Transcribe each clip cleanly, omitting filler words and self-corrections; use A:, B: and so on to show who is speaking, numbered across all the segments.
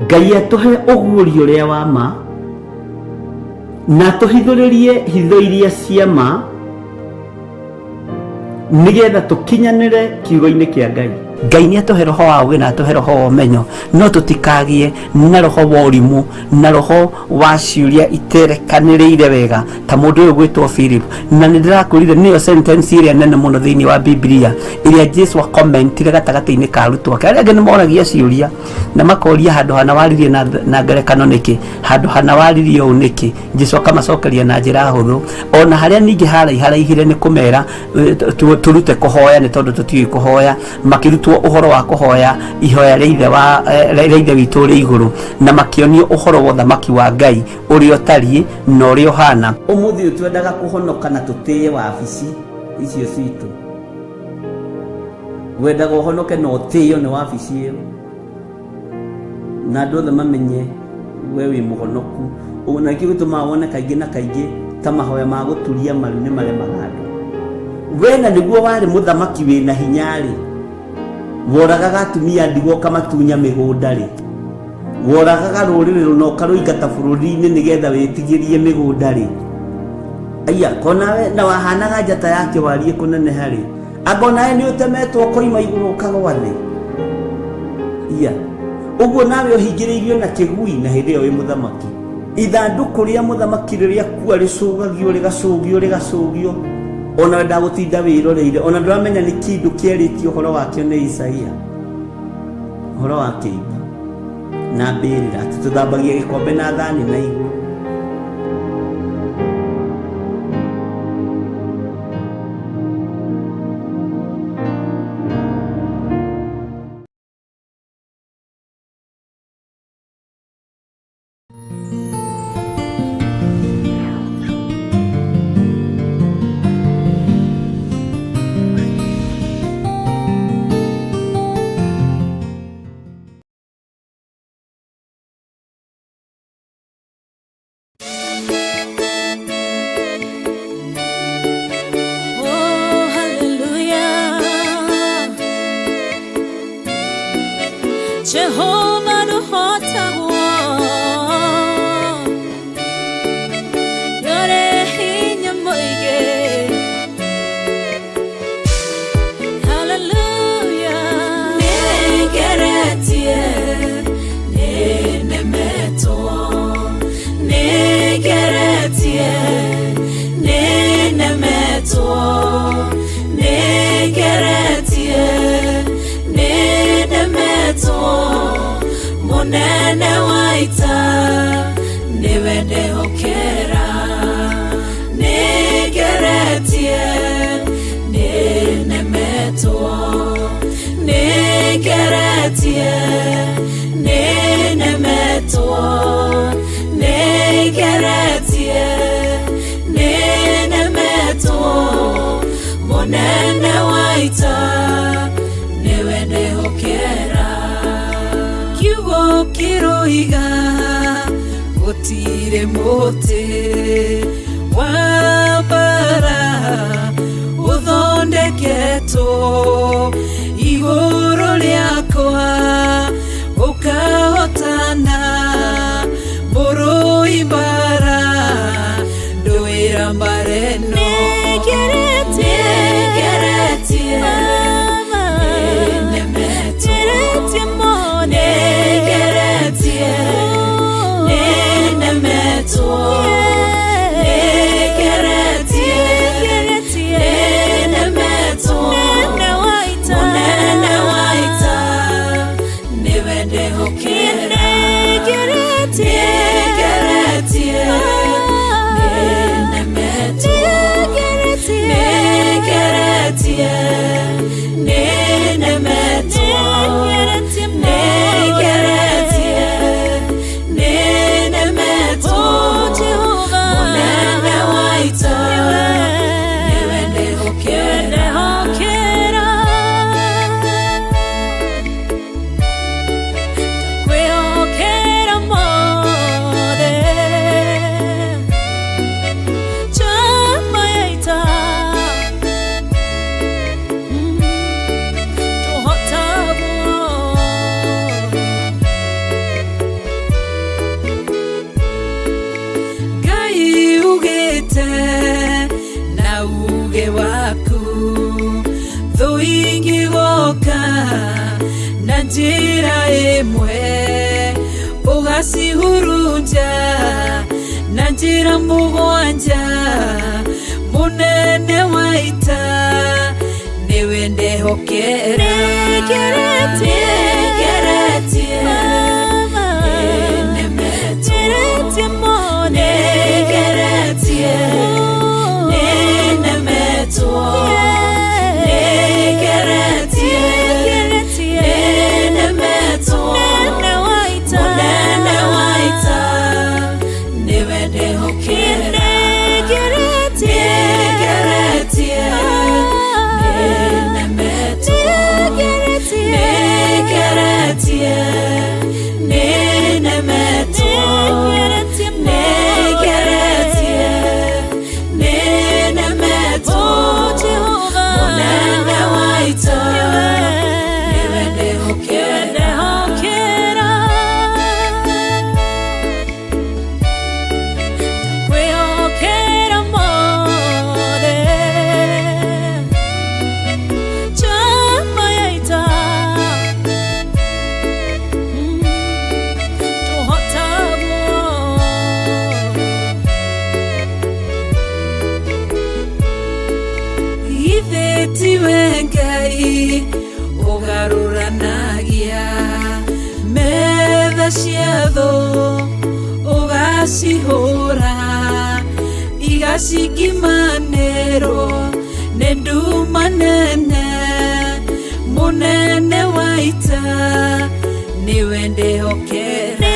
A: Ngai atuhe ũguũri ũrĩa wa ma na tũhithũrĩrie hitho iria cia ma nigetha tũkinyanĩre kiugo-inĩ kĩa Ngai. Ngai nĩ atũhe roho wa ũũgĩ na atũhe roho wa ũmenyo, no tũtikagie na roho wa ũrimũ na roho wa ciũria iterekanĩrĩire wega ta mũndũ ũyũ gwĩtwo Philip. Na nĩ ndĩrakũrire nĩyo sentence ĩrĩa nene mũno thĩinĩ wa Biblia ĩrĩa Jesũ acomentire gatagatĩ-inĩ ka arutwo ake. Arĩa angĩ nĩ moragia ciũria na makoria handũ hana waririe na ngerekano nĩkĩ, handũ hana waririe ũũ nĩkĩ. Jesũ akamacokeria na njĩra hũthũ, ona harĩa ningĩ haraihire nĩ kũmera tũrute kũhoya nĩ tondũ tũtiũĩ kũhoya, makĩrutwo ũhoro wa kũhoya ihoya rĩa ithe witũ ũrĩ igũrũ, na makĩonio ũhoro wa ũthamaki wa Ngai ũrĩa ũtariĩ na ũrĩa ũhana. Ũmũthĩ ũyũ twendaga kũhonoka na tũtĩye wabici icio citũ, wendaga ũhonoke na ũtĩyo nĩ wabici ĩyo, na andũ othe mamenye we wĩ mũhonoku. Na kĩo gĩtũmaga wone kaingĩ na kaingĩ ta mahoya ma gũturia maru nĩ maremaga andũ. We na nĩguo warĩ mũthamaki wĩna hinya-rĩ, woragaga atumia ndigwa ũkamatunya mĩgũnda-rĩ, woragaga rũrĩrĩ rũna ũkarũingata bũrũri-inĩ nĩgetha wĩtigĩrie mĩgũnda-rĩ. Aya konawe na wahanaga njata yake warie kũneneha-rĩ, anga nawe nĩ ũtemetwo koima igũrũ ũkagwa thĩ. Iya ũguo nawe ũhingĩrĩirio na kĩgui na hĩndĩ ĩyo wĩ mũthamaki. Ithandũkũ rĩa mũthamaki rĩrĩa kua rĩgacũgio ona wenda gũtinda wĩroreire, ona ndũramenya nĩ kĩndũ kĩerĩtio ũhoro wakĩo nĩ Isaia, ũhoro wa kĩimba na mbĩrĩra atĩ tũthambagia gĩkombe na thani na igũrũ.
B: Jehovah no hotawo yore hinya moige. Hallelujah. Negeretie nenemeto, negeretie nenemeto, negeretie nenemeto. Munene waita niwende hokera, negeretie nenemeto, negeretie nenemeto, negeretie nenemeto. Munene waita niwende hokera. Kiugo kiroiga gũtirĩ mũtĩ wa bara ũthondeketwo igũrũ rĩakwa ũkahotana mũrũi mbara ndũĩra mbareno. njira imwe ugacihurunja na njira mugwanja munene wa ita niwe ndehokera Tiwe Ngai ugaruranagia metha cia thũ ugacihũra igacingimanĩrwo nĩ nduma nene munene wa ita niwe ndĩhokera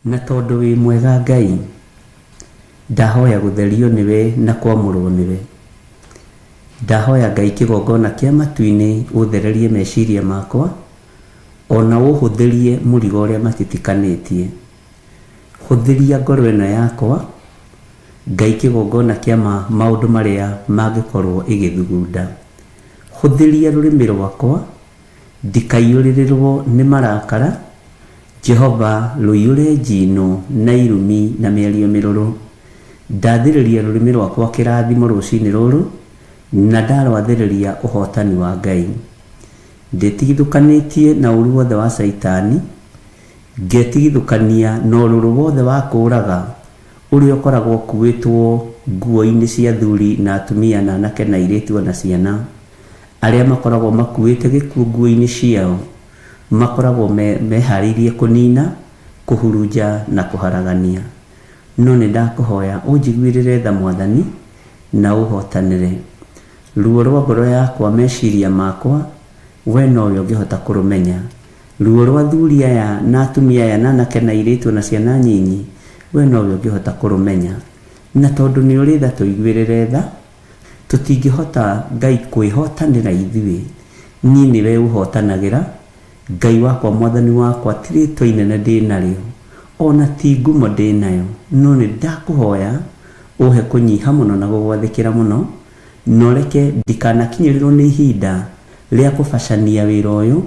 A: na tondu wi mwega Ngai ndahoya gutherio niwe na kwamurwo niwe ndahoya Ngai kigongona kia matu-ini uthererie meciria makwa ona uhuthirie murigo uria matitikanĩtie huthiria ngoro ĩno yakwa Ngai kigongona kia maundu maria mangikorwo igithugunda huthiria rurimi rwakwa ndikaiyũrĩrĩrwo nĩ marakara Jehova rũiyũre njino na irumi na mĩario mĩrũrũ ndathĩrĩria rũrĩmĩ rwakwa kĩrathimo rũcinĩ rũrũ na ndarwathĩrĩria ũhotani wa Ngai ndĩtigithũkanĩtie na ũru wothe wa Saitani ngetigithũkania na ũrũrũ wothe wa kũũraga ũrĩa ũkoragwo ũkuĩtwo nguo-inĩ cia athuri na atumia na anake na airĩtu na ciana arĩa makoragwo makuĩte gĩkuũ nguo-inĩ ciao makoragwo meharĩirie kũnina kũhurunja na kũharagania no nĩ ndakũhoya ũnjiguĩrĩre tha Mwathani na ũhotanĩre ruo rwa ngoro yakwa meciria makwa we nowe ũngĩhota kũrũmenya ruo rwa athuri aya na atumia aya na anake na airĩtu na ciana nyinyi we nowe ũngĩhota kũrũmenya na tondu ni uri tha tuiguirire tha tutingihota Ngai kwihotanira ithuĩ. Niĩ nĩwe ũhotanagira, Ngai wakwa mwathani wakwa ti rĩtwa inene ndĩnarĩo, ona ti ngumo ndĩnayo, no nĩ ndakũhoya ũhe kũnyiha mũno na gũgwathĩkĩra mũno, no reke ndikanakinyĩrĩrwo nĩ ihinda rĩa kũbacania wĩra ũyũ,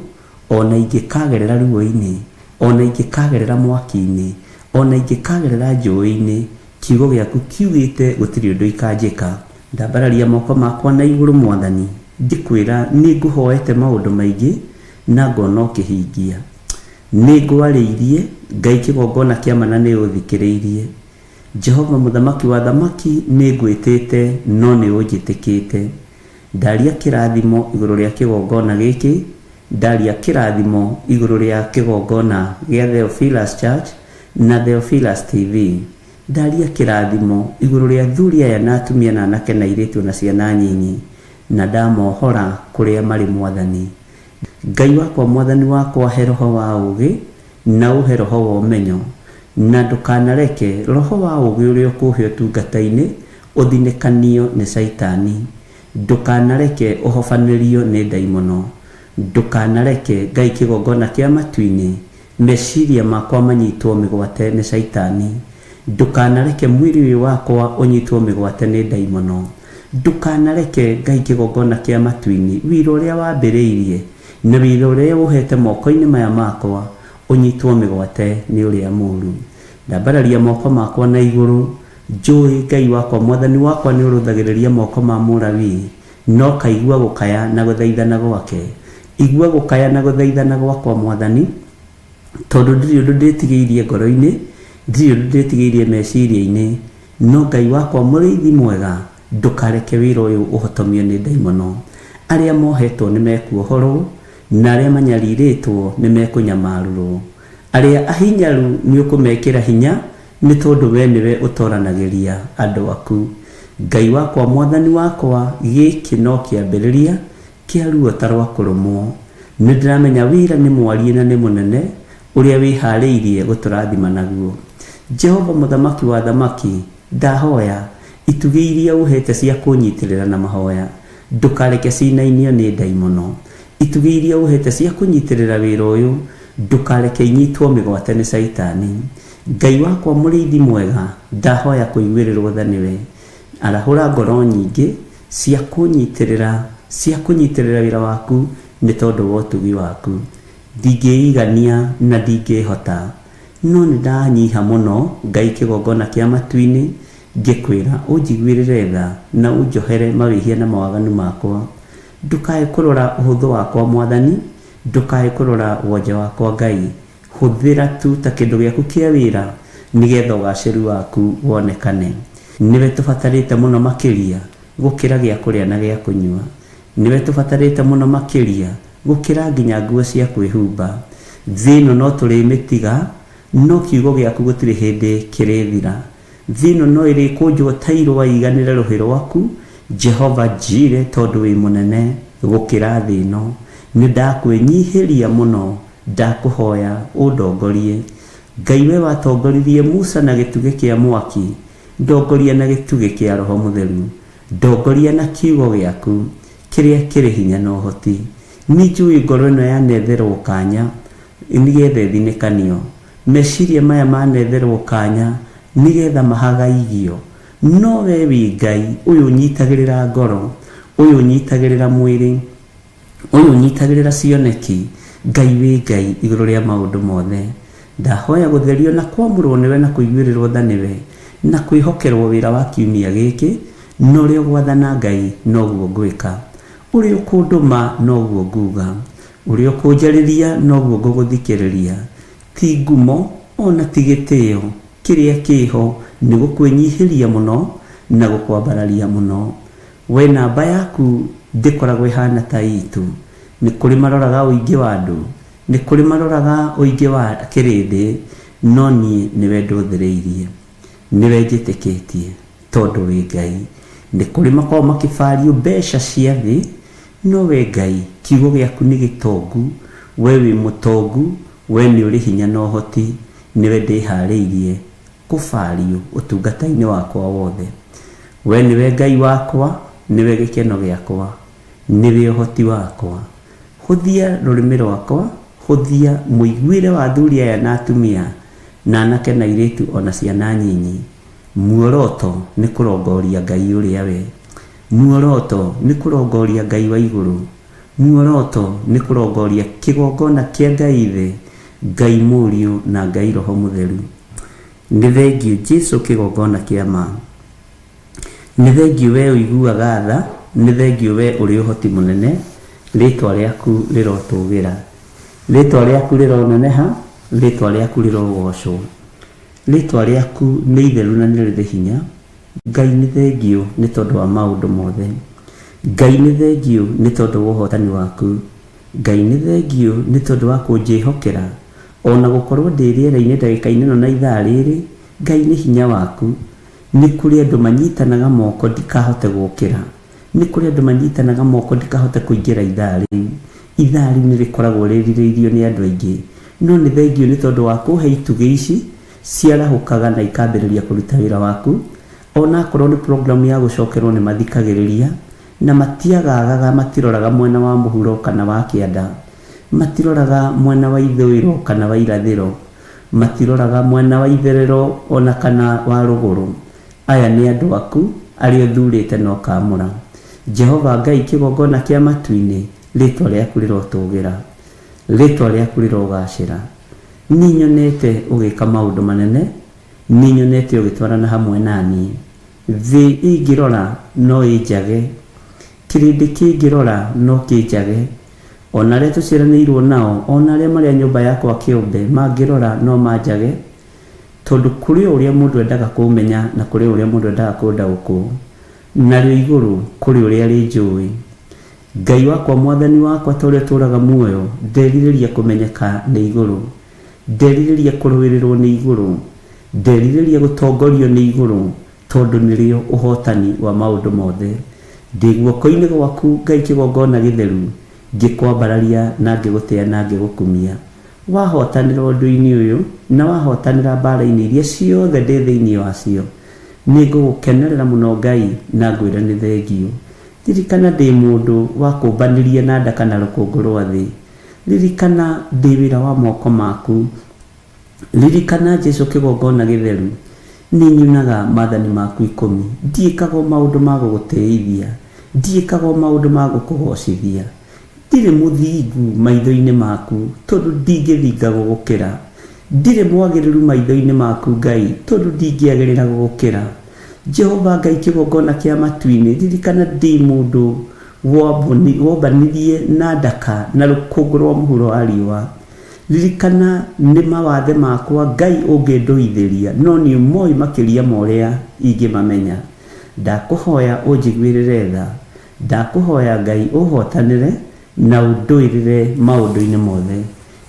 A: ona ingĩkagerera ruo-inĩ, ona ingĩkagerera mwaki-inĩ, ona ingĩkagerera njũĩ-inĩ, kiugo gĩaku kiugĩte gũtirĩ ũndũ ikanjĩka. Ndambararia moko makwa na igũrũ Mwathani, ndikwĩra nĩ ngũhoete maũndũ maingĩ na ngona ũkĩhingia. Nĩ ngwarĩirie Ngai kĩgongona kĩa mana nĩ ũthikĩrĩirie. Jehova mũthamaki wa thamaki nĩ ngwĩtĩte no nĩ ũnjĩtĩkĩte. Ndaria kĩrathimo igũrũ rĩa kĩgongona gĩkĩ, ndaria kĩrathimo igũrũ rĩa kĩgongona gĩa Theophilus Church na Theophilus TV. Ndaria kĩrathimo igũrũ rĩa athuri aya na atumia na anake na airĩtu na ciana nyinyi, na ndamohora kũrĩa marĩ Mwathani. Ngai wakwa Mwathani wakwa, he roho wa ũũgĩ na ũhe roho wa ũmenyo, na ndũkanareke roho wa ũũgĩ ũrĩa ũkũhe ũtungata-inĩ ũthinĩkanio nĩ Saitani. Ndũkanareke ũhobanĩrio nĩ ndaimono. Ndũkanareke Ngai kĩgongona kĩa matu-inĩ meciria makwa manyitwo mĩgwate nĩ Saitani. Ndũkanareke mwĩrĩ ũyũ wakwa ũnyitwo mĩgwate nĩ ndaimono. Ndũkanareke Ngai kĩgongona kĩa matu-inĩ wĩra ũrĩa wambĩrĩirie na wĩra ũrĩa ũhete moko-inĩ maya makwa ũnyitwo mĩgwate nĩ ũrĩa mũũru. Ndambararia moko makwa na igũrũ, njũĩ Ngai wakwa Mwathani wakwa nĩ ũrũthagĩrĩria moko ma Mũlawii, no kaigua gũkaya na gũthaithana gwake. Igua gũkaya na gũthaithana gwakwa Mwathani, tondũ ndirĩ ũndũ ndĩtigĩirie ngoro-inĩ, ndirĩ ũndũ ndĩtigĩirie meciria-inĩ, no Ngai wakwa mũrĩithi mwega, ndũkareke wĩra ũyũ ũhotomio nĩ ndaimono. Arĩa mohetwo nĩ mekuohorwo, na arĩa manyarirĩtwo nĩ mekũnyamarũrwo. Arĩa ahinyaru nĩ ũkũmekĩra hinya, nĩ tondũ we nĩwe ũtoranagĩria andũ aku. Ngai wakwa Mwathani wakwa, gĩkĩ no kĩambĩrĩria kĩa ruo ta rwa kũrũmwo. Nĩ ndĩramenya wĩra nĩ mwarie na nĩ mũnene ũrĩa wĩharĩirie gũtũrathima naguo. Jehova mũthamaki wa thamaki, ndahoya itugĩ iria ũhete cia kũnyitĩrĩra na mahoya, ndũkareke cinainio nĩ ndaimono. Itugĩ iria ũhete cia kũnyitĩrĩra wĩra ũyũ, ndũkareke inyitwo mĩgwate nĩ Saitani. Ngai wakwa mũrĩithi mwega, ndahoya kũiguĩrĩrwo tha nĩwe. Arahũra ngoro nyingĩ cia kũnyitĩrĩra wĩra waku nĩ tondũ wa ũtugi waku. Ndingĩigania na ndingĩhota, no nĩ ndanyiha mũno Ngai kĩgongona kĩa matu-inĩ, ngĩkwĩra ũnjiguĩrĩre tha na ũnjohere mawĩhia na mawaganu makwa. Ndũkae kũrora ũhũthũ wakwa Mwathani, ndũkae kũrora wonje wakwa Ngai. Hũthĩra tu ta kĩndũ gĩaku kĩa wĩra, nĩgetha ũgacĩru waku wonekane. Nĩwe tũbatarĩte mũno makĩria gũkĩra gĩa kũrĩa na gĩa kũnyua. Nĩwe tũbatarĩte mũno makĩria gũkĩra nginya nguo cia kwĩhumba. Thĩ ĩno no tũrĩmĩtiga, no kiugo gĩaku gũtirĩ hĩndĩ kĩrĩthira. Thĩ ĩno no ĩrĩkũnjwo ta irũa iganĩre rũhĩ rwaku, Jehova Jireh, tondũ wĩ mũnene gũkĩra thĩ ĩno. Nĩ ndakwĩnyihĩria mũno, ndakũhoya ũndongorie. Ngai we watongoririe Musa na gĩtugĩ kĩa mwaki, ndongoria na gĩtugĩ kĩa Roho Mũtheru. Ndongoria na kiugo gĩaku kĩrĩa kĩrĩ hinya na ũhoti. Nĩ njũĩ ngoro ĩno yanetherwo kanya nĩgetha ĩthinĩkanio. Meciria maya manetherwo kanya nĩgetha mahagaigio. No we wĩ Ngai ũyũ ũnyitagĩrĩra ngoro, ũyũ ũnyitagĩrĩra mwĩrĩ, ũyũ ũnyitagĩrĩra cioneki. Ngai wĩ Ngai igũrũ rĩa maũndũ mothe. Ndahoya gũtherio na kwamũrwo nĩwe na kũiguĩrĩrwo tha nĩwe, na kwĩhokerwo wĩra wa kiumia gĩkĩ, no ũrĩa gwathana Ngai noguo ngwĩka. Ũrĩa ũkũndũma noguo nguga, ũrĩa ũkũnjarĩria noguo ngũgũthikĩrĩria. Ti ngumo ona ti gĩtĩo, kĩrĩa kĩho nĩ gũkwĩnyihĩria mũno na gũkwambararia mũno. We namba yaku ndĩkoragwo ĩhana ta itũ. Nĩ kũrĩ maroraga ũingĩ wa andũ, nĩ kũrĩ maroraga ũingĩ wa kĩrĩndĩ, no niĩ nĩwe ndũthĩrĩirie, nĩwe njĩtĩkĩtie tondũ wĩ Ngai. Nĩ kũrĩ makorwo makĩbario mbeca cia thĩ, no we Ngai kiugo gĩaku nĩ gĩtongu. We wĩ mũtongu, we nĩ ũrĩ hinya na ũhoti, nĩwe ndĩharĩirie kũbario ũtungata-inĩ wakwa wothe. We nĩwe Ngai wakwa, nĩwe gĩkeno gĩakwa, nĩwe ũhoti wakwa. Hũthia rũrĩmĩ rwakwa, hũthia mũiguĩre wa athuri aya na atumia na anake na airĩtu ona ciana nyinyi. Muoroto nĩ kũrongoria Ngai ũrĩa we. Muoroto nĩ kũrongoria Ngai wa igũrũ. Muoroto nĩ kũrongoria kĩgongona kĩa Ngai thĩ, Ngai Mũriũ na Ngai Roho Mũtheru. Nĩ thengiũ Jesũ kĩgongona kĩa ma. Nĩ thengiũ we ũiguaga tha, nĩ thengiũ we ũrĩ ũhoti mũnene, rĩtwa rĩaku rĩrotũgĩra, rĩtwa rĩaku rĩroneneha, rĩtwa rĩaku rĩrogocwo, rĩtwa rĩaku nĩ itheru na nĩ rĩrĩ hinya. Ngai nĩ thengiũ nĩ tondũ wa maũndũ mothe. Ngai nĩ thengiũ nĩ tondũ wa ũhotani waku. Ngai nĩ thengiũ nĩ tondũ wa kũnjĩhokera ona gũkorwo ndĩ rĩera-inĩ ndagĩka-inĩ ĩno na ithaa rĩrĩ. Ngai nĩ hinya waku. Nĩ kũrĩ andũ manyitanaga moko ndikahote gũkĩra, nĩ kũrĩ andũ manyitanaga moko ndikahote kũingĩra ithaa rĩu. Ithaa rĩu nĩ rĩkoragwo rĩrirĩirio nĩ andũ aingĩ, no nĩ thengiũ nĩ tondũ wa kũhe itugĩ ici ciarahũkaga na ikambĩrĩria kũruta wĩra waku. Ona akorwo nĩ program ya gũcokerwo nĩ mathikagĩrĩria na matiagagaga, matiroraga mwena wa mũhuro kana wa kĩanda, matiroraga mwena wa ithũĩro kana wa irathĩro, matiroraga mwena wa itherero ona kana wa rũgũrũ. Aya nĩ andũ aku arĩa ũthurĩte na ũkamũra. Jehova Ngai kĩgongona kĩa matu-inĩ, rĩtwa rĩaku rĩrotũgĩra, rĩtwa rĩaku rĩrogacĩra. Nĩ nyonete ũgĩka maũndũ manene, nĩ nyonete ũgĩtwarana hamwe naniĩ. Thĩ ĩngĩrora no ĩnjage, kĩrĩndĩ kĩngĩrora no kĩnjage, ona arĩa tũciaranĩirwo nao, ona arĩa marĩa nyũmba yakwa kĩũmbe mangĩrora no manjage, tondũ kũrĩ ũrĩa mũndũ endaga kũmenya na kũrĩ ũrĩa mũndũ endaga kũndaũkwo, narĩo igũrũ kũrĩ ũrĩa rĩnjũĩ. Ngai wakwa, mwathani wakwa, ta ũrĩa tũraga muoyo, nderirĩria kũmenyeka nĩ igũrũ, nderirĩria kũrũĩrĩrwo nĩ igũrũ, nderirĩria gũtongorio nĩ igũrũ, tondũ nĩrĩo ũhotani wa maũndũ mothe. Ndĩ guoko-inĩ gwaku Ngai kĩgongona gĩtheru, ngĩkwambararia na ngĩgũtĩa na ngĩgũkumia. Wahotanĩra ũndũ-inĩ ũyũ na wahotanĩra mbara-inĩ iria ciothe ndĩ thĩinĩ wacio, nĩ ngũgũkenerera mũno Ngai na ngwĩre nĩ thengiũ. Ririkana ndĩ mũndũ wa kũmbanĩria na nda kana rũkũngũ rwa thĩ. Ririkana ndĩ wĩra wa moko maku. Ririkana Jesũ kĩgongona gĩtheru, nĩ nyunaga maathani maku 10. Ndiĩkaga maũndũ ma gũgũtĩithia, ndiĩkaga maũndũ ma gũkũgocithia. Ndirĩ mũthingu maitho-inĩ maku tondũ ndingĩthinga gũgũkĩra. Ndirĩ mwagĩrĩru maitho-inĩ maku Ngai tondũ ndingĩagĩrĩra gũgũkĩra. Jehova Ngai kĩgongona kĩa matu-inĩ, ririkana ndĩ mũndũ wombanĩrie na ndaka na rũkũngũ rwa mũhuro wa riũa. Ririkana nĩ mawathe makwa Ngai ũngĩndũithĩria, no nĩ ũmoĩ makĩria ma ũrĩa ingĩmamenya. Ndakũhoya ũnjiguĩrĩre tha, ndakũhoya Ngai ũhotanĩre na ũndũĩrĩre maũndũ-inĩ mothe.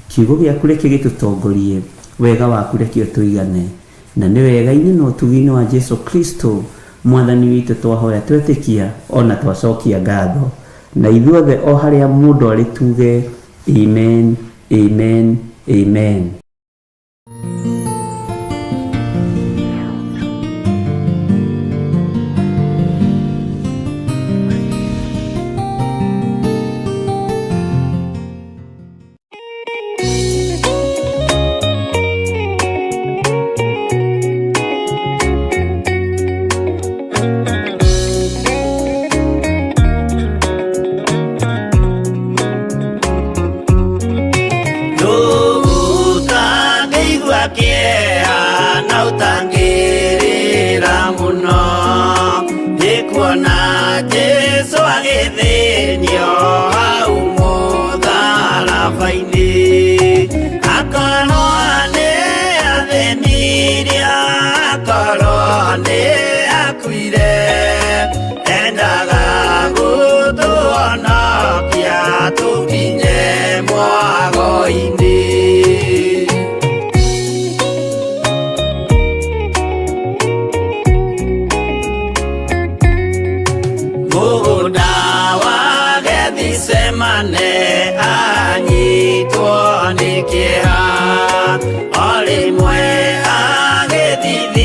A: Kiugo gĩaku reke gĩtũtongorie, wega waku reke ũtũigane, na nĩ wega-inĩ na ũtugi-inĩ wa Jesũ Kristo mwathani witũ twahoya twetĩkia ona twacokia ngatho. Na ithuothe o harĩa mũndũ arĩ tuge amen, amen, amen.
C: Anyitwo nĩ kĩeha, o rĩmwe agĩthithi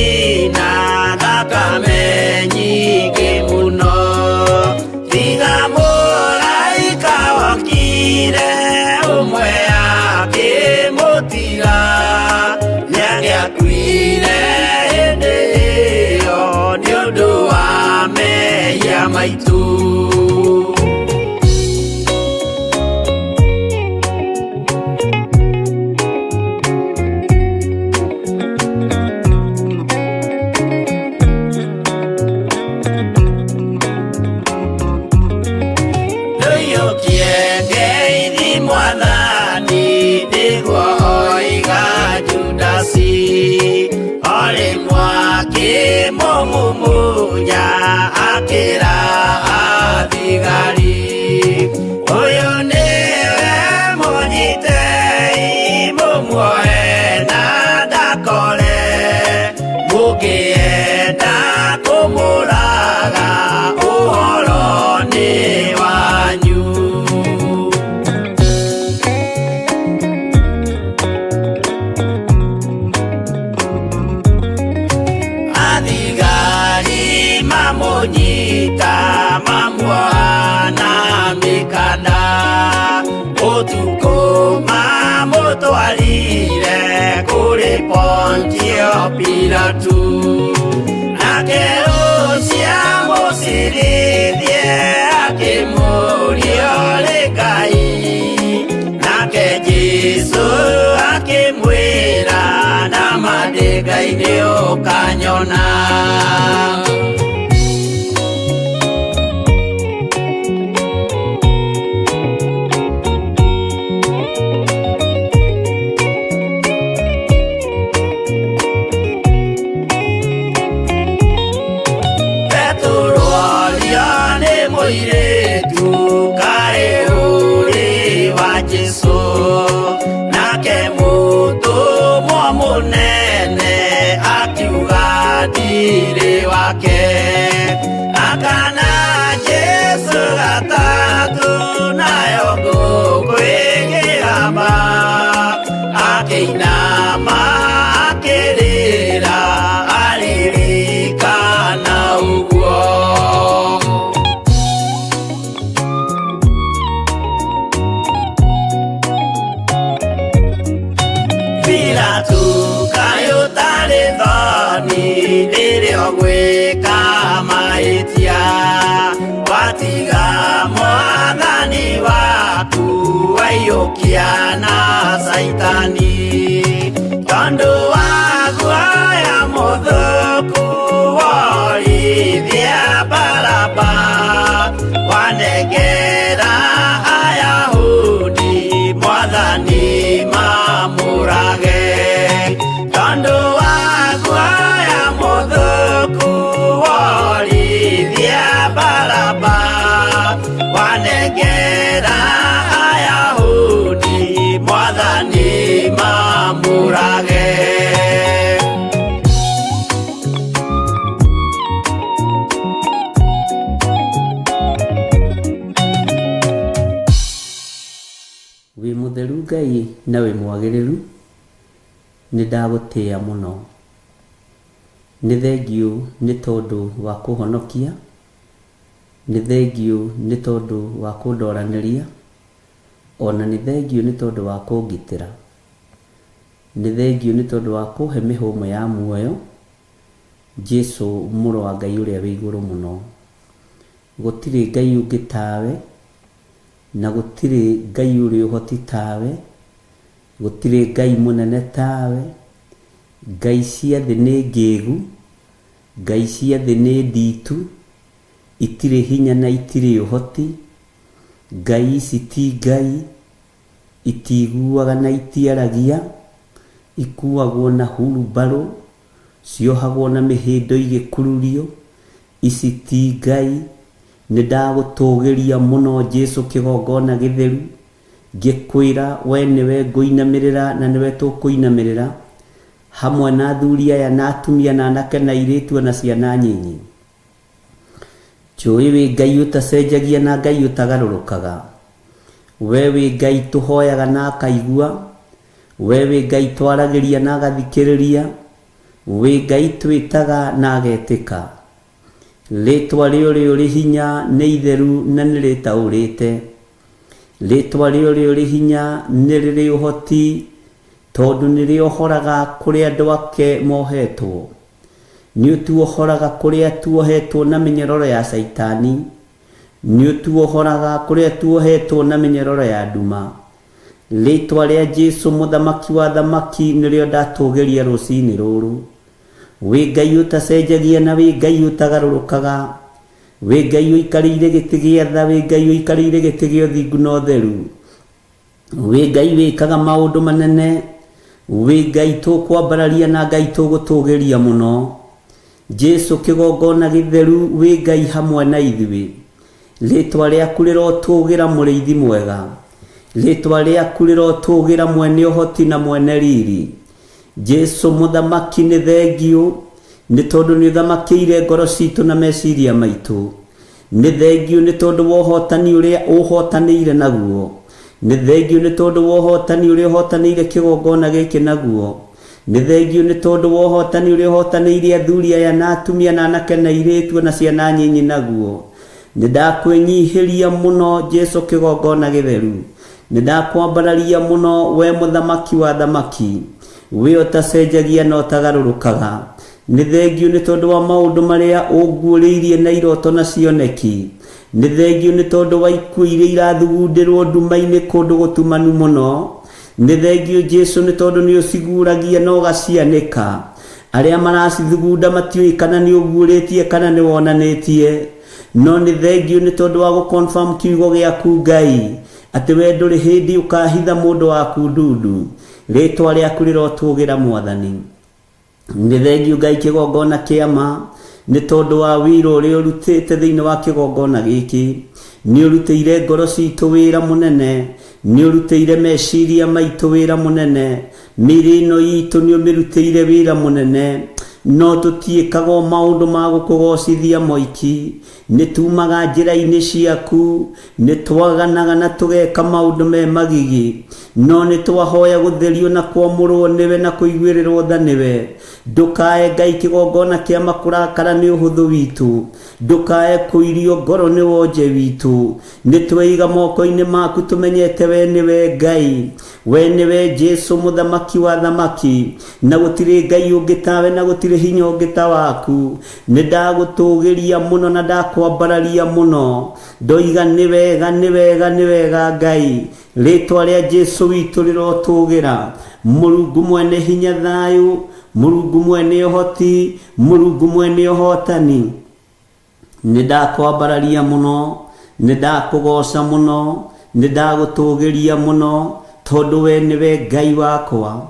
A: akĩmũmumunya akĩra thigari, ũyũ nĩwe mũnyitei mũmuoe na ndakore, mũngĩenda kũmũraga ũhoro nĩ wanyu. Athigari mamũnyita mamuoha na mĩkanda, ũtukũ mamũtwarire kũrĩ Pontio Pilatu, nake ũcio mũcirithie akĩmũria ũrĩ Ngai, nake Jesũ akĩmwĩra nama ndĩ Ngai nĩ ũkanyona. Mũirĩtu kaĩ ũrĩ wa Jesũ, nake mũtũmwo mũnene akiuga ndirĩ wake, akana Jesũ gatatũ nayo ngũkũ ĩkĩgamba, akĩinama akĩrĩra aririkana ũguo. Pilatu kaĩ ũtarĩ thoni rĩrĩa ũgwĩka mahĩtia, watiga mwathani waku waiyũkia na Saitani, tondũ wa guoya mũthũku worithia Baraba, wanengera Ayahudi mwathani mamũrage, tondũ wa guoya mũthũku worithia Baraba, wanengera Ayahudi mwathani mamũrage. Wĩ mũtheru Ngai na wĩ mwagĩrĩru, nĩ ndagũtĩĩa mũno. Nĩ thengiũ nĩ tondũ wa kũhonokia, nĩ thengiũ nĩ tondũ wa kũndoranĩria, ona nĩ thengiũ nĩ tondũ wa kũngitĩra, nĩ thengiũ nĩ tondũ wa kũhe mĩhũmũ ya muoyo, Jesũ mũrũ wa Ngai ũrĩa wĩ igũrũ mũno. Gũtirĩ Ngai ũngĩ tawe, na gũtirĩ Ngai ũrĩ ũhoti tawe, gũtirĩ Ngai mũnene tawe. Ngai cia thĩ nĩ ngĩĩgu, Ngai cia thĩ nĩ nditu, itirĩ hinya na itirĩ ũhoti. Ngai ici ti Ngai, itiiguaga na itiaragia, ikuagwo na hurumbarũ, ciohagwo na mĩhĩndo igĩkururio. Ici ti Ngai. Nĩ ndagũtũgĩria mũno Jesũ kĩgongona gĩtheru, ngĩkwĩra we nĩwe ngũinamĩrĩra na nĩwe tũkũinamĩrĩra, hamwe na athuri aya na atumia na anake na airĩtu na ciana nyinyi. Njũĩ wĩ Ngai ũtacenjagia na Ngai ũtagarũrũkaga. We wĩ Ngai tũhoyaga na akaigua, we wĩ Ngai twaragĩria na agathikĩrĩria, wĩ Ngai twĩtaga na agetĩka. Rĩtwa rĩo rĩũrĩ hinya nĩ itheru na nĩ rĩtaũrĩte. Rĩtwa rĩo rĩũrĩ hinya nĩ rĩrĩ ũhoti, tondũ nĩ rĩohoraga kũrĩa andũ ake mohetwo. Nĩ ũtuohoraga kũrĩa tuohetwo na mĩnyororo ya Saitani, nĩ ũtuohoraga kũrĩa tuohetwo na mĩnyororo ya nduma. Rĩtwa rĩa Jesũ mũthamaki wa thamaki nĩrĩo ndatũgĩria rũcinĩ rũrũ. Wĩ Ngai ũtacenjagia na wĩ Ngai ũtagarũrũkaga, wĩ Ngai ũikarĩire gĩtĩ gĩa tha, wĩ Ngai ũikarĩire gĩtĩ gĩa ũthingu na ũtheru, wĩ Ngai wĩkaga maũndũ manene, wĩ Ngai tũkwambararia na Ngai tũgũtũgĩria mũno. Jesu kigongona githeru wi Ngai hamwe na ithuĩ. Ritwa rĩaku rĩrotũgĩra mũrĩithi mwega. Ritwa rĩaku rĩrotũgĩra mwene ũhoti na mwene riri. Jesu mũthamaki nĩ thengio nĩ tondũ nĩ ũthamakĩire ngoro citũ na meciria maitũ. Nĩ thengio nĩ tondũ wa ũhotani ũrĩa ũhotanĩire naguo. Nĩ thengio nĩ tondũ wa ũhotani ũrĩa ũhotanĩire kĩgongona gĩkĩ naguo. Nĩ thengio nĩ tondũ wa ũhotani ũrĩa ũhotanĩire athuri aya na atumia na anake na airĩtu na ciana nyinyi naguo. Nĩ ndakwĩnyihĩria mũno Jesu kĩgongona gĩtheru. Nĩ ndakwambararia mũno we mũthamaki wa thamaki. We ũtacenjagia na ũtagarũrũkaga. Nĩ thengio nĩ tondũ wa maũndũ marĩa ũnguũrĩirie na iroto na cioneki. Nĩ thengio nĩ tondũ wa ikuũ iria irathugundĩrwo nduma-inĩ kũndũ gũtumanu mũno. Nĩ thengio Jesu nĩ tondũ nĩ ũciguragia na ũgacianĩka. Arĩa maracithugunda matiũĩ kana nĩ ũguũrĩtie kana nĩ wonanĩtie. No nĩ thengio nĩ tondũ wa gũconfirm kiugo gĩaku Ngai atĩ we ndũrĩ hĩndĩ ũkahitha mũndũ waku ndundu. Rĩtwa rĩaku rĩrotũgĩra Mwathani. Nĩ thengio Ngai kĩgongona kĩama nĩ tondũ wa wĩra ũrĩa ũrutĩte thĩinĩ wa kĩgongona gĩkĩ. Nĩ ũrutĩire ngoro citũ wĩra mũnene. Nĩ ũrutĩire meciria maitũ wĩra mũnene. Mĩĩrĩ ĩno itũ nĩ ũmĩrutĩire wĩra mũnene. No tũtiĩkaga maũndũ ma gũkũgocithia moiki. Nĩ tumaga njĩra-inĩ ciaku. Nĩ twaganaga na tũgeka maũndũ me magigi. No nĩ twahoya gũtherio na kwamũrwo nĩwe na kũiguĩrĩrwo tha nĩwe. Ndũkae Ngai kĩgongona kĩama kũrakara nĩ ũhũthũ witũ. Ndũkae kũirio ngoro nĩ wonje witũ. Nĩ tweiga moko-inĩ maku tũmenyete we nĩwe Ngai. We nĩwe Jesu mũthamaki wa thamaki. Na gũtirĩ Ngai ũngĩ tawe na gũtirĩ hinya ũngĩ ta waku. Nĩ ndagũtũgĩria mũno na ndakwambararia mũno. Ndoiga nĩ wega nĩ wega nĩ wega Ngai. Rĩtwa rĩa Jesu witũ rĩrotũgĩra. Mũrungu mwene hinya thayũ. Mũrungu mwene ũhoti. Mũrungu mwene ũhotani. Nĩ ndakwambararia mũno. Nĩ ndakũgoca mũno. Nĩ ndagũtũgĩria mũno. Tondũ we nĩwe Ngai wakwa.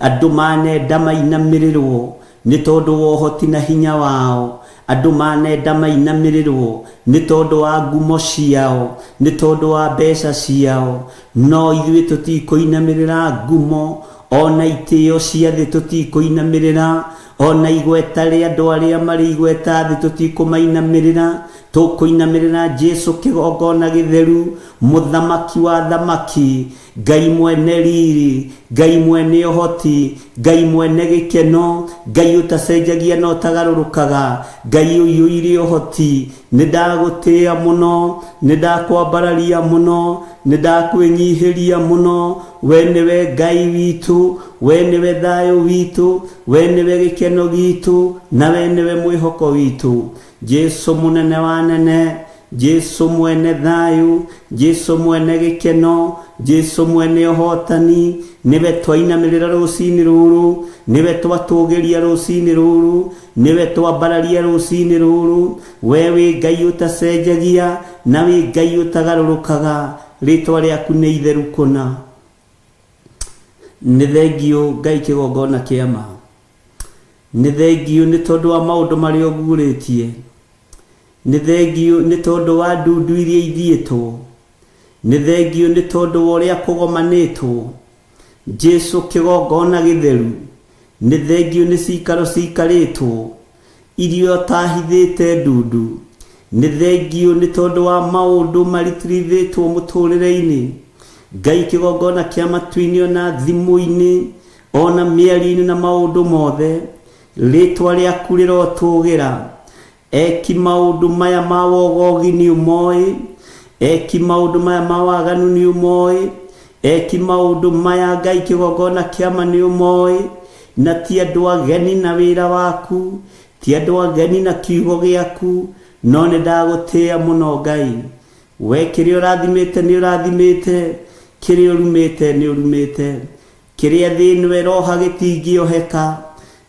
A: Andũ manenda mainamĩrĩrwo nĩ tondũ wa ũhoti na hinya wao. Andũ manenda mainamĩrĩrwo nĩ tondũ wa ngumo ciao. Nĩ tondũ wa mbeca ciao. No ithuĩ tũtikũinamĩrĩra ngumo. Ona itĩo cia thĩ tũtikũinamĩrĩra. Ona igweta rĩa andũ arĩa marĩ igweta thĩ tũtikũmainamĩrĩra. Tũkũinamĩrĩra Jesu kĩgongona gĩtheru. Mũthamaki wa thamaki. Ngai mwene riri. Ngai mwene ũhoti. Ngai mwene gĩkeno. Ngai ũtacenjagia na ũtagarũrũkaga. Ngai ũiyũire ũhoti. Nĩ ndagũtĩĩa mũno. Nĩ ndakwambararia mũno. Nĩ ndakwĩnyihĩria mũno. We nĩwe Ngai witũ. We nĩwe thayũ witũ. We nĩwe gĩkeno gitũ. Na we nĩwe mwĩhoko witũ. Jesu mũnene wa nene. Jesu mwene thayũ. Jesu mwene gĩkeno. Jesu mwene ũhotani. Nĩwe twainamĩrĩra rũcinĩ rũrũ. Nĩwe twatũgĩria rũcinĩ rũrũ. Nĩwe twambararia rũcinĩ rũrũ. We wĩ Ngai ũtacenjagia na wĩ Ngai ũtagarũrũkaga. Rĩtwa rĩaku nĩ itheru kũna. Nĩ thengio Ngai kĩgongona kĩama. Nĩ thengio nĩ tondũ wa maũndũ marĩa ũguũrĩtie. Nĩ thengio nĩ tondũ wa ndundu iria ithiĩtwo. Nĩ thengio nĩ tondũ wa ũrĩa kũgomanĩtwo. Jesu kĩgongona gĩtheru. Nĩ thengio nĩ cikaro cikarĩtwo. Irio tahithĩte ndundu. Nĩ thengio nĩ tondũ wa maũndũ maritirithĩtwo mũtũrĩre-inĩ. Ngai kĩgongona kĩa matu-inĩ ona thimũ-inĩ ona mĩario-inĩ na maũndũ mothe. Rĩtwa rĩaku rĩrotũgĩra. Eki maũndũ maya ma wogogi nĩ ũmoĩ. Eki maũndũ maya ma waganu nĩ ũmoĩ. Eki maũndũ maya Ngai kĩgongona kĩama nĩ ũmoĩ. Na ti andũ ageni na wĩra waku. Ti andũ ageni na kiugo gĩaku. No nĩ ndagũtĩĩa mũno Ngai. We kĩrĩa ũrathimĩte nĩ ũrathimĩte. Kĩrĩa ũrumĩte nĩ ũrumĩte. Kĩrĩa thĩinĩ roha gĩtingĩoheka.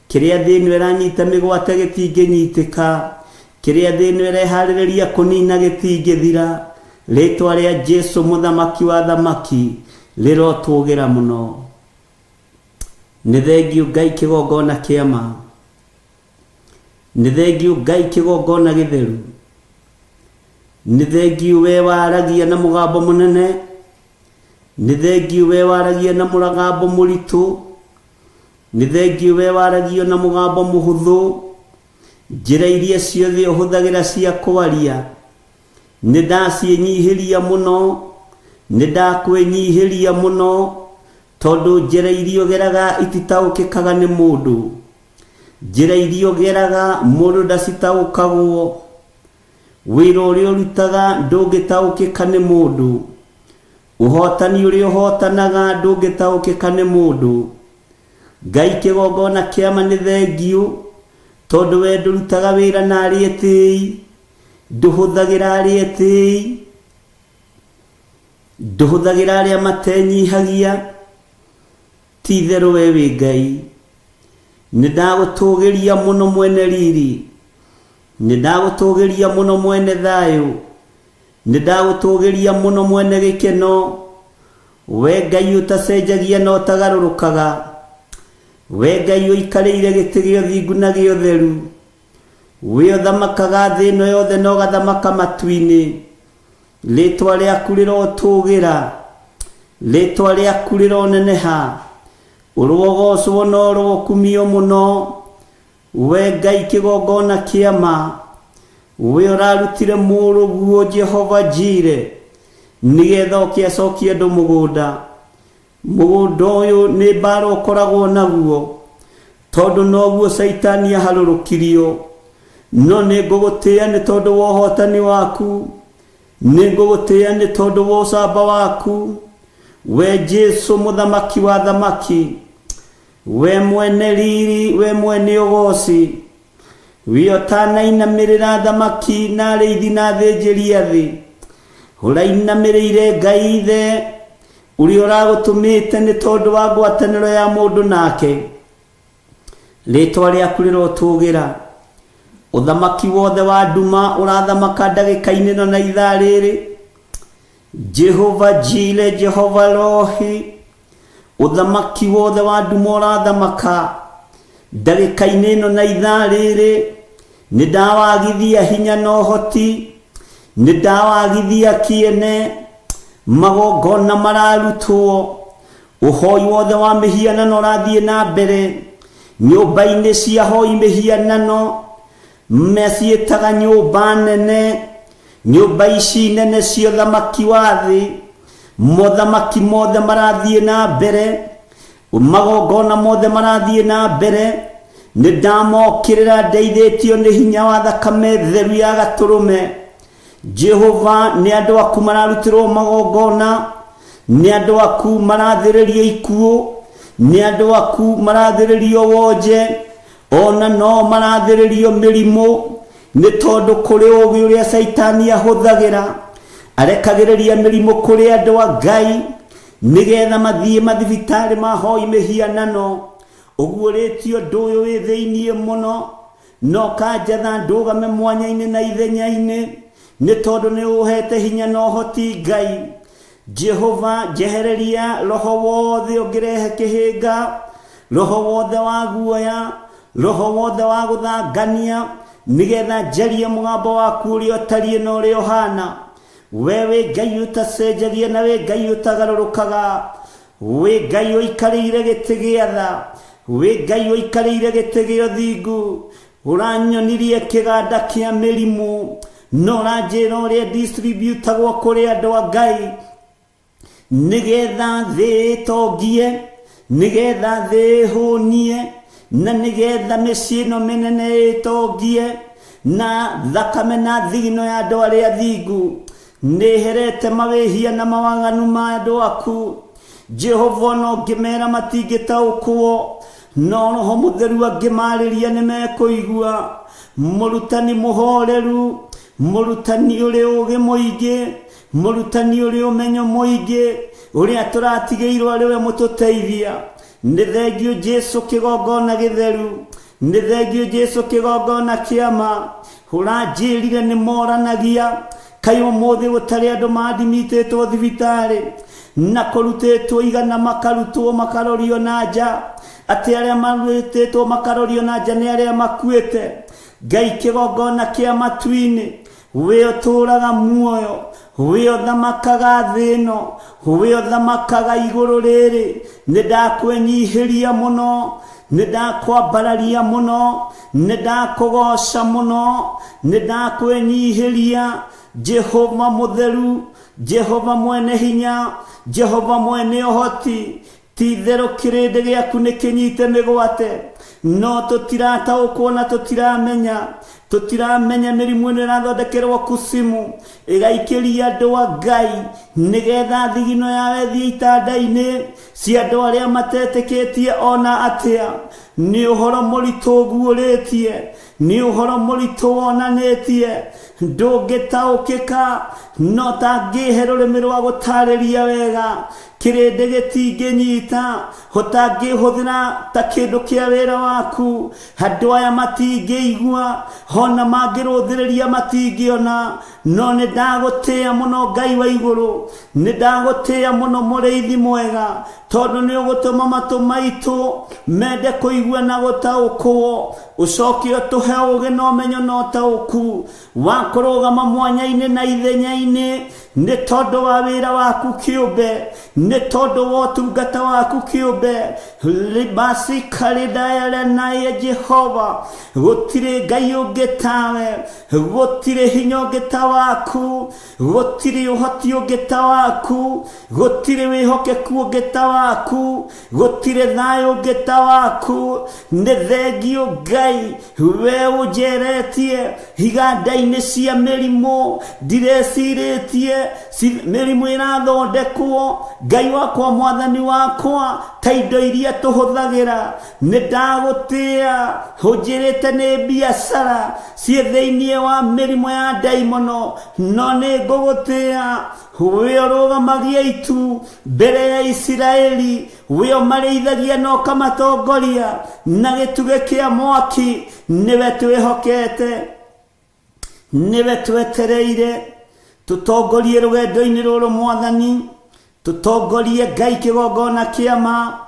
A: Kĩrĩa thĩinĩ ranyita mĩgwate gĩtingĩnyitĩka. Kĩrĩa thĩinĩ reharĩrĩria kũnina gĩtingĩthira. Rĩtwa rĩa Jesu mũthamaki wa thamaki rĩrotũgĩra mũno. Nĩ thengio Ngai kĩgongona kĩama. nĩ thengiũ Ngai kĩgongona gĩtheru, nĩ thengiũ we waragia na mũgambo mũnene, nĩ thengiũ we waragia na mũgambo mũritũ, nĩ thengiũ we waragia na mũgambo mũhũthũ, njĩra iria ciothe ũhũthagĩra cia kwaria nĩ ndaciĩnyihĩria mũno, nĩ ndakwĩnyihĩria mũno, tondũ njĩra iria ũgeraga ititaũkĩkaga nĩ mũndũ, njĩra iria ũgeraga mũndũ ndacitaũkagwo, wĩra ũrĩa ũrutaga ndũngĩtaũkĩka nĩ mũndũ, ũhotani ũrĩa ũhotanaga ndũngĩtaũkĩka nĩ mũndũ. Ngai kĩgongona kĩama nĩ thengiũ, tondũ we ndũrutaga wĩra na arĩa etĩĩi, ndũhũthagĩra arĩa etĩĩi, ndũhũthagĩra arĩa matenyihagia, ti itherũ we wĩ Ngai. Nĩ ndagũtũgĩria mũno mwene riri, nĩ ndagũtũgĩria mũno mwene thayũ, nĩ ndagũtũgĩria mũno mwene gĩkeno, we Ngai ũtacenjagia na ũtagarũrũkaga, we Ngai ũikarĩire gĩtĩ gĩa ũthingu na gĩa ũtheru, we ũthamakaga thĩ ĩno yothe na ũgathamaka matu-inĩ. Rĩĩtwa rĩaku rĩrotũgĩra, rĩĩtwa rĩaku rĩroneneha, ũrogocwo na ũrokumio mũno, we Ngai kĩgongona kĩama, we ũrarutire mũrũguo Jehova Jire, nĩgetha ũkĩacokia andũ mũgũnda. Mũgũnda ũyũ nĩ mbara ũkoragwo naguo, tondũ noguo Saitani aharũrũkirio, no nĩ ngũgũtĩĩa nĩ tondũ wa ũhotani waku, nĩ ngũgũtĩĩa nĩ tondũ wa ũcamba waku, we Jesu mũthamaki wa thamaki, we mwene riri, we mwene ũgooci, we ũtanainamĩrĩra thamaki na arĩithi na athĩnjĩri a thĩ, ũrainamĩrĩire Ngai ithe ũrĩa ũragũtũmĩte nĩ tondũ wa ngwatanĩro ya mũndũ nake. Rĩĩtwa rĩaku rĩrotũgĩra, ũthamaki wothe wa nduma ũrathamaka ndagĩka-inĩ ĩno na ithaa rĩrĩ. Jehova Jire, Jehova Rohi, ũthamaki wothe wa nduma ũrathamaka ndagĩka-inĩ ĩno na ithaa rĩrĩ. Nĩ ndawagithia hinya na ũhoti, nĩ ndawagithia kĩene, magongona mararutwo, ũhoi wothe wa mĩhianano ũrathiĩ na mbere nyũmba-inĩ cia hoi mĩhianano, maciĩtaga nyũmba nene. Nyũmba ici nene cia ũthamaki wa thĩ, mothamaki mothe marathiĩ na mbere, magongona mothe marathiĩ na mbere. Nĩ ndamokĩrĩra ndeithĩtio nĩ hinya wa thakame theru ya gatũrũme. Jehova, nĩ andũ aku mararutĩrwo magongona, nĩ andũ aku marathĩrĩrio ikuũ, nĩ andũ aku marathĩrĩrio wonje, ona no marathĩrĩrio mĩrimũ, nĩ tondũ kũrĩ ũũgĩ ũrĩa Saitani ahũthagĩra arekagĩrĩria mĩrimũ kũrĩ andũ a Ngai, nĩgetha mathiĩ mathibitarĩ ma hoi mĩhianano. Ũguũrĩtio ũndũ ũyũ wĩ thĩiniĩ mũno, no kanjatha ndũgame mwanya-inĩ na ithenya-inĩ, nĩ tondũ nĩ ũhete hinya na ũhoti Ngai. Jehova, njehereria roho wothe ũngĩrehe kĩhĩnga, roho wothe wa guoya, roho wothe wa gũthangania, nĩgetha njarie mũgambo waku ũrĩa ũtariĩ na ũrĩa ũhana. We wĩ Ngai ũtacenjagia na wĩ Ngai ũtagarũrũkaga, wĩ Ngai ũikarĩire gĩtĩ gĩa tha, wĩ Ngai ũikarĩire gĩtĩ gĩa ũthingu, ũranyonirie kĩganda kĩa mĩrimũ, no ũranjĩra ũrĩa distributagwo kũrĩ andũ a Ngai, nĩgetha thĩ ĩtongie, nĩgetha thĩ ĩhũnie, na nĩgetha mĩciĩ ĩno mĩnene ĩtongie, na thakame na thigino ya andũ arĩa athingu nĩherete mawĩhia na mawaganu ma andũ aku. Jehova, no ngĩmera matingĩtaũkwo, no Roho Mũtheru angĩmarĩria nĩ mekũigua. Mũrutani mũhoreru, mũrutani ũrĩ ũũgĩ mũingĩ, mũrutani ũrĩ ũmenyo mũingĩ, ũrĩa tũratigĩirwo arĩ we mũtũteithia. Nĩ thengiũ Jesu kĩgongona gĩtheru, nĩ thengiũ Jesu kĩgongona kĩama. Ũranjĩrire nĩ moranagia, kaĩ ũmũthĩ gũtarĩ andũ mandimĩtĩtwo thibitarĩ na kũrutĩtwo igana makarutwo makarorio na nja, ati aria marwĩtĩtwo makarorio na nja nĩ arĩa makuĩte. Ngai kĩgongona kĩa matu-inĩ, we ũtũũraga muoyo, we ũthamakaga thĩ ĩno, we ũthamakaga igũrũ rĩrĩ. Nĩ ndakwĩnyihĩria mũno, nĩ ndakwambararia mũno, nĩ ndakũgoca mũno, nĩ ndakwĩnyihĩria. Jehova mũtheru, Jehova mwene hinya, Jehova mwene ũhoti, ti-itherũ kĩrĩndĩ gĩaku nĩ kĩnyite mĩgwate. No tũtirataũkwo na tũtiramenya mĩrimũ ĩno ĩrathondekerwo kusimu ĩgaikĩria andũ a Ngai nĩgetha thigino yawe thiĩ itanda-inĩ cia andũ arĩa matetĩkĩtie ona atĩa. Nĩ ũhoro mũritũ ũguũrĩtie, nĩ ũhoro mũritũ wonanĩtie, ndũngĩtaũkĩka no tangĩhe rũrĩmĩ rwa gũtarĩria wega. Kĩrĩndĩ gĩtingĩnyita, ũtangĩhũthĩra ta kĩndũ kĩa wĩra waku. Andũ aya matingĩigua, ona mangĩrũthĩrĩria matingĩona. No nĩ ndagũtĩĩa mũno Ngai wa igũrũ, nĩ ndagũtĩĩa mũno mũrĩithi mwega, tondũ nĩ ũgũtũma matũ maitũ mende kũigua na gũtaũkwo. Ũcoke ũtũhe ũũgĩ na ũmenyo na ũtaũku wa kũrũgama mwanya-inĩ na ithenya-inĩ, nĩ tondũ wa wĩra waku kĩũmbe, nĩ tondũ wa ũtungata waku kĩũmbe. Libasi karidaya naye Jehova, gũtirĩ Ngai ũngĩ tawe, gũtirĩ hinya ũngĩ ta waku, gũtirĩ ũhoti ũngĩ ta waku, gũtirĩ wĩhokeku ũngĩ ta waku, gũtirĩ thayũ ũngĩ ta waku. Nĩ thengio Ngai, we ũnjeretie iganda-inĩ cia mĩrimũ, ndirĩcirĩtie mĩrimũ ĩrathondekwo. Ngai wakwa, mwathani wakwa, ta indo iria tũhũthagĩra. Nĩ ndagũtĩĩa, ũnjĩrĩte nĩ biacara ciĩ thĩinĩ wa mĩrimũ ya ndaimono, no nĩ ngũgũtĩĩa. We ũrũgamagia itu mbere ya Isiraeli, we ũmarĩithagia na ũkamatongoria na gĩtugĩ kĩa mwaki. Nĩwe twĩhokete, nĩwe twetereire. Tũtongorie rũgendo-inĩ rũrũ Mwathani, tũtongorie Ngai kĩgongona kĩa ma.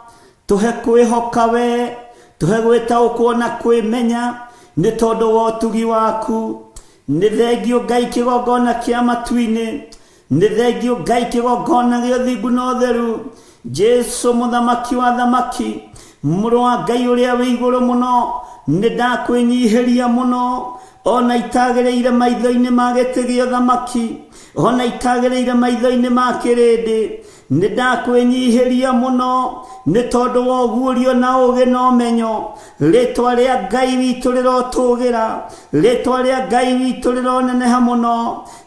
A: Tũhe kwĩhoka we, tũhe gwĩtaũkwo na kwĩmenya nĩ tondũ wa ũtugi waku. Nĩ thengio Ngai kĩgongona kĩa matu-inĩ, nĩ thengio Ngai kĩgongona gĩa ũthingu na ũtheru. Jesu mũthamaki wa thamaki, mũrũ wa Ngai ũrĩa wĩ igũrũ mũno, nĩ ndakwĩnyihĩria mũno, ona itagĩrĩire maitho-inĩ ma gĩtĩ gĩa ũthamaki, ona itagĩrĩire maitho-inĩ ma kĩrĩndĩ. Nĩ ndakwĩnyihĩria mũno nĩ tondũ wa ũguũrio na ũũgĩ na ũmenyo. Rĩtwa rĩa Ngai witũ rĩrotũũgĩra, rĩtwa rĩa Ngai witũ rĩroneneha mũno.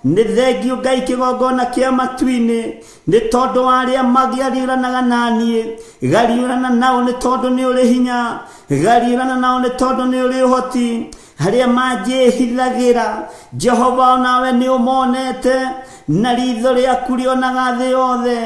A: Nĩ thengio Ngai kĩgongona kĩa matu-inĩ, nĩ tondũ wa arĩa magĩariũranaga naniĩ. Gariũrana nao nĩ tondũ nĩ ũrĩ hinya, gariũrana nao nĩ tondũ nĩ ũrĩ ũhoti. Harĩa manjĩhithagĩra, Jehova onawe nĩ ũmonete, na ritho rĩaku rĩonaga thĩ yothe.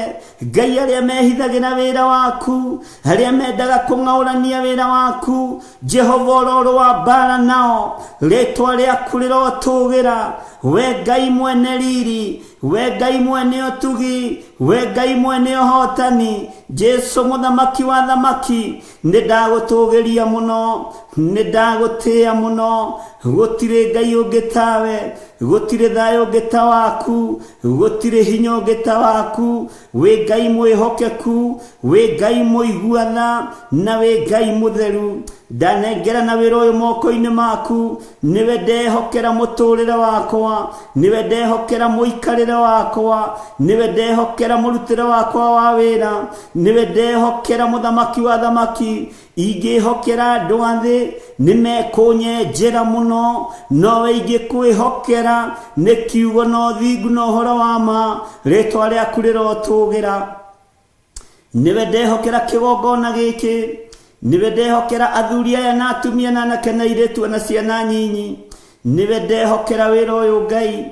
A: Ngai arĩa mehithagĩra wĩra waku, arĩa mendaga kũng'aũrania wĩra waku, Jehova ũroro wa mbara nao, rĩtwa rĩaku rĩrotũũgĩra. We Ngai mwene riri, we Ngai mwene ũtugi, we Ngai mwene ũhotani, Jesu mũthamaki wa thamaki. Nĩ ndagũtũũgĩria mũno, nĩ ndagũtĩĩa mũno. Gũtirĩ Ngai ũngĩ tawe, gũtirĩ thayũ ũngĩ ta waku, gũtirĩ hinya ũngĩ ta waku. We Ngai mwĩhokeku, we Ngai mũiguana, na we Ngai mũtheru. Ndanengera na wĩra ũyũ moko-inĩ maku. Nĩwe ndehokera mũtũũrĩre wakwa, nĩwe ndehokera mũikarĩre wakwa, nĩwe ndehokera mũrutĩre wakwa wa wĩra, nĩwe ndehokera mũthamaki wa thamaki. Ingĩhokera andũ a thĩ nĩmekũnyenjera mũno, nowe ingĩkwĩhokera nĩ kiugo na ũthingu na ũhoro wa ma. Rĩtwa rĩaku rĩrotũũgĩra. Nĩwe ndehokera kĩgongona gĩkĩ, nĩwe ndehokera athuri aya na atumia na anake na airĩtu na ciana nyinyi. Nĩwe ndehokera wĩra ũyũ Ngai,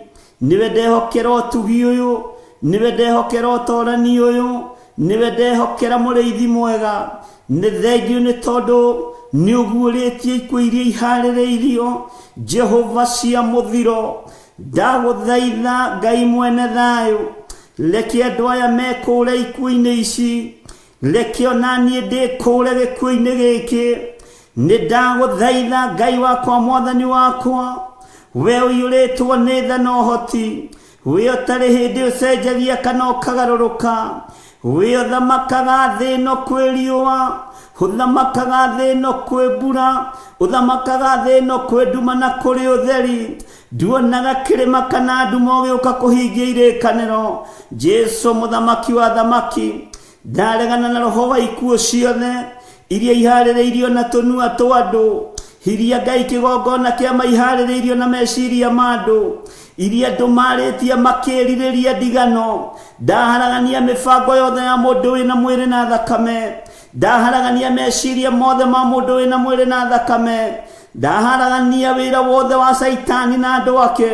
A: nĩwe ndehokera ũtugi ũyũ, nĩwe ndehokera ũtoorani ũyũ, nĩwe ndehokera mũrĩithi mwega. Nĩ thengio nĩ tondũ nĩ ũguũrĩtie ikuũ iria iharĩrĩirio, Jehova cia mũthiro. Ndagũthaitha Ngai mwene thayũ, reke andũ aya mekũũre ikuũ-inĩ ici, reke onanie ndĩkũũre gĩkuũ-inĩ gĩkĩ. Nĩ ndagũthaitha Ngai wakwa Mwathani wakwa, we ũiyũrĩtwo nĩ tha na ũhoti, we ũtarĩ hĩndĩ ũcenjagia kana ũkagarũrũka, we ũthamakaga thĩ ĩno kwĩ riũa, ũthamakaga thĩ ĩno kwĩ mbura, ũthamakaga thĩ ĩno kwĩ nduma na kũrĩ ũtheri. Nduonaga kĩrĩma kana nduma ũgĩũka kũhingia irĩkanĩro. Jesu mũthamaki wa thamaki, ndaregana na roho wa ikuũ ciothe iria iharĩrĩirio na tũnua twa andũ, iria Ngai kĩgongona kĩa maiharĩrĩirio na meciria ma andũ, iria andũ marĩtia makĩrirĩria ndigano. Ndaharagania mĩbango yothe ya mũndũ wĩna mwĩrĩ na thakame, ndaharagania meciria mothe ma mũndũ wĩna mwĩrĩ na thakame, ndaharagania wĩra wothe wa Saitani na andũ ake.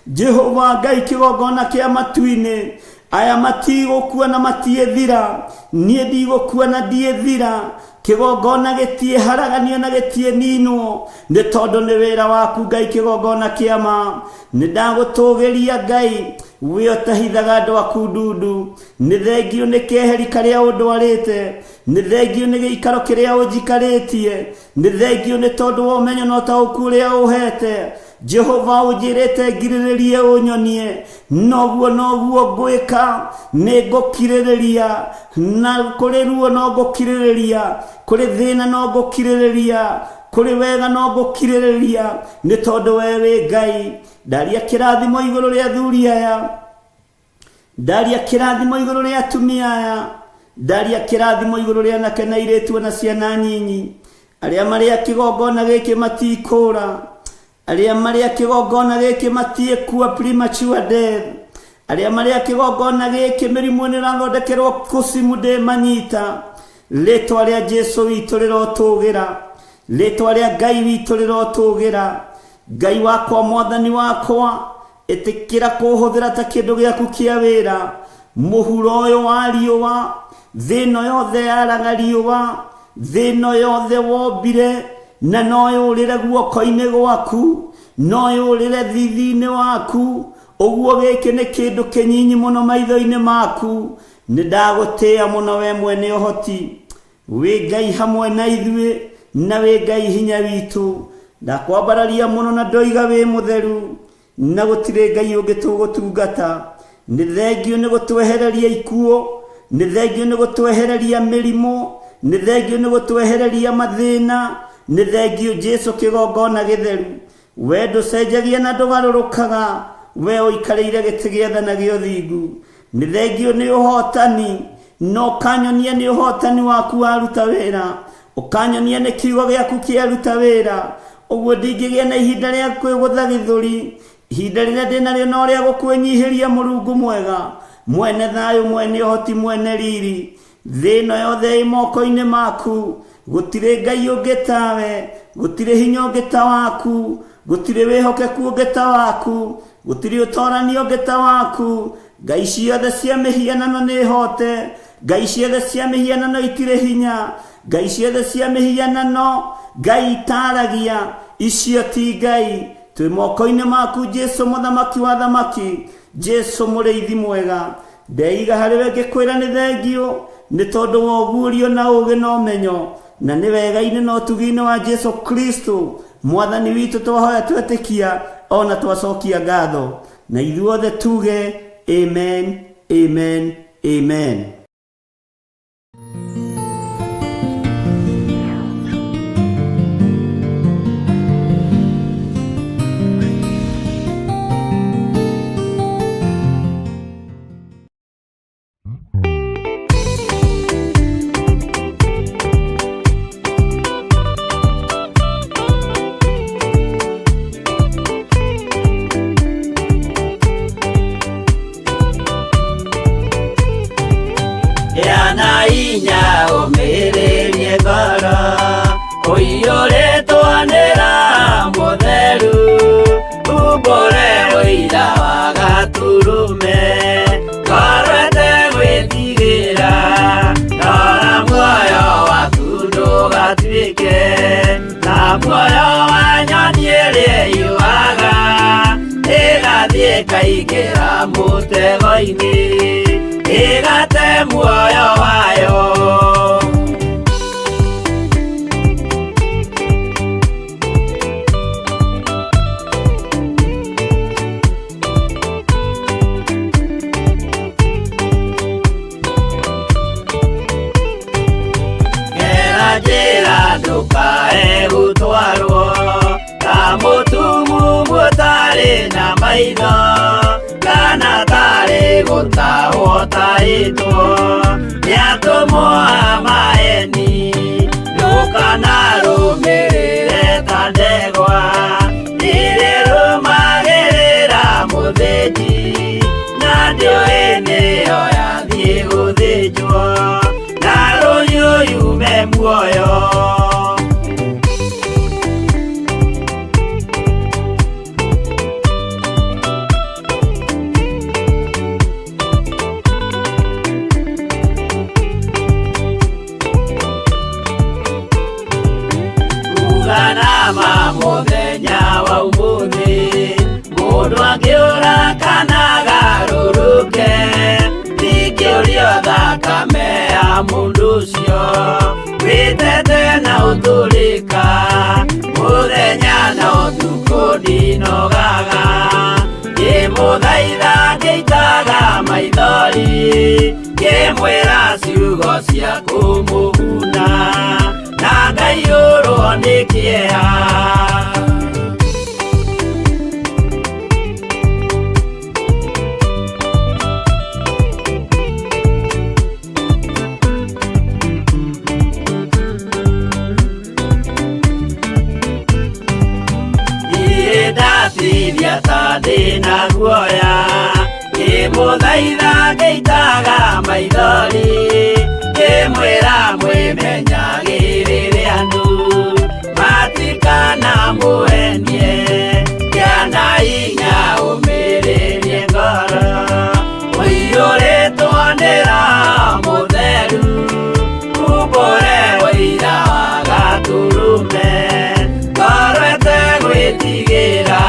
A: Jehova Ngai kĩgongona kĩa matu-inĩ, aya matigũkua na matiĩthira, niĩ ndigũkua na ndiĩthira. Kĩgongona gĩtiĩharaganio na gĩtiĩninwo, nĩ tondũ nĩ wĩra waku Ngai kĩgongona kĩa ma. Nĩ ndagũtũgĩria Ngai, we ũtahithaga andũ aku ndundu. Nĩ thengio nĩ keheri karĩa ũndwarĩte, nĩ thengio nĩ gĩikaro kĩrĩa ũnjikarĩtie, nĩ thengio nĩ tondũ wa ũmenyo na ũtaũku ũrĩa ũhete. Jehova ũnjĩrĩte ngirĩrĩrie ũnyonie, noguo ngwĩka. Nĩ ngũkirĩrĩria, na kũrĩ ruo no ngũkirĩrĩria, kũrĩ thĩna no ngũkirĩrĩria, kũrĩ wega no ngũkirĩrĩria, nĩ tondũ we wĩ Ngai. Ndaria kĩrathimo igũrũ rĩa athuri aya, ndaria kĩrathimo igũrũ rĩa atumia aya, ndaria kĩrathimo igũrũ rĩa anake na airĩtu na ciana nyinyi, arĩa marĩa kĩgongona gĩkĩ matikũũra, arĩa marĩa kĩgongona gĩkĩ matiĩkua premature death, arĩa marĩa kĩgongona gĩkĩ mĩrimũ nĩ ĩrathondekerwo kũcimu ndĩmanyita. Rĩtwa rĩa Jesu witũ rĩrotũgĩra, rĩtwa rĩa Ngai witũ rĩrotũgĩra. Ngai wakwa Mwathani wakwa, ĩtĩkĩra kũhũthĩra ta kĩndũ gĩaku kĩa wĩra. Mũhuro ũyũ wa riũa, thĩ ĩno yothe yaraga riũa, thĩ ĩno yothe wombire, na no yũrĩre guoko-inĩ gwaku, no yũrĩre thithi-inĩ waku. Ũguo gĩkĩ nĩ kĩndũ kĩnyinyi mũno maitho-inĩ maku. Nĩ ndagũtĩĩa mũno we mwene ũhoti, wĩ Ngai hamwe na ithuĩ, na wĩ Ngai hinya witũ. Ndakwambararia mũno na ndoiga wĩ mũtheru, na gũtirĩ Ngai ũngĩ tũgũtungata. Nĩ thengio nĩ gũtwehereria ikuũ, nĩ thengio nĩ gũtwehereria mĩrimũ, nĩ thengio nĩ gũtwehereria mathĩna, nĩ thengio Jesu kĩgongona gĩtheru. We ndũcenjagia na ndũgarũrũkaga, we ũikarĩire gĩtĩ gĩa tha na gĩa ũthingu. Nĩ thengio nĩ ũhotani, no ũkanyonia nĩ ũhotani waku waruta wĩra, ũkanyonia nĩ kiugo gĩaku kĩaruta wĩra. Ũguo ndingĩgĩa na ihinda rĩa kwĩgũtha gĩthũri, ihinda rĩrĩa ndĩnarĩo no rĩa gũkwĩnyihĩria Mũrungu mwega, mwene thayũ, mwene ũhoti, mwene riri. Thĩ ĩno yothe ĩ moko-inĩ maku, gũtirĩ Ngai ũngĩ tawe, gũtirĩ hinya ũngĩ ta waku, gũtirĩ wĩhokeku ũngĩ ta waku, gũtirĩ ũtoranio ũngĩ ta waku. Ngai ciothe cia mĩhianano nĩ hote, Ngai ciothe cia mĩhianano itirĩ hinya, Ngai ciothe cia mĩhianano Ngai itaragia, icio ti Ngai. Twĩ moko-inĩ maku Jesu mũthamaki wa thamaki, Jesu mũrĩithi mwega. Ndeiga harĩ we ngĩkwĩra nĩ thengio, nĩ tondũ wa ũguũrio na ũũgĩ na ũmenyo, na nĩ wega-inĩ na ũtugi-inĩ wa Jesu Kristo Mwathani witũ. Twahoya twetĩkia ona twacokia ngatho, na ithuothe tuge amen, amen, amen.
C: Kaigera mutego-ini igate muoyo wayo.
A: maitho kana tarĩ gũtahwo tahĩtwo nĩatũmwo amaeni ndũkanarũmĩrĩre ta ndegwa irĩ rũmagĩrĩra mũthĩnji na ndĩũĩ nĩyo yathiĩ gũthĩnjwo na rũhiũ yume muoyo. Mũthenya wa ũmũthĩ mũndũ angĩũra kana agarũrũke ndingĩũrio thakame ya mũndũ ũcio wĩtete na ũtũrĩka mũthenya na ũtukũ ndinogaga ngĩmũthaitha ngĩitaga maithori ngĩmwĩra ciugo cia kũmũguna na ngaiyũrwo nĩ kĩeha. Ndatithia ta ndĩna guoya ngĩmũthaitha ngĩitaga maithori ngĩmwĩra mwĩmenyagĩrĩre andũ matikana mũhenie kĩana hinya ũmĩrĩrie ngoro ũiyũrĩtwo nĩ Roho Mũtheru umbũre ũira wa Gatũrũme ngoro ĩtegwĩtigĩra.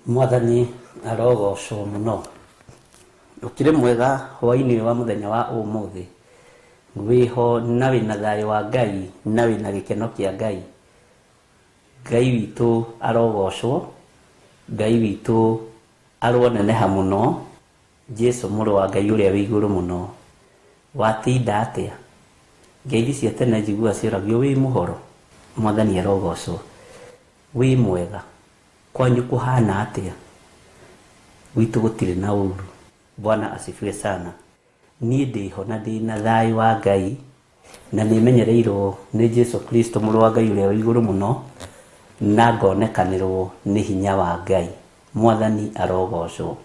C: Mwathani arogocwo mũno. Ũkĩrĩ mwega hwainĩ wa mũthenya wa ũmũthĩ wĩho na wĩna thayũ wa Ngai na wĩna gĩkeno kĩa Ngai. Ngai witũ arogocwo, Ngai witũ aroneneha mũno. Jesu mũrũ wa Ngai ũrĩa wĩ igũrũ mũno. Watinda atĩa? Ngeithi cia tene njigua cioragio wĩ mũhoro. Mwathani arogocwo. Wĩ mwega. Kwanyu kuhana atĩa? Gwitũ gũtirĩ na ũru. Bwana asifiwe sana. Niĩ ndĩho na ndĩna thayũ wa Ngai na nĩmenyereirwo nĩ Jesu Kristo mũrũ wa Ngai ũrĩa wĩ igũrũ mũno na ngonekanĩrwo nĩ hinya wa Ngai. Mwathani arogocwo.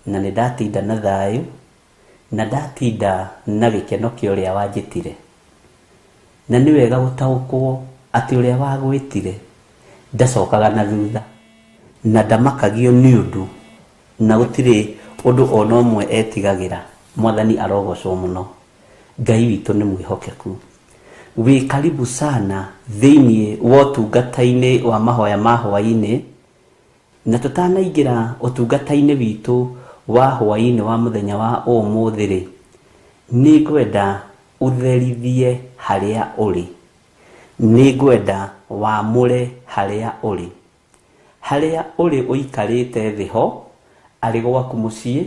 C: Na nĩndatinda na thayũ na ndatinda na gĩkeno kĩa ũrĩa wanjĩtire. Na nĩ wega gũtaũkwo atĩ ũrĩa wagwĩtire ndacokaga na thutha na ndamakagio nĩ ũndũ na gũtirĩ ũndũ ona ũmwe etigagĩra. Mwathani arogocwo mũno. Ngai witũ nĩ mwĩhokeku. Wĩ karibu sana thĩinĩ wa ũtungata-inĩ wa mahoya ma hwainĩ, na tũtanaingĩra ũtungata-inĩ witũ wa hwainĩ wa mũthenya wa ũmũthĩ-rĩ, nĩ ngwenda ũtherithie harĩa ũrĩ. Nĩ ngwenda wamũre harĩa ũrĩ. Harĩa ũrĩ ũikarĩte thĩ ho, arĩ gwaku mũciĩ,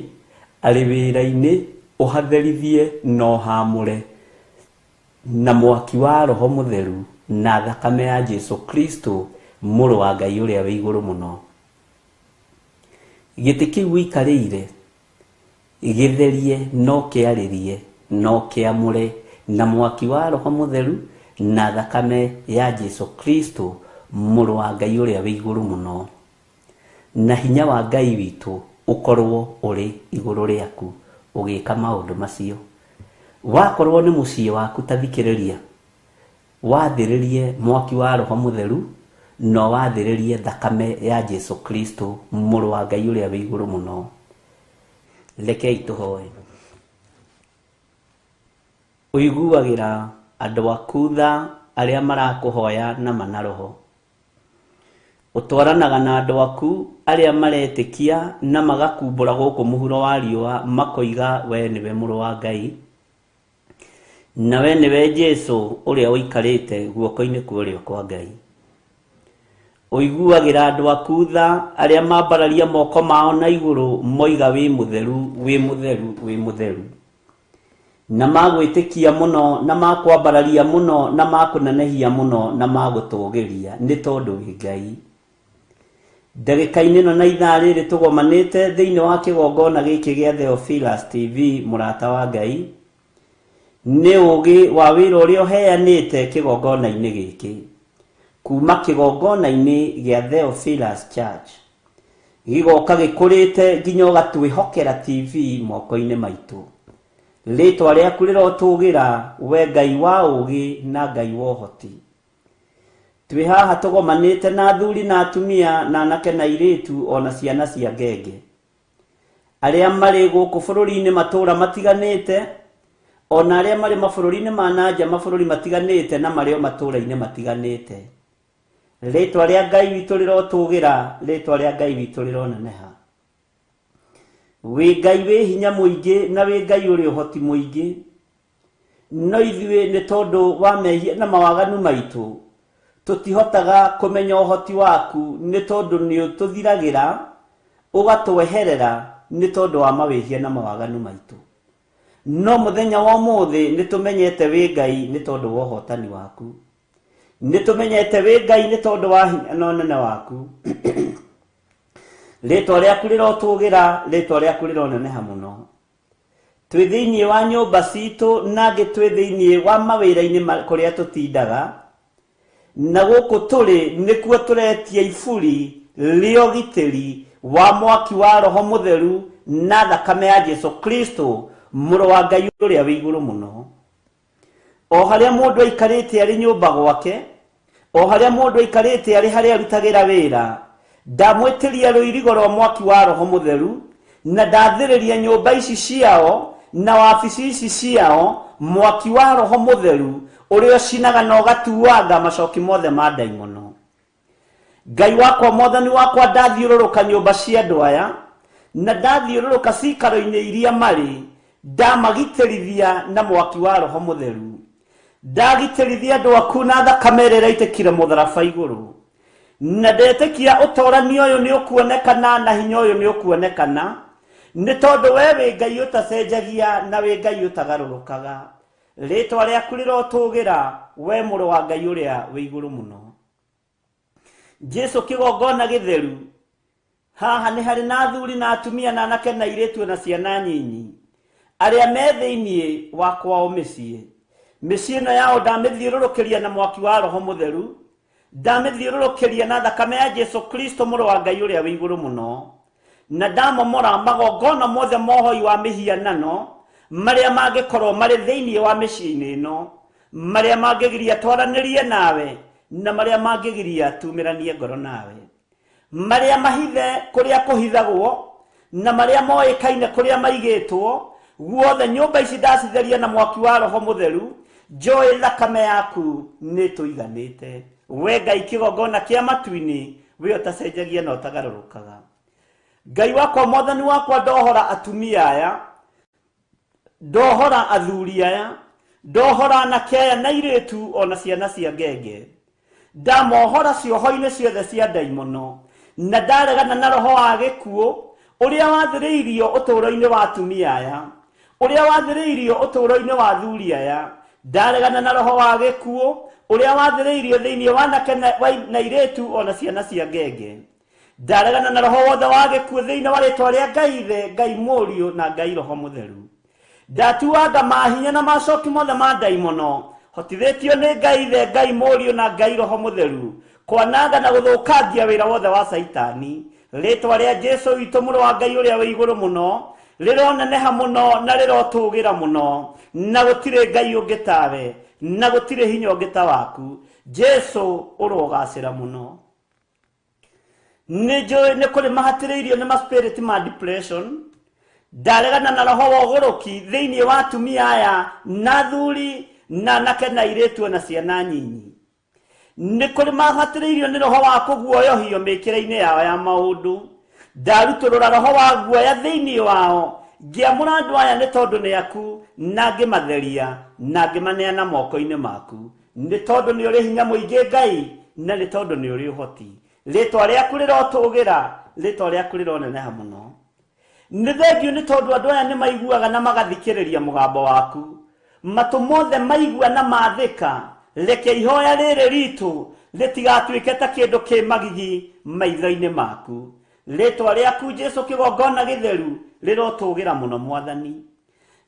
C: arĩ wĩra-inĩ, ũhatherithie na ũhamũre na mwaki wa Roho Mũtheru na thakame ya Jesu Kristo mũrũ wa Ngai ũrĩa wĩ igũrũ mũno. Gĩtĩ kĩu ũikarĩire gĩtherie no kĩarĩrie no kĩamũre na mwaki wa Roho Mũtheru na thakame ya Jesu Kristo mũrũ wa Ngai ũrĩa wĩ igũrũ mũno. Na hinya wa Ngai witũ ũkorwo ũrĩ igũrũ rĩaku ũgĩka maũndũ macio. Wakorwo nĩ mũciĩ waku ta thikĩrĩria, wathĩrĩrie mwaki wa Roho Mũtheru no wathĩrĩrie thakame ya Jesu Kristo mũrũ wa Ngai ũrĩa wĩ igũrũ mũno. Rekei tũhoe. uiguagira andu aku tha aria marakuhoya na manaroho, utwaranaga na andu aku aria maretikia na magakumbura guku muhuro wa riua makoiga we niwe muru wa Ngai, na we niwe Jesu uria uikarite guoko-ini kwa urio kwa Ngai. Uiguagira andu aku tha aria mambararia moko mao na iguru moiga wi mutheru wi mutheru wi mutheru, na magwitikia muno na makwambararia muno na makunenehia muno na magutugiria ni tondu wi Ngai. Ndagika-ini no na ithaa riri tugomanite thiini wa kigongona giki gia Theophilus TV murata wa Ngai, ni ugi wa wira uria uheanite kigongona-ini giki kuma kigongona-ini gia Theophilus Church gigoka gikurite nginya ugatwihokera TV moko-ini maitu. Ritwa riaku rirotugira we Ngai wa ugi na Ngai wa uhoti. Twi haha tugomanite na athuri na atumia na anake na iritu ona ciana cia ngenge aria mari guku bururi-ini matura matiganite ona aria mari mabururi-ini ma nanja mabururi matiganite na mari o matura-ini matiganite. Ritwa ria Ngai witu rirotugira, ritwa ria Ngai witu rironeneha. Wi Ngai wi hinya muingi na wi Ngai uri uhoti muingi, no ithue ni tondu wa mehia na mawaganu maitu tutihotaga kumenya uhoti waku ni tondu ni ututhiragira ugatweherera ni tondu wa mawehia na mawaganu maitu. No muthenya wa umuthi ni tumenyete wi Ngai ni tondu wa uhotani waku, ni tumenyete wi Ngai ni tondu wa hinya na unene waku. Ritwa riaku rirotugira, ritwa riaku rironeneha muno. Twi thiini wa nyumba citu nangi twi thiini wa mawira-ini kuria tutindaga, na guku turi nikuo turetia iburi rio gitiri wa mwaki wa Roho Mutheru na thakame ya Jesu Kristo muru wa Ngai uria wi iguru muno. O haria mundu aikarite ari nyumba gwake, o haria mundu aikarite ari haria arutagira wira, ndamwitiria ruirigo rwa mwaki wa Roho Mutheru na ndathiriria nyumba ici ciao na wabici ici ciao mwaki wa Roho Mutheru uria cinaga na ugatuanga macoki mothe ma daimono. Ngai wakwa mwathani wakwa ndathiururuka nyumba cia andu aya na ndathiururuka cikaro-ini iria mari, ndamagitĩrithia na mwaki wa Roho Mutheru, ndagitĩrithia andu aku na thakame ĩrĩa ĩraitikire mutharaba iguru, na ndetekia utorani uyu ni ukuonekana na hinya uyu ni ukuonekana ni tondu we wi Ngai utacenjagia na wi Ngai utagarurukaga. Ritwa riaku rirotugira we muru wa Ngai uria wi iguru muno. Jesu kigongona githeru haha ni hari na athuri na atumia na anake na iritu na ciana nyinyi aria me thiini wa kwao micii. Micii ino yao ndamithiururukiria na mwaki wa Roho Mutheru, ndamithiururukiria na thakame ya Jesu Kristo muru wa Ngai uria wi iguru muno, na ndamomora magongona mothe mohoi wa mihianano maria mangikorwo mari thiini wa micii-ini ino, maria mangigiria twaranirie nawe na maria mangigiria tumiranie ngoro nawe, maria mahithe kuria kuhithagwo na maria moikaine kuria maigitwo, guothe nyumba ici ndacitheria na mwaki wa Roho Mutheru. Njoi thakame yaku ni tuiganite. We Ngai kigongona kia matu-ini, we utacenjagia na utagarurukaga. Ngai wakwa mwathani wakwa ndohora atumia aya, ndohora athuri aya, ndohora anake aya na iritu ona ciana cia ngenge, ndamohora cioho-ini ciothe cia daimono, na ndaregana na roho wa gikuo uria wathiriirio uturo-ini wa atumia aya, uria wathiriirio uturo-ini wa athuri aya. Ndaregana na roho wa gikuo uria wathiriirio thiini wa anake na iritu ona ciana cia ngenge. Ndaregana na roho wothe wa gikuo thiini wa ritwa ria Ngai Ithe, Ngai Muriu na Ngai Roho Mutheru. Ndatuanga mahinya na macoki mothe ma daimono hotithitio ni Ngai Ithe, Ngai Muriu na Ngai Roho Mutheru kwananga na guthukangia wira wothe wa Saitani. Ritwa ria Jesu witu muru wa Ngai uria wi iguru muno rironeneha muno na rirotugira muno, na gutire Ngai ungi tawe, na gutire hinya ungi ta waku. Jesu urogacira muno. Ni kuri mahatiriirio ni ma spirit ma depression, ndaregana na roho wa ũgũrũki thĩinĩ wa atumia aya na thuri na anake na airĩtu na ciana nyinyi. Nĩ kũrĩ mahatĩrĩirio nĩ roho wa kũguoyohio mĩkĩre-inĩ yao ya maũndũ. Ndarutũrũra roho wa guoya thĩinĩ wao, ngĩamũra andũ aya nĩ tondũ nĩ aku, na ngĩmatheria na ngĩmaneana moko-inĩ maku, nĩ tondũ nĩ ũrĩ hinya mũingĩ Ngai, na nĩ tondũ nĩ ũrĩ ũhoti. Rĩĩtwa rĩaku rĩrotũũgĩra, rĩĩtwa rĩaku rĩroneneha mũno. Nĩ thengiũ nĩ tondũ andũ aya nĩ maiguaga na magathikĩrĩria mũgambo waku. Matũ mothe maigua na maathĩka. Reke ihoya rĩrĩ ritũ rĩtigatuĩke ta kĩndũ kĩ magigi maitho-inĩ maku. Rĩĩtwa rĩaku Jesũ kĩgongona gĩtheru rĩrotũũgĩra mũno Mwathani.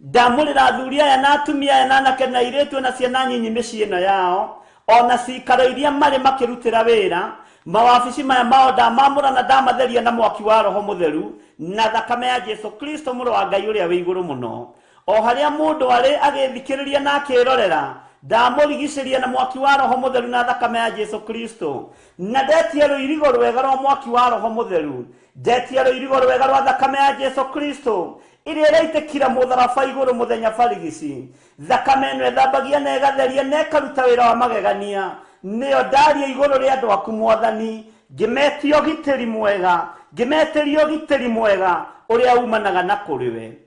C: Ndamũrĩra athuri aya na atumia aya na anake na airĩtu na ciana nyinyi mĩciĩ ĩno yao, ona ciikaro iria marĩ makĩrutĩra wĩra. Mawabici maya mao ndamamũra na ndamatheria na mwaki wa Roho Mũtheru na thakame ya Jesũ Kristo mũrũ wa Ngai ũrĩa wĩ igũrũ mũno. O harĩa mũndũ arĩ agĩthikĩrĩria na akĩrorera, ndamũrigicĩria na mwaki wa Roho Mũtheru na thakame ya Jesũ Kristo. Na ndetia rũirigo rwega rwa mwaki wa Roho Mũtheru, ndetia rũirigo rwega rwa thakame ya Jesũ Kristo ĩrĩa ĩraitĩkira mũtharaba igũrũ mũthenya barigici. Thakame ĩno ĩthambagia na ĩgatheria na ĩkaruta wĩra wa magegania. Nĩyo ndaria igũrũ rĩa andũ aku Mwathani, ngĩmetia ũgitĩri mwega, ngĩmetĩria ũgitĩri mwega ũrĩa umanaga na kũrĩ we.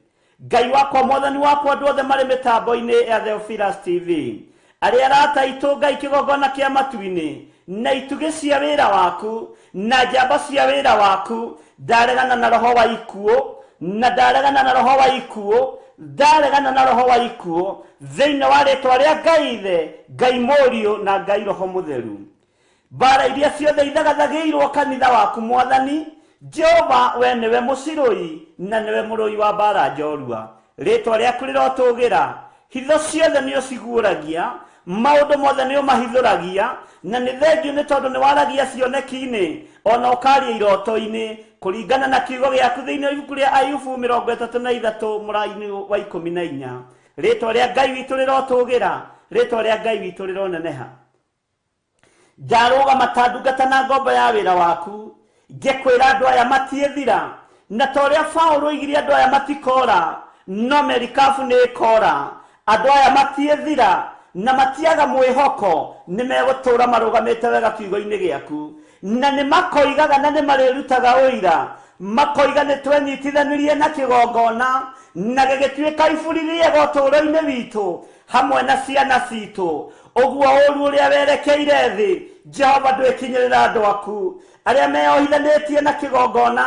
C: Ngai wakwa Mwathani wakwa, andũ othe marĩ mĩtambo-inĩ ya Theophilus TV, arĩa arata aitũ Ngai kĩgongona kĩa matu-inĩ, na itugĩ cia wĩra waku na njamba cia wĩra waku, ndaregana na roho wa ikuũ, na ndaregana na roho wa ikuũ, ndaregana na roho wa ikuũ thĩinĩ wa rĩĩtwa rĩa Ngai Ithe, Ngai Mũriũ na Ngai Roho Mũtheru. Mbara iria ciothe ithagathagĩirwo kanitha waku Mwathani, Jehova we nĩwe mũcirũi na nĩwe mũrũi wa mbara njorua. Rĩĩtwa rĩaku rĩrotũũgĩra, hitho ciothe nĩ ũciguũragia, maũndũ mothe nĩ ũmahithũragia, na nĩ thengiũ nĩ tondũ nĩ waragia cioneki-inĩ ona ũkaria iroto-inĩ, kũringana na kiugo gĩaku thĩinĩ wa ibuku rĩa Ayubu 33 mũraini wa 14. Rĩĩtwa rĩa Ngai witũ rĩrotũũgĩra, rĩĩtwa rĩa Ngai witũ rĩroneneha. Ndarũgama ta ndungata na ngombo ya wĩra waku, ngĩkwĩra andũ aya matiĩthira, na ta ũrĩa Paũlũ oigire andũ aya matikora, no merikabu nĩ ĩkora. Andũ aya matiĩthira na matiaga mwĩhoko, nĩ megũtũũra marũgamĩte wega kiugo-inĩ gĩaku, na nĩ makoigaga na nĩ marĩrutaga ũira, makoiga nĩ twenyitithanirie na kĩgongona na gĩgĩtuĩka iburi rĩega ũtũũro-inĩ witũ hamwe na ciana citũ. Ũguo ũũru ũrĩa werekeire thĩ, Jehova ndwĩkinyĩrĩra andũ aku arĩa meyohithanĩtie na kĩgongona,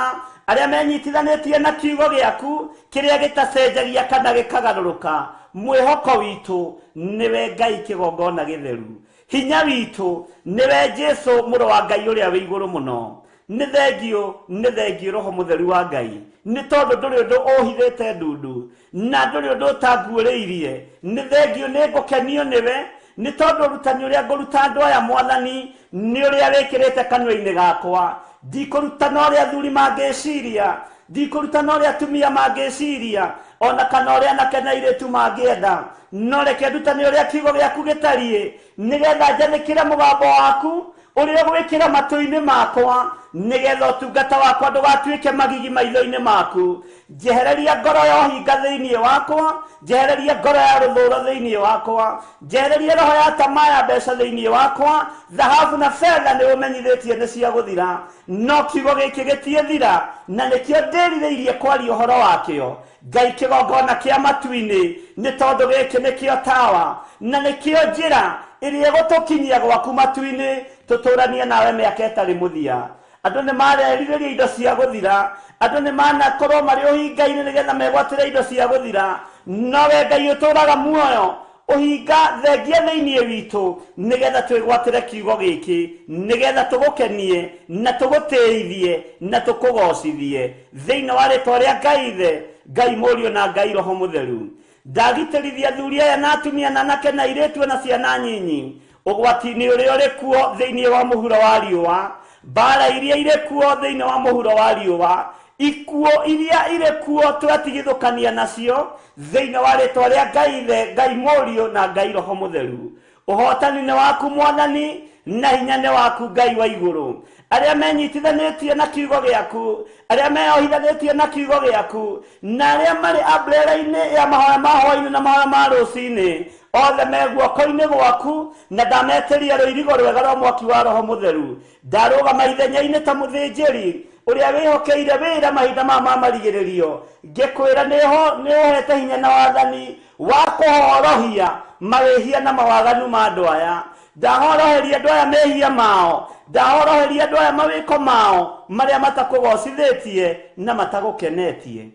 C: arĩa menyitithanĩtie na kiugo gĩaku kĩrĩa gĩtacenjagia kana gĩkagarũrũka. Mwĩhoko witũ nĩwe Ngai kĩgongona gĩtheru, hinya witũ nĩwe Jesũ mũrũ wa Ngai ũrĩa wĩ igũrũ mũno. Nĩ thengiũ Roho Mũtheru wa Ngai, nĩ tondũ ndũrĩ ũndũ ũhithĩte ndundu na ndũrĩ ũndũ ũtanguũrĩirie. Nĩ thengiũ nĩ ngũkenio nĩwe, nĩ tondũ ũrutani ũrĩa ngũruta andũ aya Mwathani nĩ ũrĩa wĩkĩrĩte kanua-inĩ gakwa. Ndikũrutana ũrĩa athuri mangĩciria, ndikũrutana ũrĩa atumia mangĩciria, ona kana ũrĩa anake na airĩtu mangĩenda, no reke ndutane ũrĩa kiugo gĩaku gĩtariĩ, nĩgetha njathĩkĩre mũgambo waku ũrĩa ũgwĩkĩra matũ-inĩ makwa, nĩgetha ũtungata wakwa ndũgatuĩke magigi maitho-inĩ maku. Njehereria ngoro ya ũhinga thĩinĩ wakwa, njehereria ngoro ya rũthũũro thĩinĩ wakwa, njehereria roho ya tamaa ya mbeca thĩinĩ wakwa. Thahabu na betha nĩ ũmenyithĩtie nĩ cia gũthira, no kiugo gĩkĩ gĩtiĩthira, na nĩkĩo ndĩrirĩirie kwaria ũhoro wakĩo. Ngai kĩgongona kĩa matu-inĩ, nĩ tondũ gĩkĩ nĩkĩo tawa na nĩkĩo njĩra ĩrĩa ĩgũtũkinyia gwaku matu-inĩ, tũtũranie nawe mĩaka ĩtarĩ mũthia. Andũ nĩ marerirĩria indo cia gũthira, andũ nĩ manakorwo marĩ ũhinga-inĩ nĩgetha megwatĩre indo cia gũthira, nowe Ngai ũtũũraga muoyo ũhinga thengia thĩinĩ witũ, nĩgetha twĩgwatĩre kiugo gĩkĩ, nĩgetha tũgũkenie na tũgũtĩithie na tũkũgocithie thĩinĩ wa rĩĩtwa rĩa Ngai Ithe, Ngai Mũriũ na Ngai Roho Mũtheru. Ndagitĩrithia athuri aya na atumia na anake na airĩtu na ciana nyinyi ũgwati-inĩ ũrĩa ũrĩ kuo thĩinĩ wa mũhuro wa riũa, mbara iria irĩ kuo thĩinĩ wa mũhuro wa riũa, ikuo iria irĩ kuo twetigithũkania nacio thĩinĩ wa rĩĩtwa rĩa Ngai Ithe, Ngai Mũriũ na Ngai Roho Mũtheru. Ũhotani nĩ waku Mwathani, na hinya nĩ waku Ngai wa igũrũ. Arĩa menyitithanĩtie na kiugo gĩaku, arĩa meyohithanĩtie na kiugo gĩaku, na arĩa marĩ umbrella-inĩ ya mahoya ma hwaĩ-inĩ na mahoya ma rũciinĩ, othe me guoko-inĩ gwaku, na ndametĩria rũirigo rwega rwa mwaki wa Roho Mũtheru. Ndarũgama ithenya-inĩ ta mũthĩnjĩri ũrĩa wĩhokeire wĩra mahinda ma marigĩrĩrio, ngĩkwĩra nĩũhete hinya na wathani wa kũhorohia mawĩhia na mawaganu ma andũ aya. Ndahoroheria andũ aya mehia mao, ndahoroheria andũ aya mawĩko mao marĩa matakũgocithĩtie na matagũkenetie.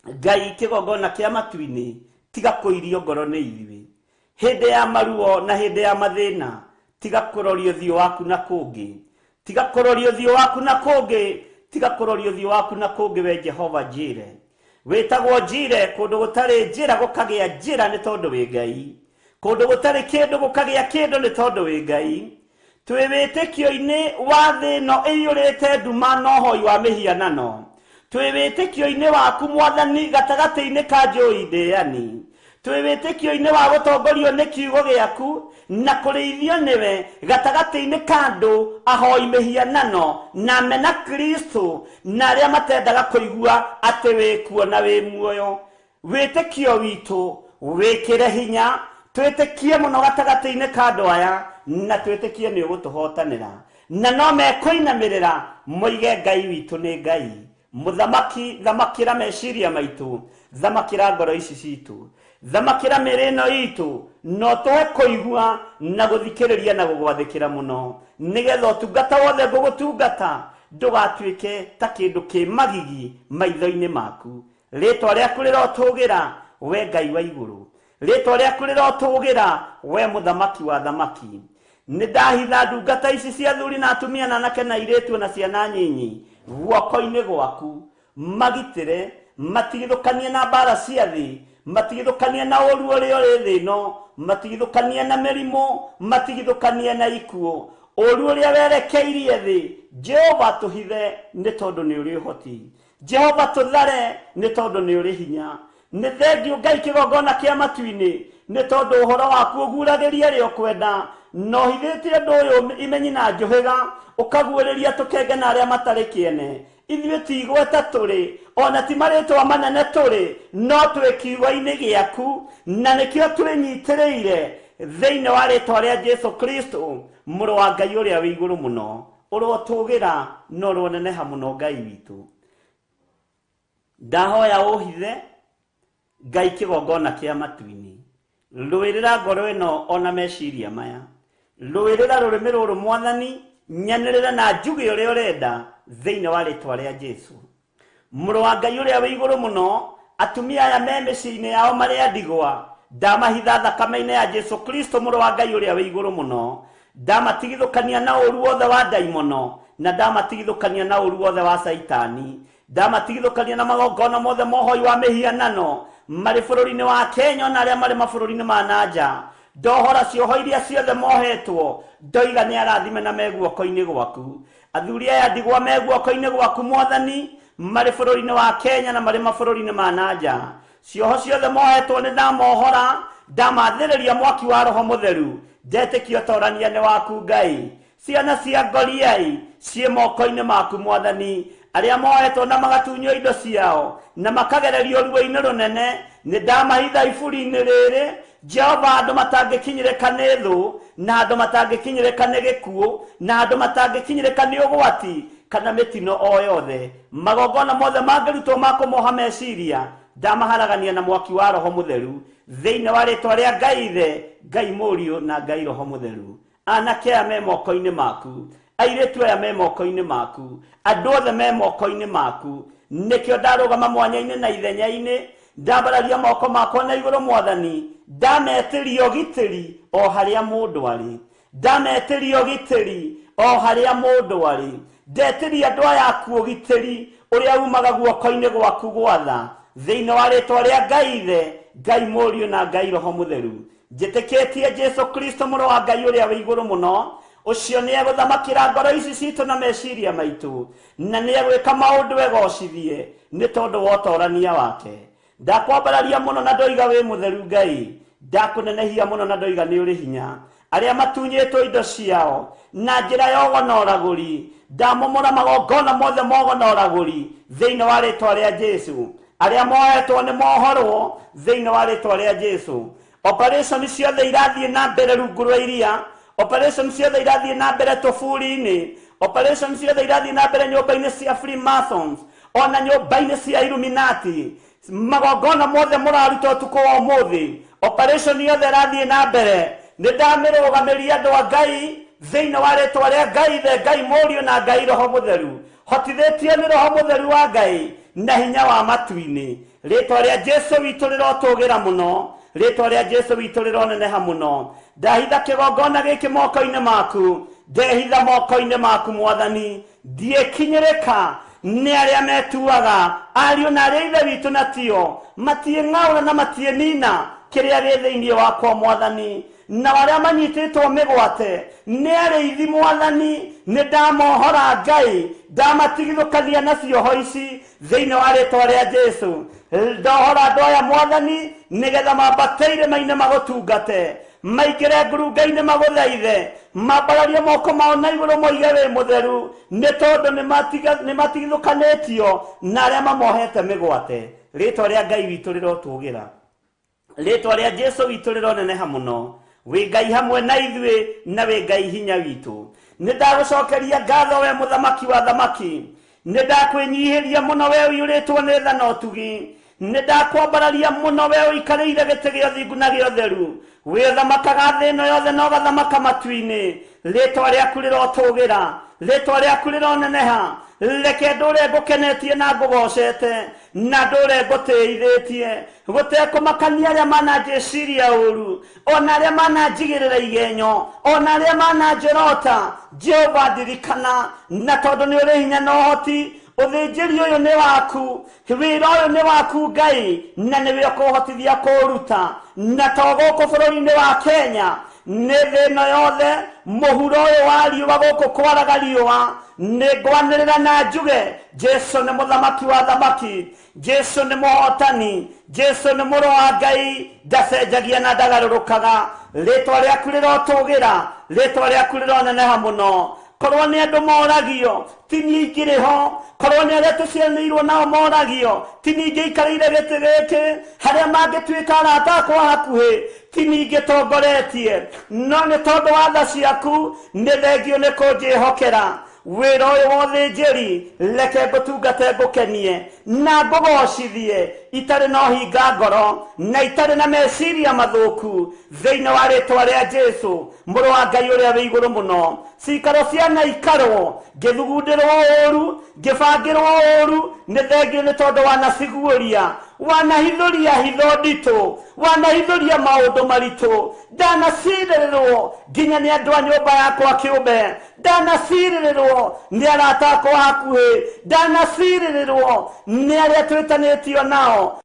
C: Ngai kĩgongona kĩa matu-inĩ, tiga kũirio ngoro nĩ ithuĩ. Hĩndĩ ya maruo na hĩndĩ ya mathĩna, tiga kũroria ũthiũ waku na kũngĩ, tiga kũroria ũthiũ waku na kũngĩ, tiga kũroria ũthiũ waku na kũngĩ, we Jehova Jire. Wĩtagwo Jire, kũndũ gũtarĩ njĩra gũkagĩa njĩra nĩ tondũ wĩ Ngai, kũndũ gũtarĩ kĩndũ gũkagĩa kĩndũ nĩ tondũ wĩ Ngai. Twĩ wĩtĩkio-inĩ wa thĩ ĩno ĩiyũrĩte nduma na ũhoi wa mĩhianano, twĩ wĩtĩkio-inĩ waku Mwathani gatagatĩ-inĩ ka njũĩ ndĩani, twĩ wĩtĩkio-inĩ wa gũtongorio nĩ kiugo gĩaku na kũrĩithio nĩwe gatagatĩ-inĩ ka andũ ahoi mĩhianano na mena Kristo na arĩa matendaga kũigua atĩ wĩ kuo na wĩ muoyo. Wĩtĩkio witũ wĩkĩre hinya, twĩtĩkie mũno gatagatĩ-inĩ ka andũ aya, na twĩtĩkie nĩ ũgũtũhotanĩra, na no mekũinamĩrĩra moige Ngai witũ nĩ Ngai. Mũthamaki, thamakĩra meciria maitũ, thamakĩra ngoro ici citũ, thamakĩra mĩĩrĩ ĩno itũ, no tũhe kũigua na gũthikĩrĩria na gũgwathĩkĩra mũno, nĩgetha ũtungata wothe ngũgũtungata ndũgatuĩke ta kĩndũ kĩ magigi maitho-inĩ maku. Rĩĩtwa rĩaku rĩrotũgĩra, we Ngai wa igũrũ, rĩĩtwa rĩaku rĩrotũgĩra, we mũthamaki wa thamaki. Nĩ ndahitha ndungata ici cia athuri na atumia na anake na airĩtu na ciana nyinyi guoko-inĩ gwaku, magitĩre, matigithũkanie na mbara cia thĩ, matigithũkanie na ũru ũrĩa ũrĩ thĩ ĩno, matigithũkanie na mĩrimũ, matigithũkanie na ikuũ, ũru ũrĩa werekeirie thĩ. Jehova tũhithe nĩ tondũ nĩ ũrĩ ũhoti, Jehova tũthare nĩ tondũ nĩ ũrĩ hinya. Nĩ thengiũ Ngai kĩgongona kĩa matu-inĩ, nĩ tondũ ũhoro waku ũguũragĩria rĩo kwenda, no hithĩtie ũndũ ũyũ imenyi na njũhĩga, ũkaguũrĩria tũkenge na arĩa matarĩ kĩene. Ithuĩ ti igweta tũrĩ, ona ti marĩtwa manene tũrĩ, no twĩ kiugo-inĩ gĩaku, na nĩkĩo twĩnyitĩrĩire thĩinĩ wa rĩĩtwa rĩa Jesũ Kristo, mũrũ wa Ngai ũrĩa wĩ igũrũ mũno, ũrotũgĩra no ũroneneha mũno Ngai witũ. Ndahoya ũhithe Ngai kĩgongona kĩa matu-inĩ, rũĩrĩra ngoro ĩno ona meciria maya, rũĩrĩra rũrĩmĩ rũrũ Mwathani, nyanĩrĩra na njuge ũrĩa ũrenda thĩinĩ wa rĩĩtwa rĩa Jesũ. Mũrũ wa Ngai ũrĩa wĩ igũrũ mũno, atumia aya me mĩciĩ-inĩ yao marĩ a ndigwa, ndamahitha thakame-inĩ ya Jesũ Kristo mũrũ wa Ngai ũrĩa wĩ igũrũ mũno, ndamatigithũkania na ũru wothe wa ndaimono, na ndamatigithũkania na ũru wothe wa Saitani, ndamatigithũkania na magongona mothe mohoi wa mĩhianano marĩ bũrũri-inĩ wa Kenya na arĩa marĩ mabũrũri-inĩ ma nanja. Ndohora cioho iria ciothe mohetwo, ndoiga nĩ arathime na me guoko-inĩ gwaku. Athuri aya ndigwa me guoko-inĩ gwaku Mwathani, marĩ bũrũri-inĩ wa Kenya na marĩ mabũrũri-inĩ ma nanja. Cioho ciothe mohetwo nĩ ndamohora, ndamathĩrĩria mwaki wa Roho Mũtheru, ndetĩkia ũtorania nĩ waku Ngai. Ciana cia ngoriai ciĩ moko-inĩ maku Mwathani, arĩa mohetwo na magatunywo indo ciao na makagererio ruo-inĩ rũnene, nĩ ndamahitha iburi-inĩ rĩrĩ, Jehova, andũ matangĩkinyĩrĩka nĩ thũ, na andũ matangĩkinyĩrĩka nĩ gĩkuũ, na andũ matangĩkinyĩrĩka nĩ ũgwati kana mĩtino o yothe. Magongona mothe mangĩrutwo ma kũmoha meciria, ndamaharagania na mwaki wa Roho Mũtheru, thĩinĩ wa rĩĩtwa rĩa Ngai Ithe, Ngai Mũriũ na Ngai Roho Mũtheru. Anake aya me moko-inĩ maku, airĩtu aya me moko-inĩ maku, andũ othe me moko-inĩ maku. Nĩkĩo ndarũgama mwanya-inĩ na ithenya-inĩ, ndambararia moko makwa na igũrũ Mwathani, ndametĩria ũgitĩri o harĩa mũndũ arĩ, ndametĩria ũgitĩri o harĩa mũndũ arĩ, ndetĩria andũ aya aku ũgitĩri ũrĩa umaga guoko-inĩ gwaku gwatha, thĩinĩ wa rĩĩtwa rĩa Ngai Ithe, Ngai Mũriũ na Ngai Roho Mũtheru. Njĩtĩkĩtie Jesũ Kristo mũrũ wa Ngai ũrĩa wĩ igũrũ mũno, ũcio nĩ egũthamakĩra ngoro ici citũ na meciria maitũ, na nĩ egwĩka maũndũ egocithie nĩ tondũ wa ũtorania wake. Ndakwambararia mũno na ndoiga wĩ mũtheru Ngai, ndakũnenehia mũno na ndoiga nĩ ũrĩ hinya. aria matunyĩtwo indo ciao na njĩra ya ũgonoragũri, ndamomora magongona mothe ma ũgonoragũri thĩinĩ wa rĩtwa rĩa Jesu. Aria mohetwo nĩ mohorwo thĩinĩ wa rĩtwa rĩa Jesu. Operation ciothe irathiĩ na mbere rungu rwa iria, operation ciothe irathiĩ na mbere tũburi-inĩ, operation ciothe irathiĩ na mbere nyũmba-inĩ cia Freemasons, ona nyũmba-inĩ cia Illuminati. Magongona mothe mũraruta ũtukũ wa ũmũthĩ, operation yothe irathiĩ na mbere. Nĩndamĩrũgamĩria andũ a Ngai thĩinĩ wa rĩtwa rĩa Ngai, the Ngai Mũriũ na Ngai Roho Mũtheru, hotithĩtio nĩ Roho Mũtheru wa Ngai na hinya wa matu-inĩ. Rĩtwa rĩa Jesu witũ rĩrotũgĩra mũno, rĩtwa rĩa Jesu witũ rĩroneneha mũno. Ndahitha kĩgongona gĩkĩ moko-inĩ maku, ndehitha moko-inĩ maku Mwathani. Ndiĩkinyĩrĩka nĩ arĩa metuaga ariũ na arĩa ithe witũ na tio, matiĩng'aũra na matiĩnina kĩrĩa gĩ thĩinĩ wakwa Mwathani. Na arĩa manyitĩtwo mĩgwate nĩ arĩithi Mwathani, nĩ ndamohora Ngai, ndamatigithũkania na cioho ici thĩinĩ wa rĩtwa rĩa Jesu. Ndohora andũ aya Mwathani nĩgetha mambateire maine magũtungate, maingĩre ngurunga-inĩ magũthaithe, mambararie moko mao na igũrũ moige wĩ mũtheru, nĩ tondũ nĩ matigithũkanĩtio na arĩa mamohete mĩgwate. Rĩtwa rĩa Ngai witũ rĩrotũgĩra, rĩtwa rĩa Jesu witũ rĩroneneha mũno. Wĩ Ngai hamwe na ithuĩ na wĩ Ngai hinya witũ. Nĩ ndagũcokeria ngatho we mũthamaki wa thamaki, nĩ ndakwĩnyihĩria mũno we ũiyũrĩtwo nĩ tha na ũtugi, nĩ ndakwambararia mũno we ũikarĩire gĩtĩ gĩa ũthingu na gĩa ũtheru, wĩ ũthamakaga thĩ ĩno yothe na ũgathamaka matu-inĩ. Rĩtwa rĩaku rĩrotũgĩra, rĩtwa rĩaku rĩroneneha. Reke ndũre ngũkenetie na ngũgocete, na ndũre ngũtĩithĩtie, gũtekũmakania arĩa mananjĩciria ũru, ona arĩa mananjigĩrĩra igenyo, ona arĩa mananjĩrota. Jehova ndirikana, na tondũ nĩ ũrĩ hinya na ũhoti, ũthĩnjĩri ũyũ nĩ waku, wĩra ũyũ nĩ waku Ngai, na nĩwe ũkũhotithia kũũruta. Na to gũkũ bũrũri-inĩ wa Kenya, nĩ thĩ ĩno yothe, mũhuro ũyũ wa riũa gũkũ kwaraga riũa, nĩ ngwanĩrĩra na njuge Jesu nĩ mũthamaki wa thamaki, Jesu nĩ mũhotani, Jesu nĩ mũrũ wa Ngai, ndacenjagia na ndagarũrũkaga. Rĩtwa rĩaku rĩrotũgĩra, rĩtwa rĩaku rĩroneneha mũno. Korwo nĩ andũ moragio, ti niĩ ingĩrĩ ho. Korwo nĩ arĩa tũciaranĩirwo nao moragio, ti niĩ ingĩikarĩire gĩtĩ gĩkĩ. Harĩa mangĩtuĩka arata akwa hakuhĩ, ti niĩ ingĩtongoretie. No nĩ tondũ wa tha ciaku, nĩ thengio nĩ kũnjĩhokera. Wĩra ũyũ wa ũthĩnjĩri reke ngũtungate ngũkenie na ngũgocithie, itarĩ na ũhinga ngoro na itarĩ na meciria mathũku, thĩinĩ wa rĩtwa rĩa Jesu mũrũ wa Ngai ũrĩa wĩ igũrũ mũno. Cikaro ciana ikarwo, ngĩthugundĩrwo ũru, ngĩbangĩrwo ũru, nĩ thengio nĩ tondũ wanaciguũria, wanahithũria hitho nditũ, wanahithũria maũndũ maritũ. Ndanacirĩrĩrwo nginya nĩ andũ a nyũmba yakwa kĩũmbe, ndanacirĩrĩrwo nĩ arata akwa hakuhĩ, ndanacirĩrĩrwo nĩ arĩa twĩtanĩtio nao.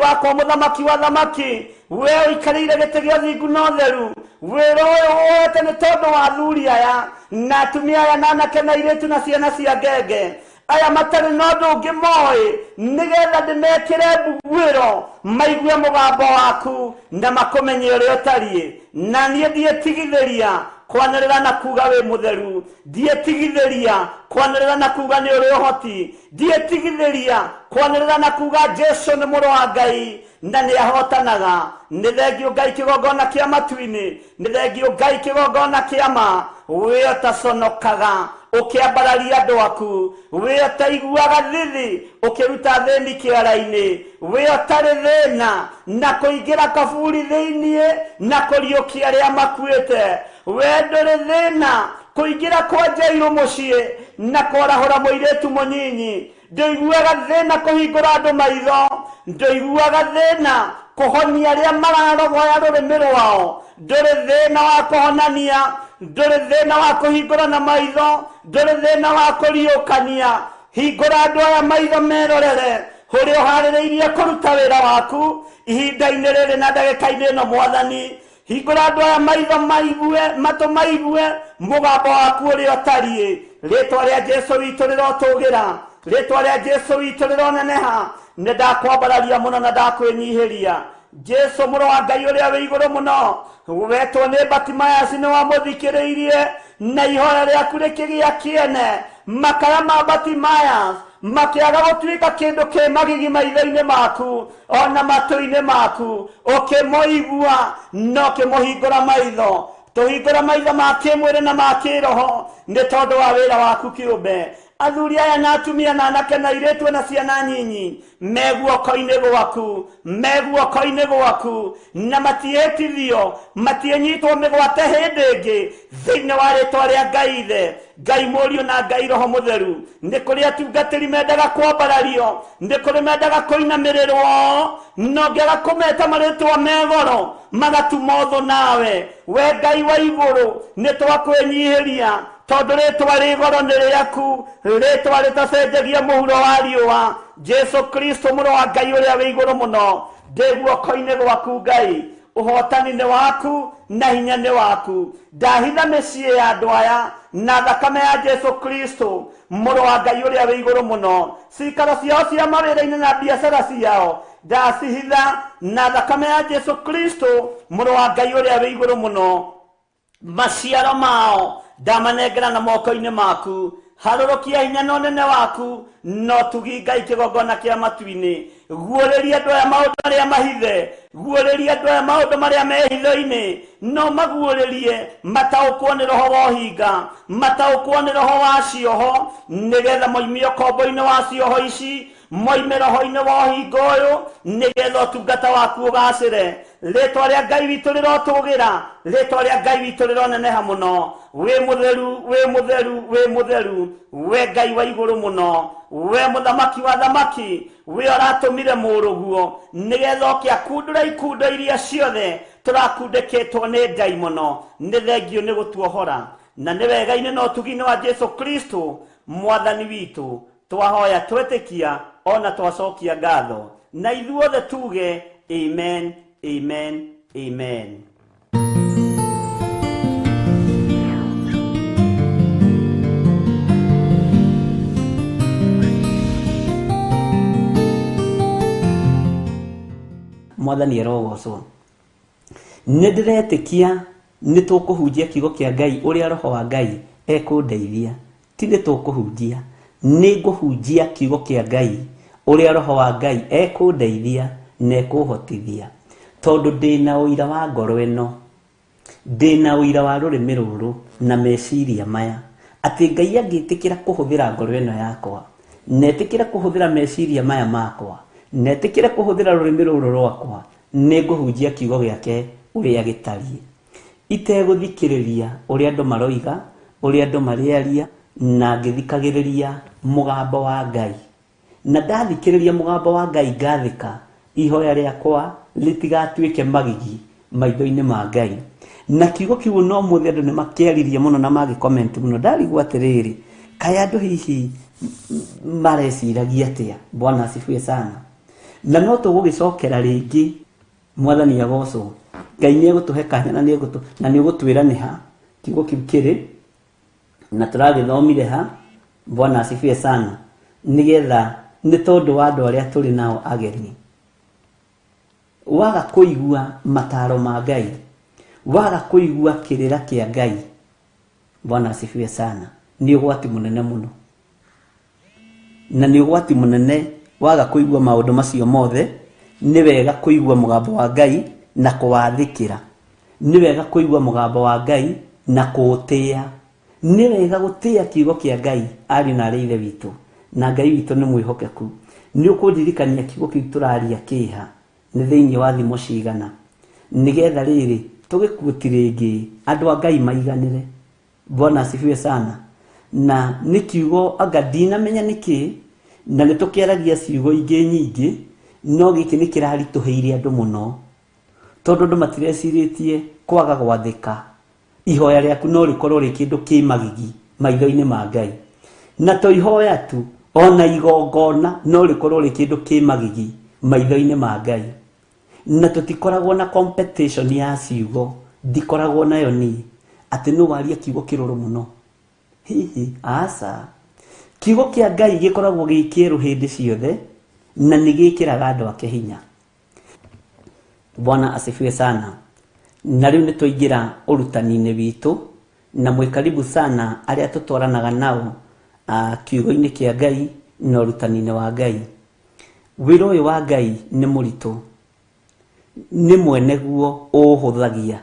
C: Wakwa mũthamaki wa thamaki, we ũikarĩire gĩtĩ gĩa ũthingu na ũtheru, wĩra ũyũ wote nĩ tondũ wa athuri aya na atumia aya na anake na airĩtu na ciana cia ngenge aya matarĩ na ũndũ ũngĩ moĩ, nĩgetha ndĩmekĩre mbuguĩro maigue mũgambo waku na makũmenye ũrĩa ũtariĩ. Na niĩ ndiĩtigithĩria kwanĩrĩra na kuga wĩ mũtheru, ndiĩtigithĩria kwanĩrĩra na kuga nĩ ũrĩ ũhoti, ndiĩtigithĩria kwanĩrĩra na kuga Jesu nĩ mũrũ wa Ngai na nĩ ahotanaga. Nĩ thengio Ngai kĩgongona kĩa matu-inĩ, nĩ thengio Ngai kĩgongona kĩa ma. Wĩ ũtaconokaga ũkĩambararia andũ aku, wĩ ũtaiguaga thithi ũkĩruta thĩni kĩara-inĩ, wĩ ũtarĩ thĩna na kũingĩra kaburi thĩiniĩ na kũriũkia arĩa makuĩte, we ndũrĩ thĩna kũingĩra kwa Jairũ mũciĩ na kwarahũra mũirĩtu mũnyinyi, ndũiguaga thĩna kũhingũra andũ maitho, ndũiguaga thĩna kũhonia arĩa mararogoya rũrĩmĩ rwao, ndũrĩ thĩna wa kũhonania, ndũrĩ thĩna wa kũhingũra na maitho, ndũrĩ thĩna wa kũriũkania. Hingũra andũ aya maitho merorere ũrĩa ũharĩrĩirie kũruta wĩra waku ihinda-inĩ rĩrĩ na ndagĩka-inĩ ĩno Mwathani. Hingũra andũ aya maitho maigue, matũ maigue mũgambo waku ũrĩa ũtariĩ. Rĩtwa rĩa Jesu witũ rĩrotũgĩra, rĩtwa rĩa Jesu witũ rĩroneneha. Nĩ ndakwambararia mũno na ndakwĩnyihĩria,
A: Jesu mũrũ wa Ngai ũrĩa wĩ igũrũ mũno, wetwo nĩ Batimayasi nĩ wamũthikĩrĩirie na ihoya rĩaku rĩkĩgĩa kĩene. Makaya ma Batimayasi makĩaga gũtuĩka kĩndũ kĩ magigi maitho-inĩ maku ona matũ-inĩ maku, ũkĩmũigua na ũkĩmũhingũra maitho. Tũhingũra maitho ma kĩmwĩrĩ na ma kĩroho nĩ tondũ wa wĩra waku kĩũmbe. Athuri aya na atumia na anake na airĩtu na ciana nyinyi me guoko-inĩ gwaku, me guoko-inĩ gwaku, na matiĩtithio, matiĩnyitwo mĩgwate hĩndĩ ĩngĩ thĩinĩ wa rĩtwa rĩa Ngai Ithe, Ngai Mũriũ na Ngai Roho Mũtheru. Nĩ kũrĩ atungatĩri mendaga kwambarario, nĩ kũrĩ mendaga kũinamĩrĩrwo, no ngĩaga kũmeta marĩtwa me goro magatumwo thũ nawe. We Ngai wa igũrũ nĩ twakwĩnyihĩria tondũ rĩtwa rĩ goro nĩ rĩaku, rĩtwa rĩtacenjagia mũhuro wa riũa. Jesu Kristo mũrũ wa Ngai ũrĩa wĩ igũrũ mũno, ndĩ guoko-inĩ gwaku Ngai. Ũhotani nĩ waku na hinya nĩ waku. Ndahitha mĩciĩ ya andũ aya na thakame ya Jesu Kristo mũrũ wa Ngai ũrĩa wĩ igũrũ mũno. Cikaro ciao cia mawĩra-inĩ na biacara ciao ndacihitha na thakame ya Jesu Kristo mũrũ wa Ngai ũrĩa wĩ igũrũ mũno. Maciaro mao ndamanengera na moko-inĩ maku. Harũrũkia hinya na ũnene waku, no tugi Ngai kĩgongona kĩa matu-inĩ. Guũrĩria andũ aya maũndũ marĩa mahithe, guũrĩria andũ aya maũndũ marĩa me hitho-inĩ, no maguũrĩrie mataũkwo nĩ roho wa ũhinga, mataũkwo nĩ roho wa cioho, nĩgetha moimio kombo-inĩ wa cioho ici, moime roho-inĩ wa ũhinga ũyũ, nĩgetha ũtungata waku ũgacĩre. Rĩtwa rĩa Ngai witũ rĩrotũgĩra, rĩtwa rĩa Ngai witũ rĩroneneha mũno. Wĩ mũtheru, wĩ mũtheru, wĩ mũtheru, we Ngai wa igũrũ mũno, we mũthamaki wa thamaki, we ũratũmire mũrũguo nĩgetha oke akundũra ikundo iria ciothe tũrakundĩkĩtwo nĩ Ngai mũno. Nĩ thengio nĩ gũtuohora na nĩ wega-inĩ na ũtugi-inĩ wa Jesu Kristo mwathani witũ. Twahoya twetĩkia ona twacokia ngatho, na ithuothe tuge amen, amen, amen. Mwathani arogocwo. Nĩ ndĩretĩkia nĩ tũkũhunjia kiugo kĩa Ngai ũrĩa roho wa Ngai ekũndeithia. Ti nĩ tũkũhunjia, nĩ ngũhunjia kiugo kĩa Ngai ũrĩa roho wa Ngai ekũndeithia na ekũhotithia. Tondũ ndĩna ũira wa ngoro ĩno, ndĩna ũira wa rũrĩmĩ rũrũ na meciria maya, atĩ Ngai angĩtĩkĩra kũhũthĩra ngoro ĩno yakwa, netĩkĩra kũhũthĩra meciria maya makwa, netĩkĩra kũhũthĩra rũrĩmĩ rũrũ rwakwa, nĩ ngũhunjia kiugo gĩake ũrĩa gĩtariĩ, itegũthikĩrĩria ũrĩa andũ maroiga, ũrĩa andũ marĩaria, na ngĩthikagĩrĩria mũgambo wa Ngai. Na ndathikĩrĩria mũgambo wa Ngai ngathĩka, ihoya rĩakwa rĩtigatuĩke magigi maitho-inĩ ma Ngai. Na kiugo kiu no mũthĩ andũ nĩ makĩaririe mũno na magĩkomenti mũno. Ndarigwo atĩrĩrĩ, kaĩ andũ hihi mareciragia atĩa? Bwana asifiwe sana. Na no tũgũgĩcokera rĩngĩ, mwathani agocwo. Ngai nĩ egũtũhe kanya na nĩ ũgũtwĩra nĩ ha kiugo kiu kĩrĩ, na tũragĩthomire ha. Bwana asifiwe sana. Nĩgetha nĩ tondũ wa andũ arĩa tũrĩ nao ageni, waga kũigua mataro ma Ngai, waga kũigua kĩrĩra kĩa Ngai, Bwana asifiwe sana, nĩ ũgwati mũnene mũno. Na nĩ ũgwati mũnene waga kũigua maũndũ macio mothe. Nĩ wega kũigua mũgambo wa Ngai na kũwathĩkĩra. Nĩ wega kũigua mũgambo wa Ngai na kũũtĩa. Nĩ wega gũtĩa kiugo kĩa Ngai, ariũ na aarĩ a Ithe witũ. Na Ngai witũ nĩ mwĩhokeku. Nĩ ũkũndirikania kiugo kĩu tũraria kĩha nĩ thĩinĩ wa thimo cigana, nĩgetha rĩrĩ tũgĩkuoti rĩngĩ andũ a Ngai maiganĩre. Bwana asifiwe sana. Na nĩ kiugo anga ndinamenya nĩkĩ, na nĩ tũkĩaragia ciugo ingĩ nyingĩ, no gĩkĩ nĩ kĩraritũhĩire andũ mũno, tondũ andũ matirecirĩtie kwaga gwathĩka. Ihoya rĩaku no rĩkorwo rĩ kĩndũ kĩ magigi maitho-inĩ ma Ngai, na to ihoya tu, ona igongona no rĩkorwo rĩ kĩndũ kĩ magigi maitho-inĩ ma Ngai. Na tũtikoragwo na competition ya ciugo, ndikoragwo nayo niĩ atĩ nũ waria kiugo kĩrũrũ mũno. Hihi aca, kiugo kĩa Ngai gĩkoragwo gĩ kĩerũ hĩndĩ ciothe, na nĩ gĩkĩraga andũ ake hinya.
C: Bwana asifiwe sana. Na riu nitũingira urutani-ini witu na mwikaribu sana aria tutwaranaga nao kiugo-ini kia Ngai na urutani-ini wa Ngai. Wira uyu wa Ngai ni muritu, ni mwene guo uhuthagia.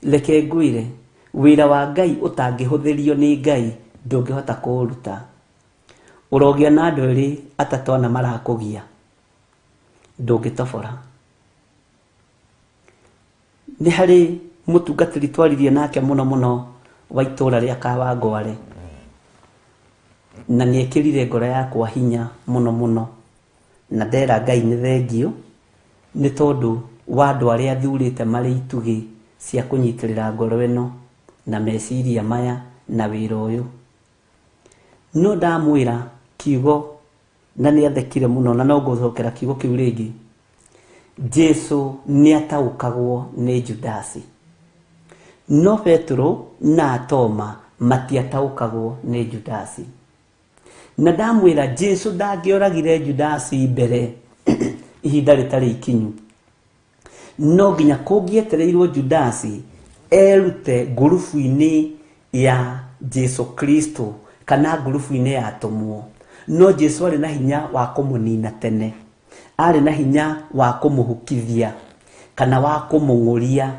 C: Reke ngwire, wira wa Ngai utangihuthirio ni Ngai ndungihota kuuruta. Urogia na andu eri atatu ana marakugia, ndungitobora. Ni hari mutungatiri twaririe nake muno wa itura ria Kawangware, na niekirire ngoro yakwa hinya muno, na ndera Ngai ni thengio ni tondu wa andu aria thurite mari itugi cia kunyitirira ngoro ino na meciria maya na wira uyu. No ndamwira kiugo na ni athekire muno, na no ngucokera kiugo kiu ringi. Jesu ni ataukagwo ni Judasi, no Petro na Toma matiataukagwo ni Judasi. Na ndamwira Jesu ndangioragire Judasi mbere ihinda ritari ikinyu, no nginya kungietereirwo Judasi erute ngurubu-ini ya Jesu Kristo kana ngurubu-ini ya atumwo. No Jesu ari na hinya wa kumunina tene, ari na hinya wa kumuhukithia kana wa kumung'uria.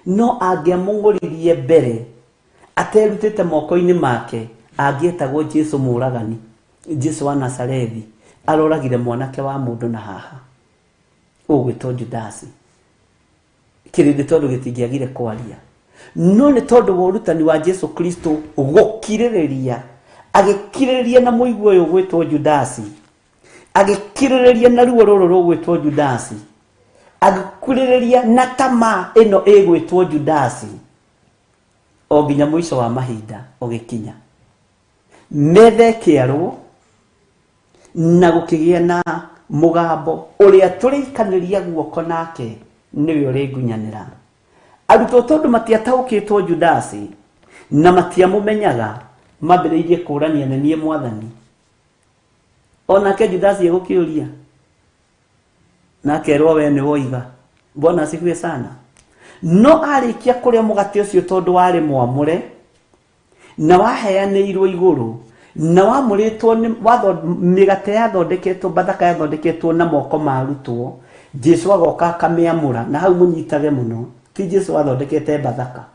C: No angiamung'uririe mbere aterutite moko-ini make, angietagwo Jesu muragani, Jesu wa Nazarethi aroragire mwanake wa mundu na haha ugwitwo Judasi. Kirindi tondu gitingiagire kwaria, no ni tondu wa urutani wa Jesu Kristo gukiririria, agikiririria na muigu uyu gwitwo Judasi, agikiririria na ruo ruru rugwitwo Judasi, agikiririria na tama ino igwitwo Judasi, o nginya mwisho wa mahinda ugikinya. Methe kiarwo na gukigia na mugambo uria turikaniria guoko nake niwe uringunyanira. Arutwo tondu matiataukitwo Judasi na matiamumenyaga, mambiriirie kurania na nie Mwathani. Onake Judasi egukiuria nake erwo we ni woiga. Bwana asifiwe sana. No arikia kuria mugate ucio tondu wari mwamure na waheanirwo iguru na wamuritwo ni migate yathondeketwo, bathaka yathondeketwo na moko marutwo, Jesu agoka akamiamura. Na hau munyitage muno, ti Jesu athondekete bathaka,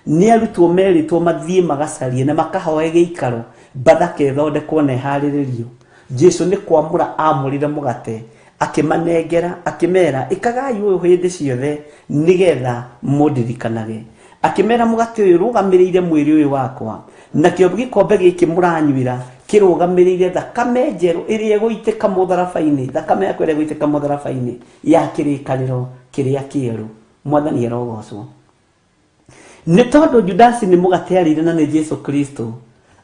C: ni arutwo meritwo mathie magacarie na makahoe giikaro bathaka ithondekwo na ihariririo. Jesu ni kwamura amurire mugate, akimanengera, akimera ikagai uyu hindi ciothe nigetha mundirikanage. Akimera mugate uyu rugamirire mwiri uyu wakwa, na kio gikombe giki muranywira kirugamirire thakame njeru iria guiteka mutharabaini, thakame yakwa iria guiteka mutharabaini ya kirikaniro kiria kieru. Mwathani erogocwo. Ni tondu Judasi ni mugate arire na ni Jesu Kristo,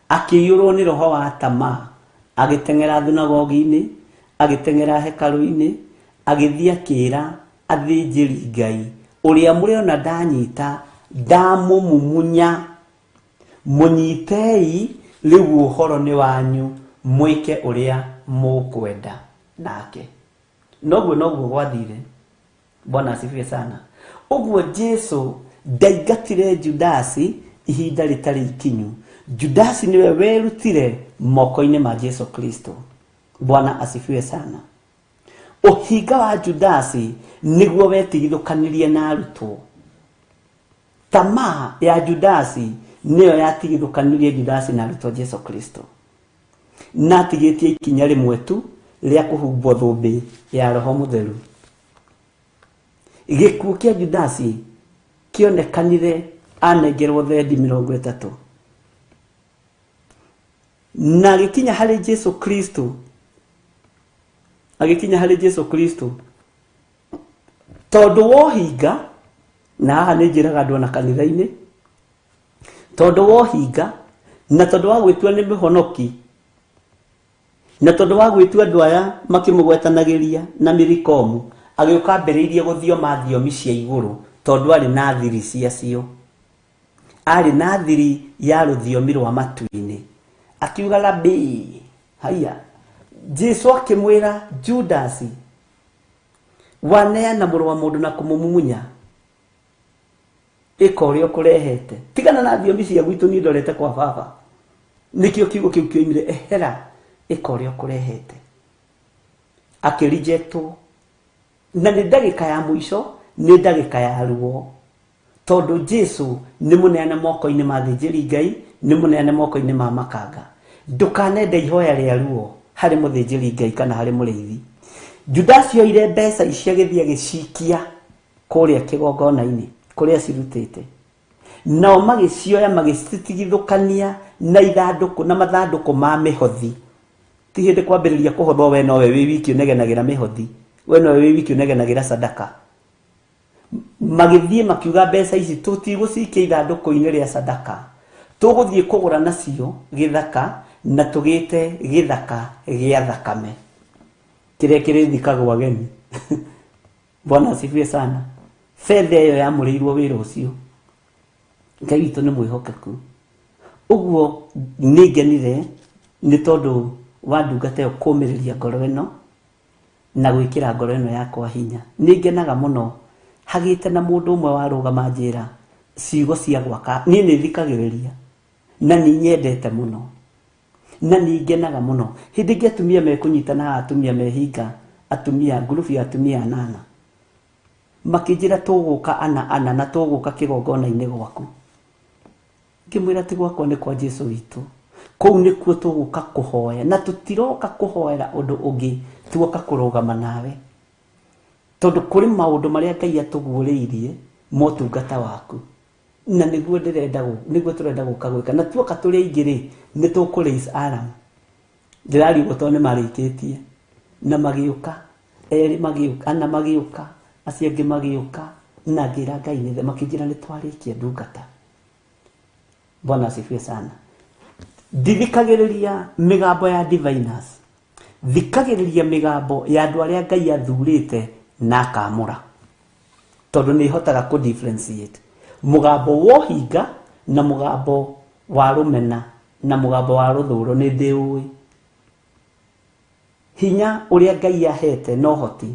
C: akiyurwo ni roho wa tama, agitengera thunagogi-ini, agitengera hekalu-ini, agithia kira athinjiri Ngai uria muriona ndanyita ndamumumunya. Munyitei riu uhoro ni wanyu, mwike uria mukwenda nake. Noguo gwathire. Bwana asifiwe sana. Uguo Jesu ndaigatire Judasi ihinda ritari ikinyu. Judasi niwe werutire moko-ini ma Jesu Kristo. Bwana asifiwe sana. Uhinga wa Judasi niguo wetigithukanirie na arutwo. Tamaa ya Judasi niyo yatigithukanirie Judasi na arutwo Jesu Kristo, na atigitie ikinya rimwe tu ria kuhumbwo thumbi ya Roho Mutheru. Gikuo kia Judasi kionekanire anengerwo thendi 30 na gikinya hari Jesu Kristo, agikinya hari Jesu Kristo tondu wohinga. Na haha ni njiraga andu na kanitha-ini, tondu wohinga na tondu wa gwitua ni mihonoki na tondu wa gwitua andu aya makimugwetanagiria na mirikomu, agiuka ambiriirie guthio mathiomi cia iguru tondu ari na thiri ciacio, ari na thiri ya ruthiomi rwa matu-ini. Akiuga labi haya, Jesu akimwira Judasi,
A: waneana mũrũ wa mũndũ na kũmũmumunya ĩka ũrĩa ũkũrehete. Tigana na thiomi cia gwitũ niĩ ndorete kwa baba, nĩkĩo kiugo kĩu kĩoimire, ehera ĩka ũrĩa ũkũrehete. Akĩrejectwo, na nĩ ndagĩka ya mũico, nĩ ndagĩka ya ruo, tondũ Jesu nĩ mũneane moko-inĩ ma thĩnjĩri Ngai, nĩ mũneane moko-inĩ ma makanga. Ndũkanende ihoya rĩa ruo harĩ mũthĩnjĩri Ngai kana harĩ mũrĩithi. Judas yoire mbeca icio agĩthiĩ agĩcikia kũrĩa kĩgongona-inĩ kũrĩa cirutĩte, nao magĩcioya magĩcitigithũkania na ithandũkũ na mathandũkũ ma mĩhothi. Ti hĩndĩ kwambĩrĩria kũhotho we nowe wĩ wiki ũnegenagĩra mĩhothi, we nowe wĩ wiki ũnegenagĩra sadaka. Magĩthiĩ makiuga mbeca ici tũtigũcikia ithandũkũ-inĩ rĩa sadaka, tũgũthiĩ kũgũra nacio gĩthaka na tũgĩte gĩthaka gĩa thakame kĩrĩa kĩrĩthikagwo ageni. Bwana asifiwe sana. Fedha ĩyo yamũrĩirwo wĩra ũcio. Ngai witũ nĩ mwĩhokeku. Ũguo nĩngenire nĩ tondũ wa ndungata ĩyo kũũmĩrĩria ngoro ĩno na gwĩkĩra ngoro ĩno yakwa hinya. Nĩngenaga mũno hagĩte na mũndũ ũmwe warũgama njĩra ciugo cia gwaka, niĩ nĩthikagĩrĩria na nĩnyendete mũno na nĩngenaga mũno. Hĩndĩ ĩngĩ atumia mekũnyitana, atumia mehinga, atumia ngurubu ya atumia 8 makĩnjĩra tũgũka ana na tũgũka kĩgongona-inĩ gwaku. Ngĩmwĩra ti gwakwa nĩ kwa Jesu witũ, kũu nĩkuo tũgũka kũhoya, na tũtiroka kũhoera ũndũ ũngĩ, tuoka kũrũgama nawe, tondũ kũrĩ maũndũ marĩa Ngai atũguũrĩirie motungata waku, na nĩguo tũrenda gũka gwĩka, na tuoka tũrĩ aingĩ-rĩ nĩ tũkũ raise alarm. Ndĩrariũgwo tondũ nĩ marĩkĩtie na magĩũka, erĩ magĩũka, ana magĩũka, acio angĩ magĩũka, na ngĩra Ngai nĩ makĩnjĩra nĩ twarĩkia ndungata. Bwana asifiwe sana. Ndithikagĩrĩria mĩgambo ya diviners, thikagĩrĩria mĩgambo ya andũ arĩa Ngai athurĩte na akamũra, tondũ nĩ ihotaga kũ differentiate mũgambo wa hinga na mũgambo wa rũmena na mũgambo wa rũthũũro. Nĩ ndĩũĩ hinya ũrĩa Ngai ahete na ũhoti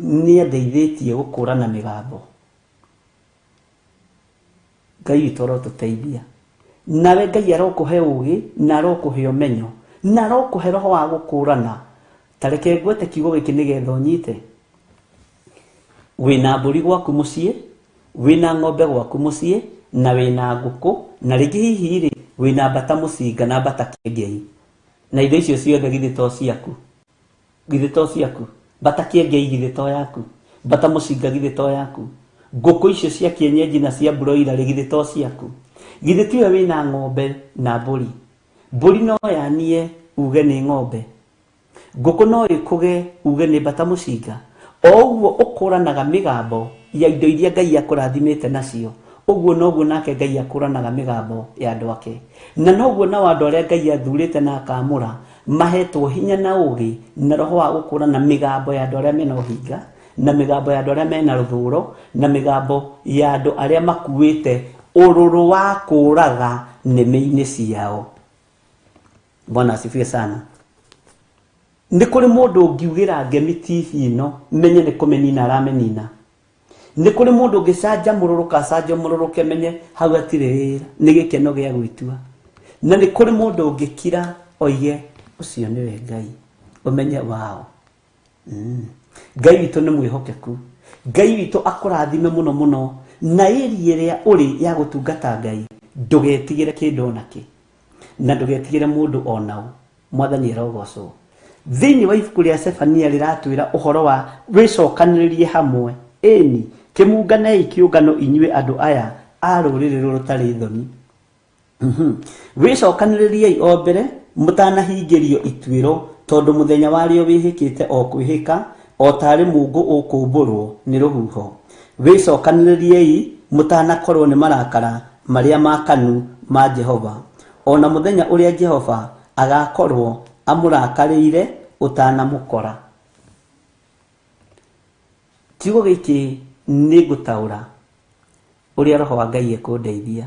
A: nĩ andeithĩtie gũkũrana mĩgambo. Ngai witũ arotũteithia, nawe Ngai arokũhe ũũgĩ na arokũhe ũmenyo na arokũhe roho wa gũkũrana. Tareke ngwete kiugo gĩkĩ nĩgetha ũnyite. Wĩna mbũri gwaku mũciĩ, wĩna ng'ombe gwaku mũciĩ, na wĩna ngũkũ, na rĩngĩ hihi-rĩ wĩna mbata mũcinga na mbata kĩengei, na indo icio ciothe githĩ to ciaku, githĩ to ciaku. Mbata kĩengei githĩ to yaku, mbata mũcinga githĩ to yaku, ngũkũ icio cia kienyeji na cia broiler githĩ to ciaku. Githĩ tiwe wĩna ng'ombe na mbũri, mbũri no yanie uge nĩ ng'ombe, ngũkũ no ĩkũge uge nĩ mbata mũcinga. O ũguo ũkũranaga mĩgambo ya indo iria Ngai akũrathimĩte nacio, ũguo noguo nake Ngai akũranaga mĩgambo ya andũ ake, na noguo na andũ arĩa Ngai athurĩte na akamũra mahetwo hinya na ũũgĩ na roho wa gũkũrana mĩgambo ya andũ arĩa mena ũhinga, na mĩgambo ya andũ arĩa mena rũthũũro, na mĩgambo ya andũ arĩa makuĩte ũrũrũ wa kũũraga nĩmĩ-inĩ ciao. Bwana asifiwe sana. Nĩ kũrĩ mũndũ ũngiugĩra ngemi TV ĩno menye nĩ kũmenina aramenina. Nĩ kũrĩ mũndũ ũngĩcanjamũrũrũka acanjamũrũrũke menye hau hatirĩ wĩra, nĩ gĩkeno gĩa gwĩtua. Na nĩ kũrĩ mũndũ ũngĩkira oige ũcio nĩwe Ngai, ũmenye wao. Ngai witũ nĩ mwĩhokeku. Ngai witũ akũrathime mũno mũno, na ĩri ĩrĩa ũrĩ ya gũtungata Ngai ndũgetigĩre kĩndũ onakĩ, na ndũgetigĩre mũndũ onaũ. Mwathani arogocwo. Thĩinĩ wa ibuku rĩa Sefania rĩratwĩra ũhoro wa wĩcokanĩrĩrie hamwe, ĩni kĩmunganei kĩũngano inyuĩ andũ aya a rũrĩrĩ rũtarĩ thoni. Wĩcokanĩrĩriei o mbere mũtanahingĩrio ituĩro, tondũ mũthenya warĩo wĩhĩkĩte o kwĩhĩka, o tarĩ mũngũ ũkũmbũrwo nĩ rũhuho. Wĩcokanĩrĩriei mũtanakorwo nĩ marakara marĩa makanu ma Jehova, ona mũthenya ũrĩa Jehova agakorwo amũrakarĩire ũtanamũkora. Kiugo gĩkĩ nĩ ngũtaũra ũrĩa roho wa Ngai ekũndeithia,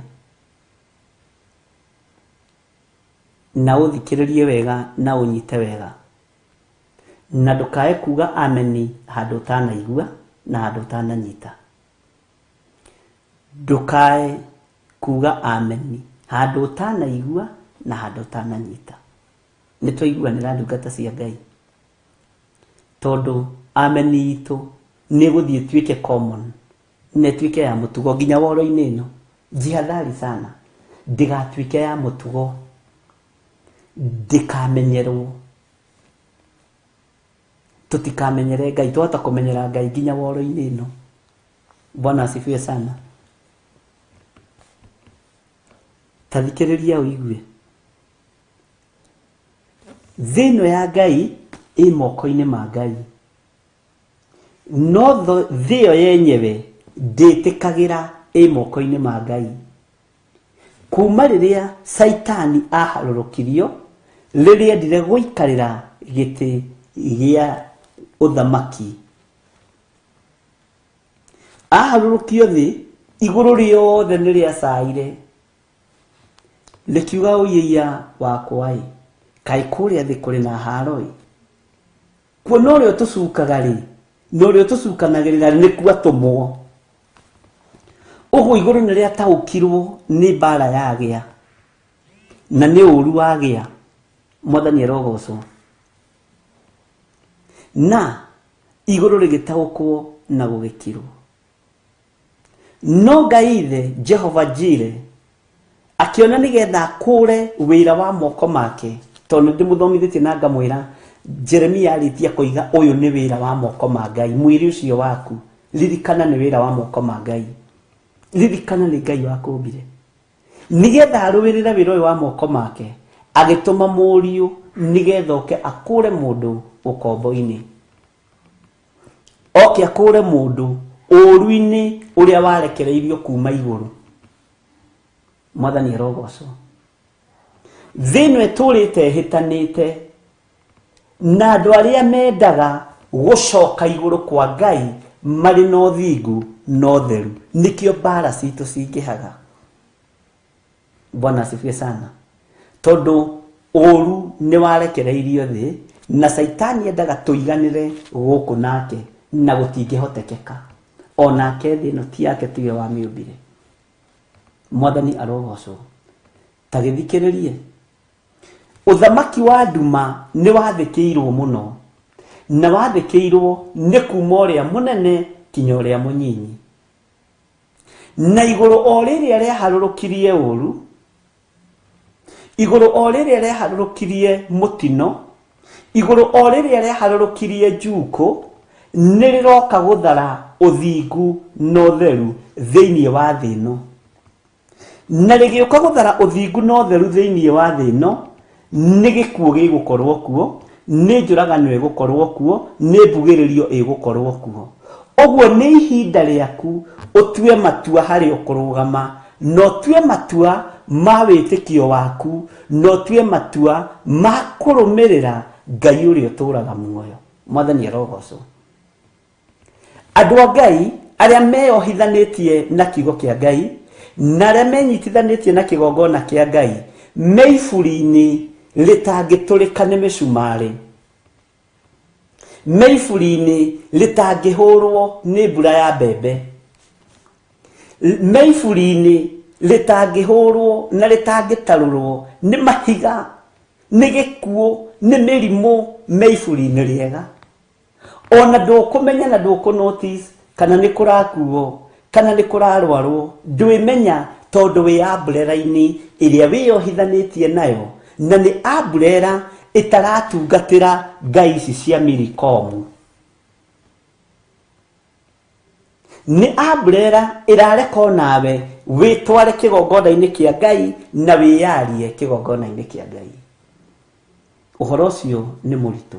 A: na ũthikĩrĩrie wega na ũnyite wega.
C: na ndukae kuga ameni handu utanaigua na handu utananyita. Ndukae kuga ameni handu utanaigua na handu utananyita. Nitwaiguanira ndungata cia Ngai, tondu ameni itu ni guthie twike common, ne twike ya mutugo nginya woro-ini ino. Jihadhari sana ndigatuike ya mutugo, ndikamenyerwo, tutikamenyere Ngai, twahota kumenyera Ngai nginya woro-ini ino. Bwana asifiwe sana. Tathikiriria uigue thino ya Ngai i moko-ini ma Ngai, no thio yenyewe nditikagira i moko-ini ma Ngai. Kuma riria Saitani aharurukirio, riria ndire guikarira giti gia uthamaki, aharurukio thi iguru riothe niria saire, likiuga uyiya wakwa i kai kuria thi kuri na haroi kuona urio tucukaga ri no urio tucukanagirira ni kuatumwo. Uguo iguru niria taukirwo ni bara yagia na ni uru wagia. Mwathani arogocwo. Na iguru rigitaukwo na gugikirwo, no Ngai ithe Jehova Jire akiona nigetha kure wira wa moko make, tondu ndimuthomithitie na ngamwira Jeremia aritia kuiga uyu ni wira wa moko ma Ngai. Mwiri ucio waku ririkana ni wira wa moko ma Ngai, ririkana ni Ngai wakumbire. Nigetha aruwirire wira uyu wa moko make, agituma muriu nigetha oke akure mundu ukombo-ini, oke akure mundu uru-ini uria warekereirio kuma iguru. Mwathani arogocwo. Thino eturite hitanite na andu aria mendaga gucoka iguru kwa Ngai mari no thingu no theru, nikio bara citu cingihaga. Bwana asifiwe sana. Tondu uru ni warekereirio thi na Saitani endaga tuiganire guku nake na gutingihotekeka. Onake thino ti yake tiwe wa miumbire. Mwathani arogocwo. Tagithikiririe. Uthamaki wa nduma ni wathikirwo muno, na wathikirwo ni kuma uria munene kinya uria munyinyi. Na iguru o riria riaharurukirie uru, iguru o riria riaharurukirie mutino, iguru o riria riaharurukirie njuko, niriroka guthara uthingu no theru thiini wa thino. Na rigiuka guthara uthingu no theru thiini wa thino, ni gikuo gigukorwo kuo, ni njuragano igukorwo kuo, ni mbugiririo igukorwo kuo. Oguo ni ihinda riaku utue matua hari ukurugama, no tue matua ma witikio waku, no tue matua ma kurumirira Ngai uria uturaga muoyo. Mwathani arogocwo. Andu a Ngai aria meyohithanitie na kiugo kia Ngai na aria menyitithanitie na kigongona kia Ngai, meifuri-ini ritangitulika ni micumari, meifuri-ini ritangihurwo ni mbura ya mbembe, meifuri-ini ritangihurwo na ritangitarurwo ni mahiga, ni gikuo, ni mirimu, meifuri-ini riega. Ona ndukumenya na ndukunotice kana ni kurakuo kana ni kurarwarwo, ndwimenya tondu wi umbrella-ini iria wiyohithanitie nayo, na ni umbrella itaratungatira ngai ici cia Milikomu. Ni umbrella irareka nawe witware kigongona-ini kia Ngai na wiyarie kigongona-ini kia Ngai. Uhoro ucio ni muritu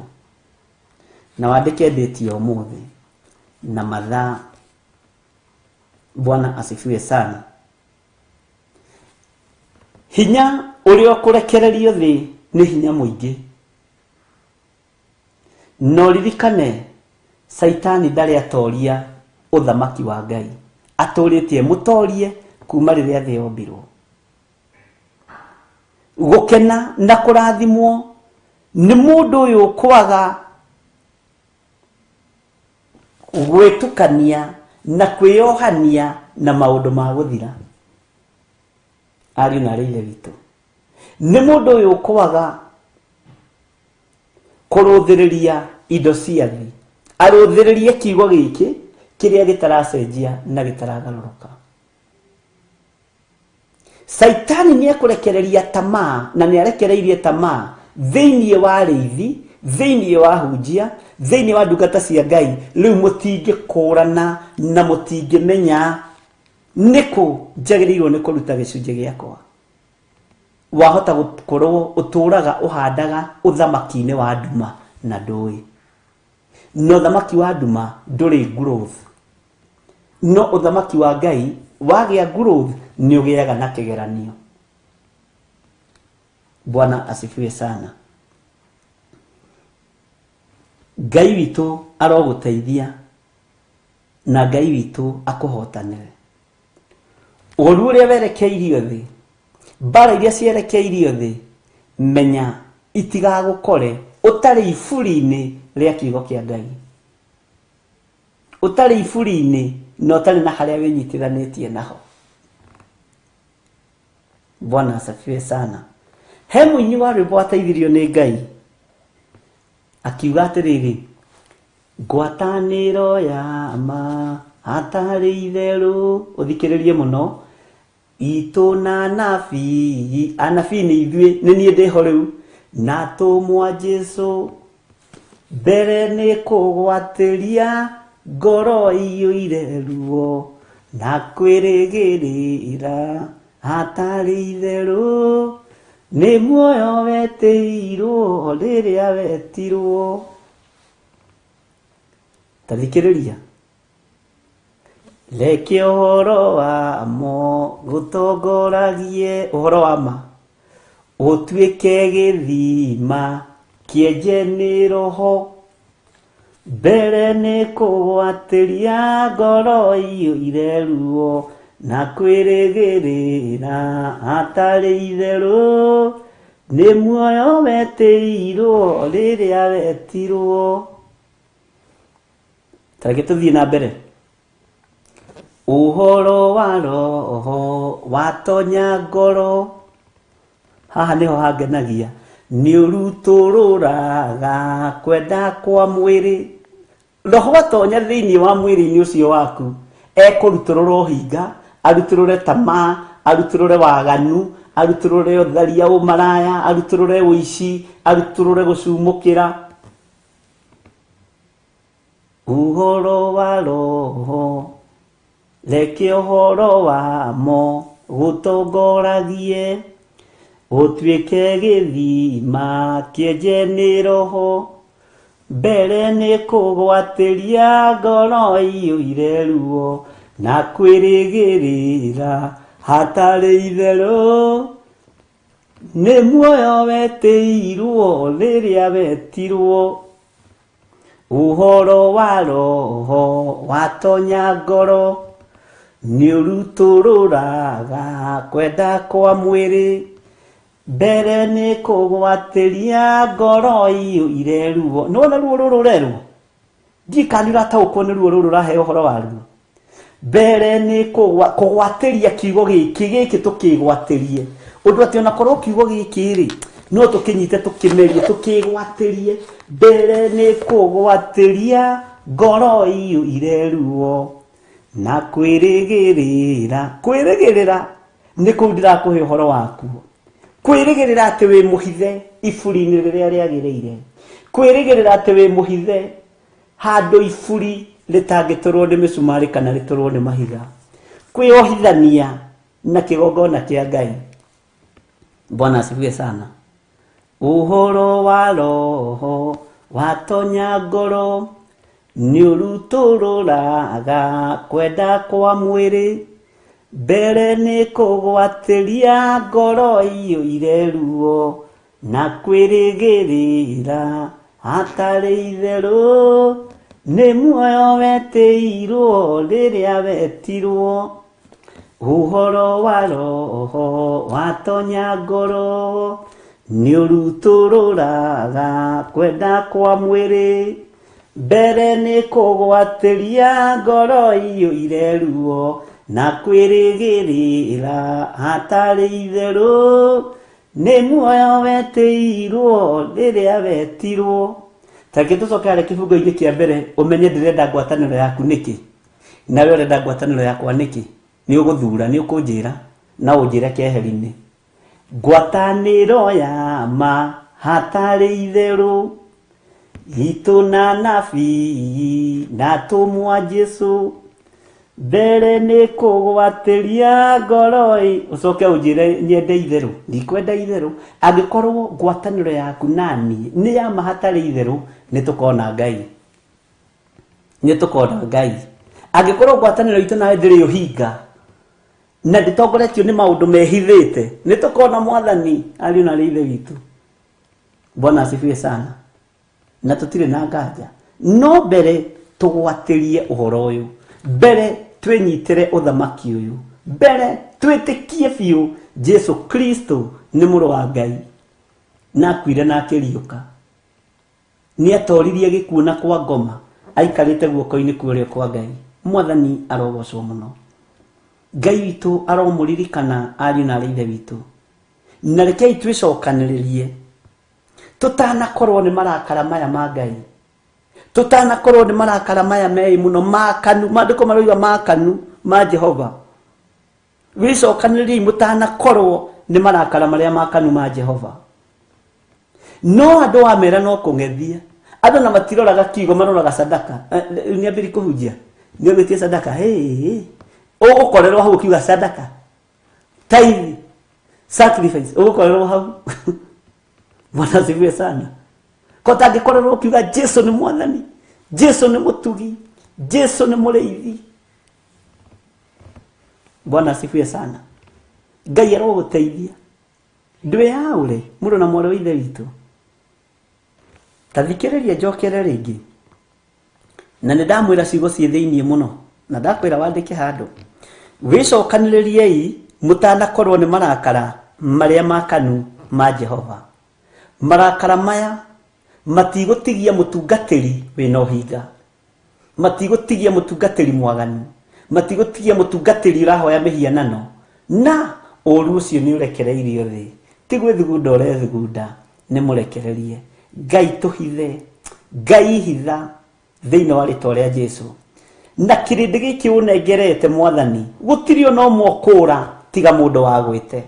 C: na wandike date ya umuthi na mathaa. Bwana asifiwe sana. Hinya urio kurekererio thi ni hinya muingi, no ririkane Saitani ndari atoria uthamaki wa Ngai, aturitie mutorie kuma riria thi yombirwo. Gukena na kurathimwo ni mundu uyu kwaga
A: gwetukania na kwiyohania na maundu ma guthira. Ari na reile witu ni mundu uyu ukwaga kuruthiriria indo cia thi, aruthiririe kiugo giki kiria gitaracenjia na gitaragaruruka. Saitani ni akurekereria tamaa na ni arekereirie tamaa thiini wa riithi, thiini wa hunjia, thiini wa ndungata cia Ngai. Riu mutingĩkũrana na mutingĩmenya niku njagĩrĩirwo nĩ kũruta gĩcunjĩ gĩakwa. Wahota gũkorwo ũtũraga ũhandaga ũthamaki-inĩ wa nduma na ndũĩ. No ũthamaki wa nduma ndũrĩ growth. No ũthamaki wa Ngai wagĩa growth ni ũgĩaga na kĩgeranio. Bwana asifiwe sana. Ngai witũ arogũteithia na Ngai witũ akũhotanĩre. Ũru ũrĩa werekeirio thĩ, mbara iria cierekeirio thĩ, menya itigagũkore ũtarĩ iburi-inĩ rĩa kiugo kĩa Ngai. Ũtarĩ iburi-inĩ na ũtarĩ na harĩa wĩnyitithanĩtie naho. Bwana asifiwe sana. He mũini wa rwĩmbo ateithirio nĩ Ngai akiuga atĩrĩrĩ, ngwatanĩro ya ma hatarĩ itherũ, ũthikĩrĩrie mũno, itũ na anabii, anabii nĩ ithuĩ, nĩ niĩ ndĩho rĩu, na tũmwa Jesũ mbere nĩ kũgwatĩria ngoro iyũire ruo na kwĩrĩgĩrĩra hatarĩ itherũ, nĩ muoyo wetĩirwo rĩrĩa wetirwo. Tathikĩrĩria, reke ũhoro wa mo gũtongoragie, ũhoro wa ma ũtuĩke gĩthima kĩenje nĩ roho, mbere nĩ kũgwatĩria ngoro iyũire ruo na kwĩrĩgĩrĩra hatarĩ itherũ, nĩ muoyo wetĩirwo rĩrĩa wetirwo. Tareke tũthiĩ na mbere. Ũhoro wa roho watonya ngoro, haha nĩho hangenagia, nĩ ũrutũrũraga kwenda kwa mwĩrĩ. Roho watonya thĩinĩ wa mwĩrĩ-inĩ ũcio waku ekũrutũrũra ũhinga, arutũrũre tamaa, arutũrũre waganu, arutũrũre ũtharia, ũmaraya, arutũrũre ũici, arutũrũre gũcumũkĩra. Ũhoro wa roho, reke ũhoro wa mo gũtongoragie, ũtuĩke gĩthima kĩenje nĩ roho, mbere nĩ kũgwatĩria ngoro iyũire ruo na kwĩrĩgĩrĩra hatarĩ itherũ, nĩ muoyo wetĩirwo rĩrĩa wetirwo. Ũhoro wa roho watonya ngoro, nĩ ũrutũrũraga kwenda kwa mwĩrĩ, mbere nĩ kũgwatĩria ngoro iyũire ruo. Nĩwona ruo rũrũ ũrerwo? Ndikani ũrataũkwo nĩ ruo rũrũ ũraheo ũhoro waruo. Mbere nĩ kũgwatĩria kiugo gĩkĩ tũkĩgwatĩrie. Ũndũ atĩ onakorwo kiugo gĩkĩ-rĩ no tũkĩnyite tũkĩmerie tũkĩgwatĩrie. Mbere nĩ kũgwatĩria ngoro iyũire ruo na kwĩrĩgĩrĩra. Kwĩrĩgĩrĩra nĩ kũu ndirakũhe ũhoro waku. Kwĩrĩgĩrĩra atĩ wĩ mũhithe iburi-inĩ rĩrĩa rĩagĩrĩire. Kwĩrĩgĩrĩra atĩ wĩ mũhithe handũ iburi rĩtangĩtũrwo nĩ mĩcumarĩ kana rĩtũrwo nĩ mahiga. Kwĩyohithania na kĩgongona kĩa Ngai. Bwana asifiwe sana. Ũhoro wa roho watonya ngoro, nĩ ũrutũrũraga kwenda kwa mwĩrĩ, mbere nĩ kũgwatĩria ngoro iyũire ruo na kwĩrĩgĩrĩra hatarĩ itherũ, nĩ muoyo wetĩirwo rĩrĩa wetirwo. Ũhoro wa roho watonya ngoro, nĩ ũrutũrũraga kwenda kwa mwĩrĩ, mbere nĩ kũgwatĩria ngoro iyũire ruo na kwĩrĩgĩrĩra hatarĩ itherũ, nĩ muoyo wetĩirwo rĩrĩa wetirwo. Tareke tũcoke harĩ kĩbungo-inĩ kĩa mbere ũmenye ndĩrenda ngwatanĩro yaku nĩkĩ, nawe ũrenda ngwatanĩro yakwa nĩkĩ. Nĩ ũgũthura, nĩ ũkũnjĩra na ũnjĩre keheri-inĩ. Ngwatanĩro ya ma hatarĩ itherũ, itũ na nabii na tũmwa Jesũ, mbere nĩ kũgwatĩria ngoro. Ũcoke ũnjĩre nyende itherũ, ndikwenda itherũ. Angĩkorwo ngwatanĩro yaku naniĩ nĩ ya ma hatarĩ itherũ, nĩ tũkona Ngai, nĩ tũkona Ngai. Angĩkorwo ngwatanĩro itũ nawe ndĩrĩ ũhinga na ndĩtongoretio nĩ maũndũ mehithĩte, nĩ tũkona Mwathani. Ariũ na ithe witũ, Bwana asifiwe sana. Na tũtirĩ na nganja, no mbere tũgwatĩrie ũhoro ũyũ, mbere twĩnyitĩre ũthamaki ũyũ, mbere twĩtĩkie biũ Jesũ Kristo nĩ mũrũ wa Ngai na akuire na akĩriũka. Nĩ atoririe gĩkuũ na kwa ngoma, aikarĩte guoko-inĩ kũrĩa kwa Ngai. Mwathani arogocwo mũno. Ngai witũ aromũririkana ariũ na ithe witũ, na rekei twĩcokanĩrĩrie tũtanakorwo nĩ marakara maya ma Ngai, tũtanakorwo nĩ marakara maya mei mũno makanu. Maandĩko maroiga makanu ma Jehova. Wĩcokanĩrĩriei mũtanakorwo nĩ marakara marĩa makanu ma Jehova. No andũ wamera no kũng'ethia. Andũ na matiroraga kiugo, maroraga sadaka. Nĩ ambĩri kũhunjia, nĩ ũgĩtie sadaka. Ũgũkorerwo hau ũkiuga sadaka, tithe, sacrifice, ũgũkorerwo hau. Bwana asifiwe sana. Kwa tangĩkorerwo ũkiuga Jesũ nĩ Mwathani, Jesũ nĩ mũtugi, Jesũ nĩ mũrĩithi. Bwana asifiwe sana. Ngai arogũteithia. Ndwĩyaũre mũrũ na mwarĩ wa ithe witũ. Tathikĩrĩria njokere rĩngĩ. Na nĩ ndamwĩra ciugo ciĩ thĩiniĩ mũno, na ndakwĩra wandĩke handũ. Wĩcokanĩrĩriei mũtanakorwo nĩ marakara marĩa makanu ma Jehova. Marakara maya matigũtigia mũtungatĩri wĩna ũhinga, matigũtigia mũtungatĩri mwaganu, matigũtigia mũtungatĩri ũrahoya mĩhianano, na ũũru ũcio nĩ ũrekereirio thĩ. Ti gwĩthugunda ũrethugunda, nĩ mũrekererie. Ngai tũhithe, Ngai hitha thĩinĩ wa rĩĩtwa rĩa Jesũ. Na kĩrĩndĩ gĩkĩ ũnengerete Mwathani, gũtirĩ ona ũmwe ũkũũra tiga mũndũ wagwĩte.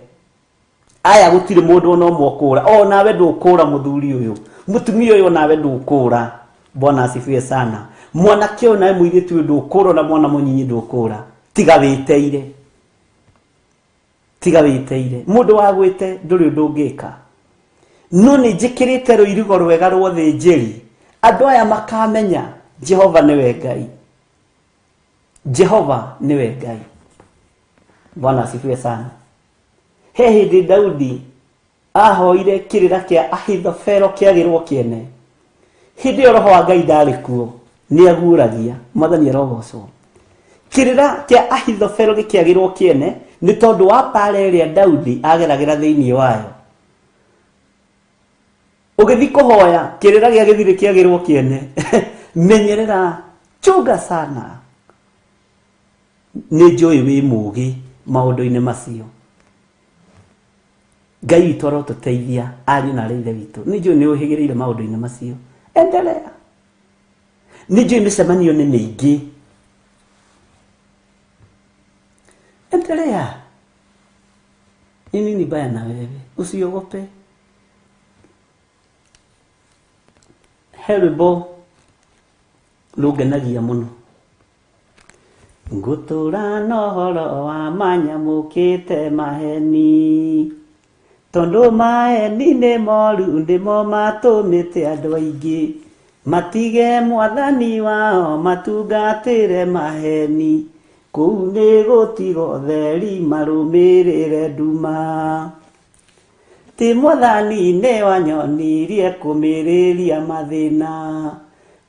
A: Aya gũtirĩ mũndũ ona ũmwe ũkũũra. O nawe ndũkũũra mũthuri ũyũ, mũtumia ũyũ nawe ndũkũũra. Bwana asifiwe sana. Mwanake ũyũ nawe mũirĩtu ũyũ ndũkũũra, na mwana mũnyinyi ndũkũũra, tiga wĩteire, tiga wĩteire. Mũndũ wagwĩte ndũrĩ ũndũ ũngĩka. No nĩ njĩkĩrĩte rũirigo rwega rwa ũthĩnjĩri, andũ aya makamenya Jehova nĩwe Ngai, Jehova nĩwe Ngai. Bwana asifiwe sana. He hĩndĩ Daudi ahoire kĩrĩra kĩa Ahithofelo kĩagĩrwo kĩene. Hĩndĩ ĩyo roho wa Ngai ndarĩ kuo, nĩ aguũragia. Mwathani arogocwo. Kĩrĩra kĩa Ahithofelo gĩkĩagĩrwo kĩene nĩ tondũ wa mbara ĩrĩa Daudi ageragĩra thĩinĩ wayo. Ũgĩthiĩ kũhoya kĩrĩra gĩa gĩthirĩ kĩagĩrwo kĩene, menyerera, chunga sana. Nĩ njũĩ wĩ mũũgĩ maũndũ-inĩ macio. Ngai witũ arotũteithia ariũ na ithe witũ. Nĩ njũĩ nĩ ũhĩgĩrĩire maũndũ-inĩ macio. Endelea. Nĩ njũĩ mĩcemanio nĩ mĩingĩ. Endelea. Ni nini baya na wewe? Usiogope. He rwĩmbo rũngenagia mũno. Ngũtũũra na ũhoro wa manyamũkĩte maheni, tondũ maheni nĩ moru ndĩmo matũmĩte andũ aingĩ matige Mwathani wao matungatĩre maheni. Kũu nĩ gũtiga ũtheri marũmĩrĩre nduma. Ti Mwathani nĩ wanyonirie kũmĩrĩria mathĩna,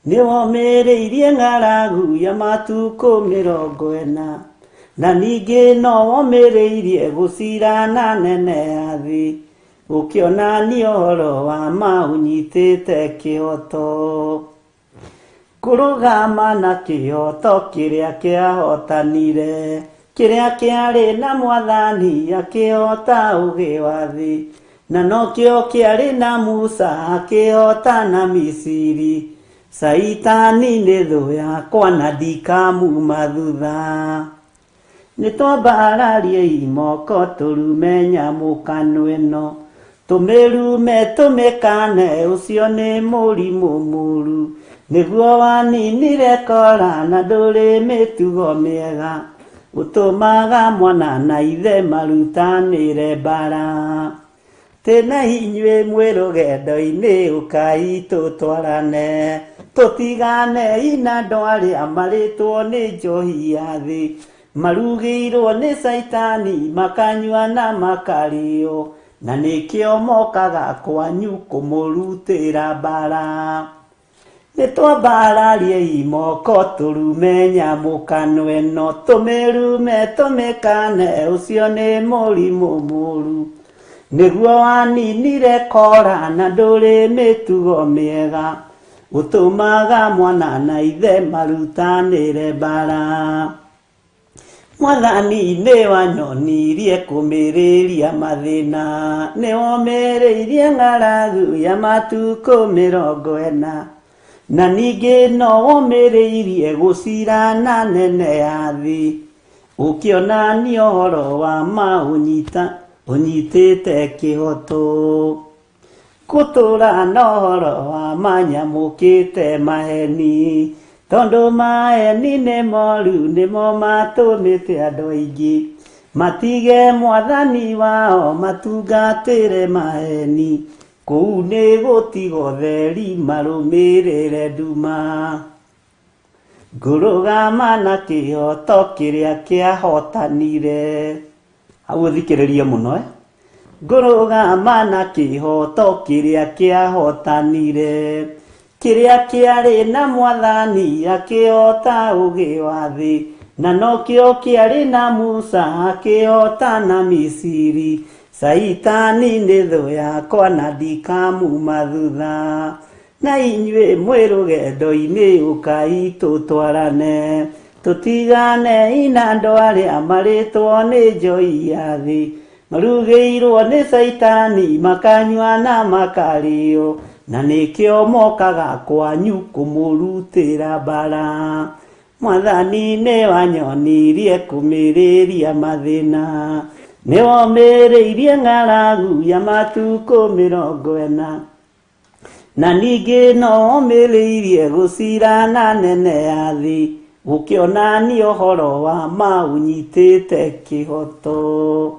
A: nĩ womĩrĩirie ng'aragu ya matukũ 40, na ningĩ no womĩrĩirie gũcira na nene ya thĩ, ũkĩonania ũhoro wa ma ũnyitĩte kĩhoto. Kũrũgama na kĩhooto kĩrĩa kĩahotanire, kĩrĩa kĩarĩ na Mwathani akĩhota ũũgĩ wa thĩ, na nokĩo kĩarĩ na Musa akĩhota na Misiri. Saitani nĩ thũ yakwa na ndikamuma thutha. Nĩtwambararie moko tũrume nyamũkano ĩno, tũmĩrume tũmĩkane, ũcio nĩ mũrimũ mũũru, nĩguo waninire kora na ndũrĩ mĩtugo mĩega, ũtũmaga mwana na ithe marutanĩre mbara. Tena inyuĩ mwĩ rũgendo-inĩ ũkai tũtwarane, tũtigane ina andũ arĩa marĩtwo nĩ njohi ya thĩ, marugĩirwo nĩ Saitani makanyua na makarĩo, na nĩkĩo mokaga kwanyu kũmũrutĩra mbara. Nĩtwambararie moko tũrume nyamũkano ĩno, tũmĩrume tũmĩkane, ũcio nĩ mũrimũ mũũru, nĩguo waninire kora na ndũrĩ mĩtugo mĩega, ũtũmaga mwana na ithe marutanĩre mbara. Mwathani nĩ wanyonirie kũmĩrĩria mathĩna, nĩwomereirie ng'aragu ya matukũ 40, na ningĩ no womereirie gũcira na nene ya thĩ, ũkĩonania ũhoro wa ma ũnyitĩte kĩhoto, gũtũũra na ũhoro wa ma nyamũkĩte maheni, tondũ maheni nĩ moru nĩmo matũmĩte andũ aingĩ matige Mwathani wao matungatĩre maheni, kũu nĩ gũtiga ũtheri marũmĩrĩre nduma. Ngũrũgama na kĩhooto kĩrĩa kĩahotanire. Hau thikĩrĩrie mũno ngũrũgama na kĩhooto kĩrĩa kĩahotanire, kĩrĩa kĩarĩ na Mwathani akĩhota ũũgĩ wa thĩ, na nokĩo kĩarĩ na Musa akĩhota na Misiri. Saitani nĩ thũ yakwa na ndikamuma thutha. Na inyuĩ mwĩ rũgendo-inĩ ũkai tũtwarane, tũtigane ina andũ arĩa marĩtwo nĩ njohi ya thĩ, marugĩirwo nĩ Saitani makanyua na makarĩo, na nĩkĩo mokaga kwanyu kũmũrutĩra mbara. Mwathani nĩ wanyonirie kũmĩrĩria mathĩna, nĩwomereirie ng'aragu ya matukũ 40, na ningĩ no womereirie gũcira na nene ya thĩ, ũkĩonania ũhoro wa ma ũnyitĩte kĩhoto.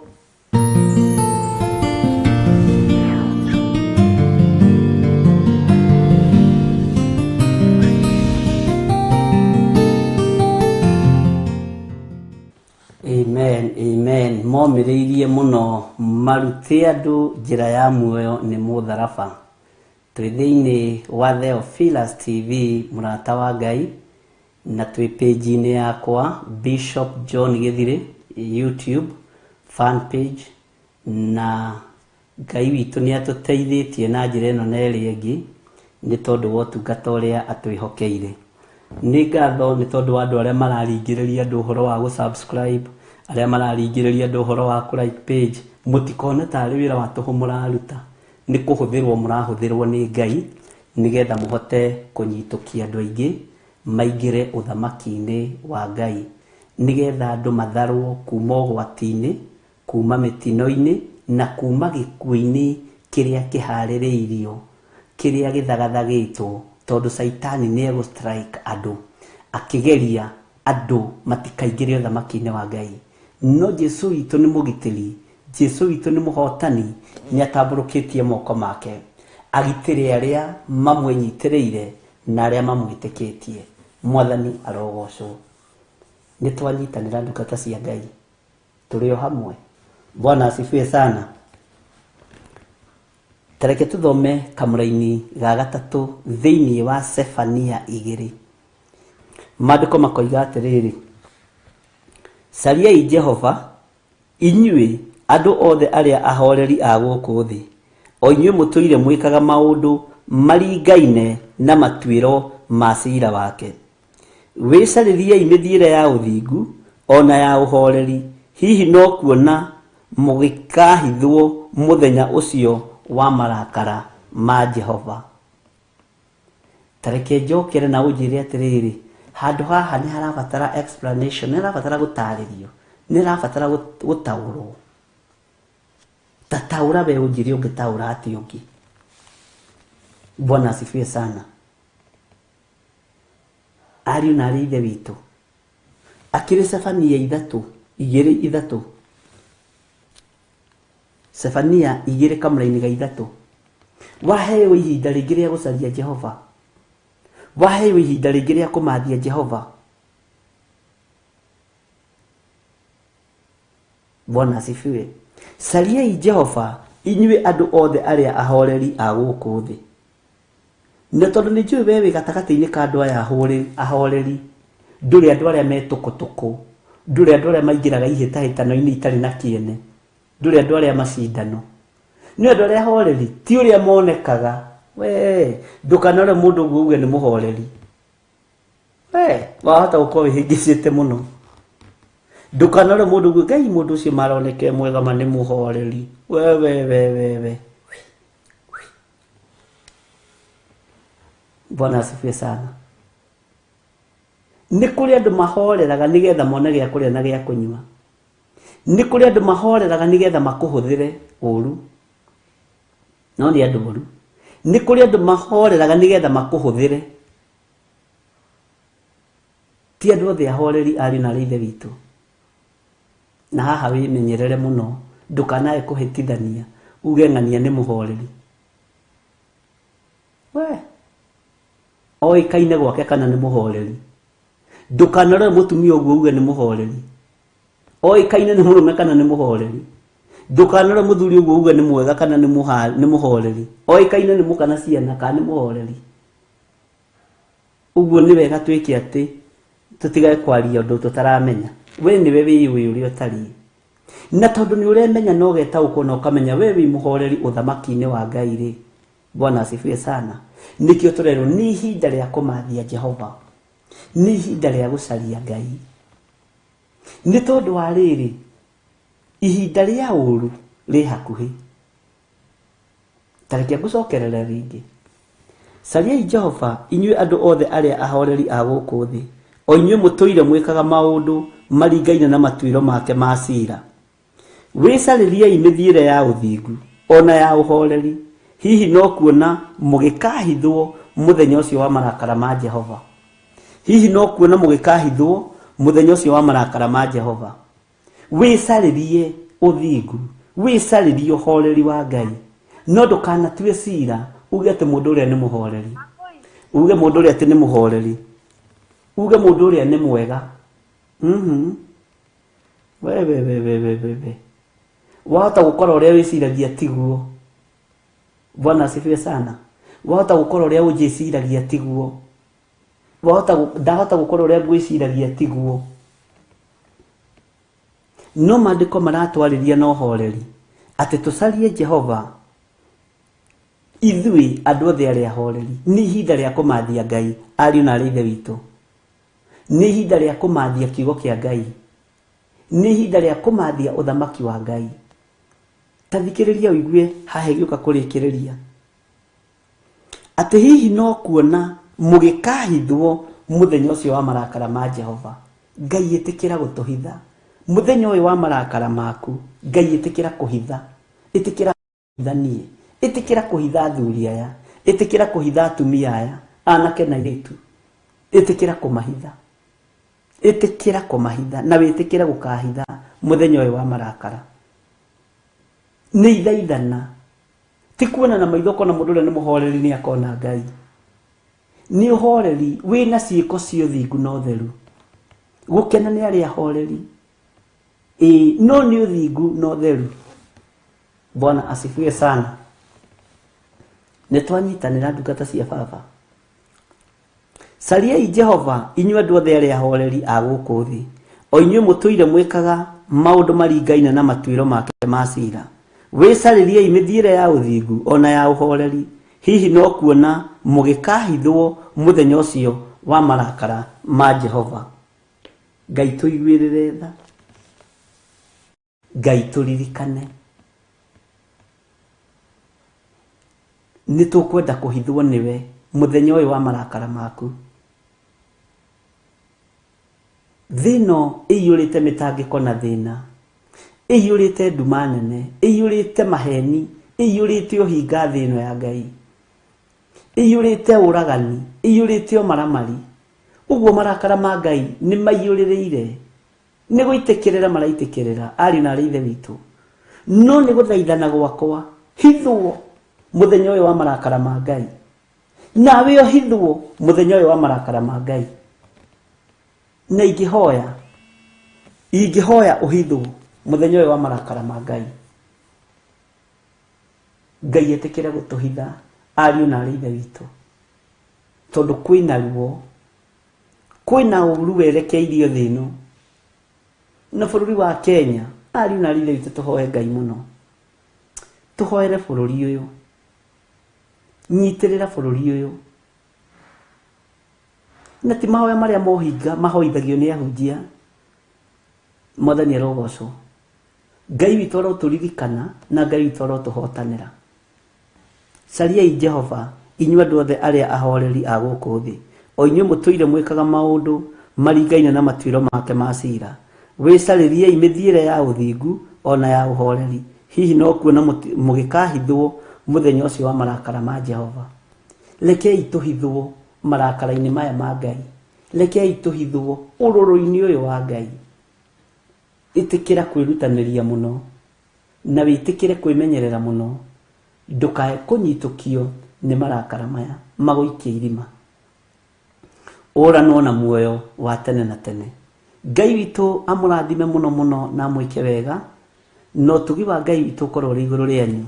A: Amen, amen. Momereirie mũno marute andũ njĩra ya muoyo nĩ mũtharaba. Twĩ thĩinĩ wa Theophilus TV mũrata wa Ngai, na twĩ page-inĩ yakwa Bishop John Gĩthirĩ YouTube fan page, na Ngai witũ nĩ atũteithĩtie na njĩra ĩno na ĩrĩa ĩngĩ nĩ tondũ wa ũtungata ũrĩa atwĩhokeire. Nĩ ngatho nĩ tondũ wa andũ arĩa mararingĩrĩria andũ ũhoro wa gũsubscribe, arĩa mararingĩrĩria andũ ũhoro wa kũlike page. Mũtikone tarĩ wĩra wa tũhũ mũraruta, nĩ kũhũthĩrwo mũrahũthĩrwo nĩ Ngai nĩgetha mũhote kũnyitũkia andũ aingĩ maingĩre ũthamaki-inĩ wa Ngai, nĩgetha andũ matharwo kuma ũgwati-inĩ, kuma mĩtino-inĩ na kuma gĩkuũ-inĩ kĩrĩa kĩharĩrĩirio, kĩrĩa gĩthagathagĩtwo, tondũ Saitani nĩ egũstrike andũ akĩgeria andũ matikaingĩre ũthamaki-inĩ wa Ngai. No Jesu witũ nĩ mũgitĩri, Jesu witũ nĩ mũhotani, nĩ atambũrũkĩtie moko make agitĩre arĩa mamwĩnyitĩrĩire na arĩa mamwĩtĩkĩtie. Mwathani arogocwo. Nĩ twanyitanĩra ndungata cia Ngai, tũrĩ o hamwe. Bwana asifiwe sana. Tareke tuthome kamũra-inĩ ga gatatũ thĩinĩ wa Sefania 2. Maandĩko makoiga atĩrĩrĩ: Cariai Jehova inyuĩ andũ othe arĩa ahoreri a gũkũ thĩ, o inyuĩ mũtũire mwĩkaga maũndũ maringaine na matuĩro
C: ma ciira wake. Wĩcarĩriei mĩthiĩre ya ũthingu ona ya ũhoreri, hihi no kuona mũgĩkahithwo mũthenya ũcio wa marakara ma Jehova. Tareke njokere na ũnjĩre atĩrĩrĩ, handũ haha nĩ harabatara explanation, nĩ harabatara gũtarĩrio, nĩ harabatara gũtaũrwo. Tataũra we ũnjĩre ũngĩtaũra atĩ ũngĩ. Bwana asifiwe sana. Ariũ na aarĩ ithe witũ, akĩrĩ Sefania 2:3, Sefania 2 kamũra-inĩ ga 3, waheo ihinda rĩngĩ rĩa gũcaria Jehova, waheo ihinda rĩngĩ rĩa kũmathia Jehova. Bwana asifiwe. Cariai Jehova inyuĩ andũ othe arĩa ahoreri a gũkũ thĩ. Na tondũ nĩ njũĩ we wĩ gatagatĩ-inĩ ka andũ aya ahoreri, ndũrĩ andũ arĩa metũkũtũkũ, ndũrĩ andũ arĩa maingĩraga ihĩtahĩtano-inĩ itarĩ na kĩene, ndũrĩ andũ arĩa macindano, nĩ andũ arĩa ahoreri, ti ũrĩa monekaga. We ndũkanore mũndũ ũguo uge nĩ mũhoreri, we wahota gũkorwo wĩhĩngĩcĩte mũno. Ndũkanore mũndũ ũguo, Ngai mũndũ ũcio maroneke mwega ma nĩ mũhoreri, we. Bwana asifiwe sana. Nĩ kũrĩ andũ mahoreraga nĩgetha mone gĩa kũrĩa na gĩa kũnyua. Nĩ kũrĩ andũ mahoreraga nĩgetha makũhũthĩre ũru, no nĩ andũ ũru. Nĩ kũrĩ andũ mahoreraga nĩgetha makũhũthĩre, ti andũ othe ahoreri ariũ na aarĩ ithe witũ. Na haha wĩmenyerere mũno, ndũkanae kũhĩtithania uge ng'ania nĩ mũhoreri. We oĩkaine gwake kana nĩ mũhoreri. Ndũkanarore mũtumia ũguo uge nĩ mũhoreri, oĩkaine nĩ mũrũme kana nĩ mũhoreri. Ndũkanarore mũthuri ũguo uge nĩ mwega kana nĩ mũhoreri, oĩkaine nĩ mũkana ciana kana nĩ mũhoreri. Ũguo nĩ wega twĩke atĩ tũtigae kwaria ũndũ tũtaramenya. We nĩwe wĩyũĩ ũrĩa ũtariĩ, na tondũ nĩ ũremenya na ũgetaũkwo na ũkamenya we wĩ mũhoreri ũthamaki-inĩ wa Ngai rĩ, Bwana asifiwe sana. Nikio tũrerwo nĩ ihinda rĩa kũmathia Jehova, nĩ ihinda rĩa gũcaria Ngai. Nĩ tondũ wa rĩrĩ, ihinda rĩa ũru rĩ hakuhĩ. Tareke ngũcokerere rĩngĩ. Cariai Jehova inyuĩ andũ othe arĩa ahoreri a gũkũ thĩ, o inyuĩ mũtũire mwĩkaga maũndũ maringaine na matuĩro make ma ciira. Wĩcarĩriei mĩthiĩre ya ũthingu ona ya ũhoreri, hihi no kuona mũgĩkahithwo mũthenya ũcio wa marakara ma Jehova. Hihi no kuona mũgĩkahithwo mũthenya ũcio wa marakara ma Jehova. Wĩcarĩrie ũthingu, wĩcarĩrie ũhoreri wa Ngai, no ndũkanatue ciira uge atĩ mũndũ ũrĩa nĩ mũhoreri, uge mũndũ ũrĩa atĩ nĩ mũhoreri, uge mũndũ ũrĩa nĩ mwega. We wahota gũkora ũrĩa wĩciragia tiguo. Bwana asifiwe sana. Wahota gũkora ũrĩa ũnjĩciragia tiguo, ndahota gũkora ũrĩa ngwĩciragia tiguo. No maandĩko maratwarĩria na ũhoreri atĩ tũcarie Jehova ithuĩ andũ othe arĩa ahoreri. Nĩ ihinda rĩa kũmathia Ngai ariũ na aarĩ ithe witũ, nĩ ihinda rĩa kũmathia kiugo kĩa Ngai, nĩ ihinda rĩa kũmathia ũthamaki wa Ngai. Ta thikĩrĩria ũigue haha gĩũka kũrĩkĩrĩria atĩ hihi no kuona mũgĩkahithwo mũthenya ũcio wa marakara ma Jehova. Ngai ĩtĩkĩra gũtũhitha mũthenya ũyũ wa marakara maku. Ngai ĩtĩkĩra kũhitha, ĩtĩkĩra kũhithanie, ĩtĩkĩra kũhitha athuri aya, ĩtĩkĩra kũhitha atumia aya, anake na airĩtu, ĩtĩkĩra kũmahitha, ĩtĩkĩra kũmahitha na wĩtĩkĩra gũkahitha mũthenya ũyũ wa marakara. Nĩ ithaithana, ti kuona na maitho kona mũndũ ũrĩa nĩ mũhoreri nĩ akona Ngai. Nĩ ũhoreri wĩna ciĩko cia ũthingu na ũtheru, gũkena nĩ arĩa ahoreri, no nĩ ũthingu na ũtheru. Bwana asifiwe sana. Nĩ twanyitanĩra ndungata cia Baba. Cariai Jehova inyuĩ andũ othe arĩa ahoreri a gũkũ thĩ, o inyuĩ mũtũire mwĩkaga maũndũ maringaine na matuĩro make ma ciira. Wĩcarĩriei mĩthiĩre ya ũthingu ona ya ũhoreri,
A: hihi no kuona mugikahithwo muthenya ucio wa marakara ma Jehova. Ngai tuiguirire tha, Ngai turirikane. Nitukwenda kuhithwo niwe muthenya uyu wa marakara maku. Thino iyurite mitangiko na thina, iyurite nduma nene, iyurite maheni, iyurite uhinga thino ya Ngai, iyurite uragani, iyurite maramari. Uguo marakara ma Ngai ni maiyurireire, ni guitikirira maraitikirira ari na ithe witu. No ni guthaithana gwakwa hithwo muthenya uyu wa marakara ma Ngai, nawe hithwo muthenya uyu wa marakara ma Ngai. Na ingihoya uhithwo muthenya uyu wa marakara ma Ngai. Ngai etikira gutuhitha ariu na ithe witu, tondu kwina ruo, kwina uru werekeirio thino na bururi wa Kenya. Ariu na ithe witu tuhoe Ngai muno, tuhoere bururi uyu, nyitirira bururi uyu. Na ti mahoya maria mohinga mahoithagio ni ahunjia. Mwathani arogocwo. Ngai witu aroturirikana na Ngai witu arotuhotanira. Cariai Jehova inyuĩ andũ othe arĩa ahoreri a gũkũ thĩ, o inyuĩ mũtũire mwĩkaga maũndũ maringaine na matuĩro make ma cira. Wĩcarĩriei mĩthiĩre ya ũthingu ona ya ũhoreri. Hihi no kuona mũgĩkahithwo mũthenya ũcio wa marakara ma Jehova. Rekei tũhithwo marakara-inĩ maya ma Ngai. Rekei tũhithwo ũrũrũ-inĩ ũyũ wa Ngai. Ĩtĩkĩra kwĩrutanĩria mũno na wĩtĩkĩre kwĩmenyerera mũno, ndukae kũnyitũkio nĩ marakara maya magũikia irima. Ũranwo na muoyo wa tene na tene. Ngai witũ amũrathime mũno mũno na amwĩke wega, no tugi wa Ngai witũ ũkorwo ũrĩ igũrũ rĩanyu.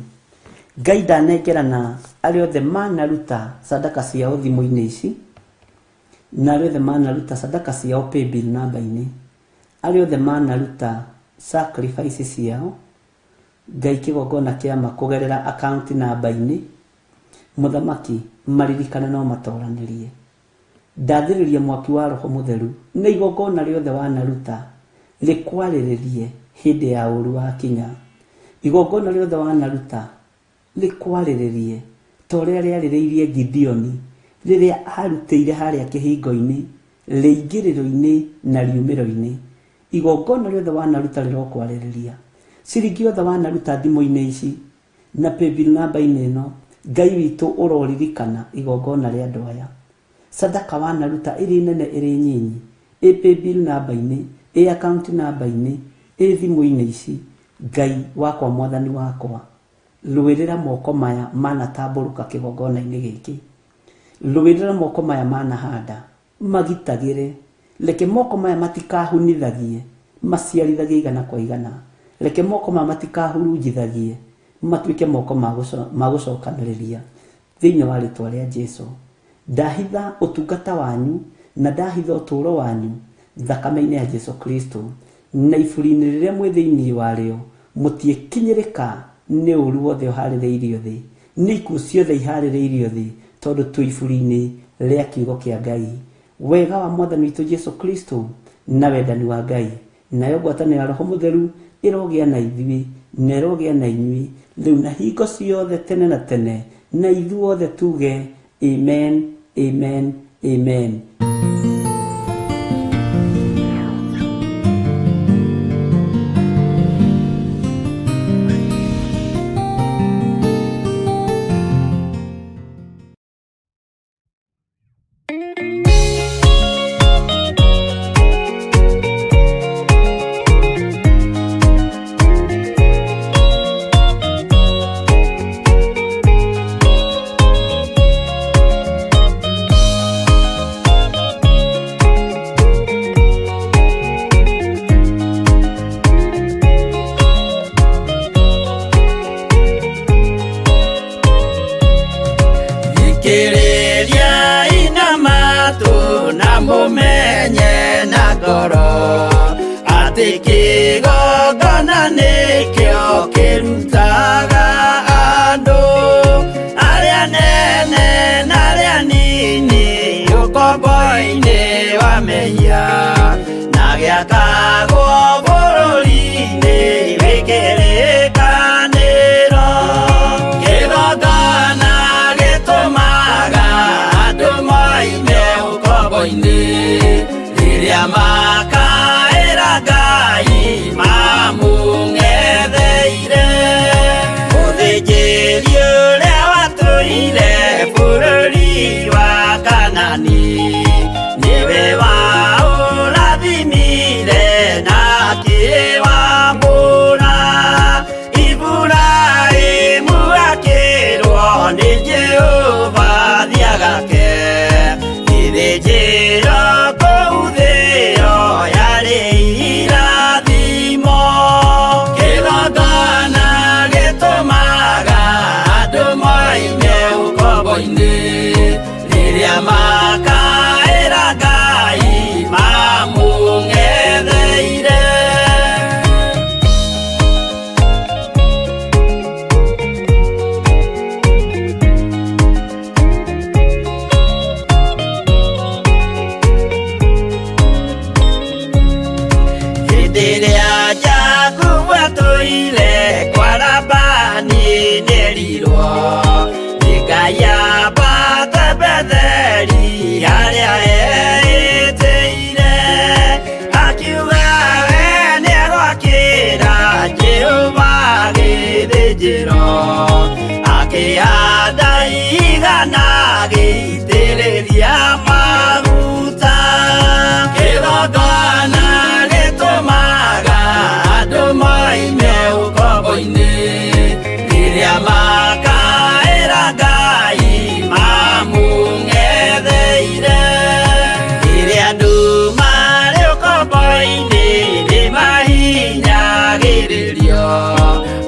A: Ngai ndanengerana arĩa othe manaruta sadaka ciao thimũ-inĩ ici, na arĩa othe manaruta sadaka ciao paybill namba-inĩ, arĩa othe manaruta sacrifice ciao Ngai kĩgongona kĩama kũgerera account namba-inĩ. Mũthamaki maririkane no matoranĩrie. Ndathĩrĩria mwaki wa Roho Mũtheru na igongona rĩothe wanaruta rĩkwarĩrĩrie hĩndĩ ya ũru wa kinya. Igongona rĩothe wanaruta rĩkwarĩrĩrie ta ũrĩa rĩarĩrĩirie Gideoni rĩrĩa arutĩire harĩa kĩhingo-inĩ, rĩingĩrĩro-inĩ na riumĩro-inĩ. Igongona rĩothe wanaruta rĩrokwarĩrĩria. Ciringi yothe wanaruta thimũ-inĩ ici na paybill namba-inĩ ĩno, Ngai witũ ũroririkana igongona rĩa andũ aya. Sadaka wanaruta ĩrĩ nene ĩrĩ nyinyi, paybill namba-inĩ, account namba-inĩ, thimũ-inĩ ici. Ngai wakwa Mwathani wakwa, rũĩrĩra moko maya manatambũrũka kĩgongona-inĩ gĩkĩ, rũĩrĩra moko maya manahanda magitagĩre. Reke moko maya matikahunithagie, maciarithagie igana kwa igana. Reke moko maya matikahurunjithagie, matuĩke moko ma gũcokanĩrĩria thĩinĩ wa rĩtwa rĩa Jesũ. Ndahitha ũtungata wanyu na ndahitha ũtũũro wanyu thakame-inĩ ya Jesũ Kristo, na iburi-inĩ rĩrĩa mwĩ thĩinĩ warĩo mũtiĩkinyĩrĩka nĩ ũru wothe ũharĩrĩirio thĩ, nĩ ikuũ ciothe iharĩrĩirio thĩ, tondũ twĩ iburi-inĩ rĩa kiugo kĩa Ngai. Wega wa Mwathani witũ Jesũ Kristo na wendani wa Ngai nayo ngwatanĩro ya Roho Mũtheru ĩrogĩa na ithuĩ na ĩrogĩa na inyuĩ rĩu na hingo ciothe tene na tene, na ithuothe tuge amen, amen, amen.
C: Mumenye na ngoro atĩ kĩgongona nĩkĩo kĩrutaga andũ arĩa akĩhanda igana gĩitĩrĩria maguta. Kĩgongona gĩtũmaga andũ moime ũkombo-inĩ rĩrĩa makaĩra Ngai mamũng'etheire. Rĩrĩa andũ marĩ ũkombo-inĩ nĩ mahinyagĩrĩrio,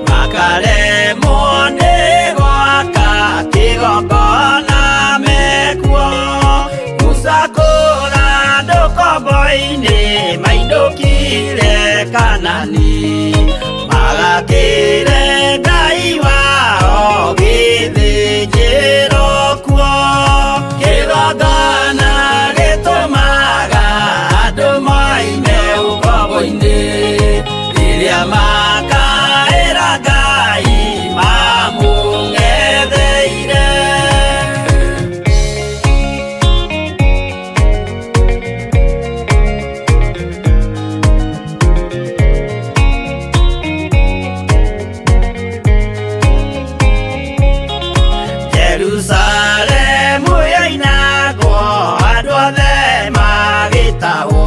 C: makaremwo nĩ gwaka kĩgongona mekuo. Gũcakũra andũ ũkombo-inĩ mainũkire Kanani, magakĩre Ngai wao gĩthĩnjĩro kuo. Kĩgongona gĩtũmaga andũ moime ũkombo-inĩ rĩrĩa makaĩra Ngai mamũng'etheire. Jerusalemu yainagwo andũ othe magĩtahwo,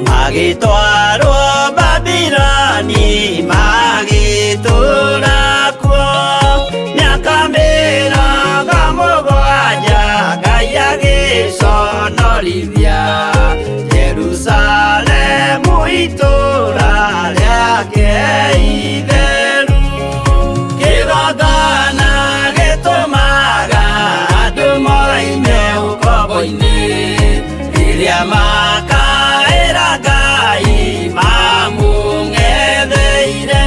C: magĩtwarwo Babironi magĩtũũra kuo. Mĩaka mĩrongo mũgwanja Ngai agĩconorithia Jerusalemu itũũra rĩake itheru. Kĩgongona gĩtũmaga andũ moime ũkombo-inĩ rĩrĩa makaĩra Ngai mamũng'etheire.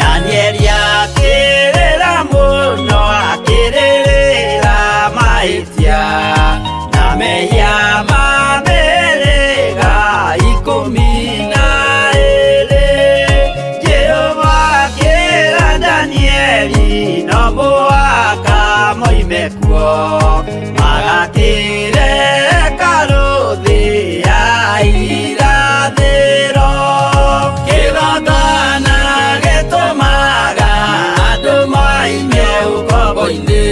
C: Danieli akĩrĩra mũno, akĩrĩrĩra mahĩtia na mehia ma mĩhĩrĩga 12. Jehova akĩra Danieli no mũhaka moime kuo, magakĩre hekarũ thĩ ya irathĩro. Kĩgongona gĩtũmaga andũ moime ũkombo-inĩ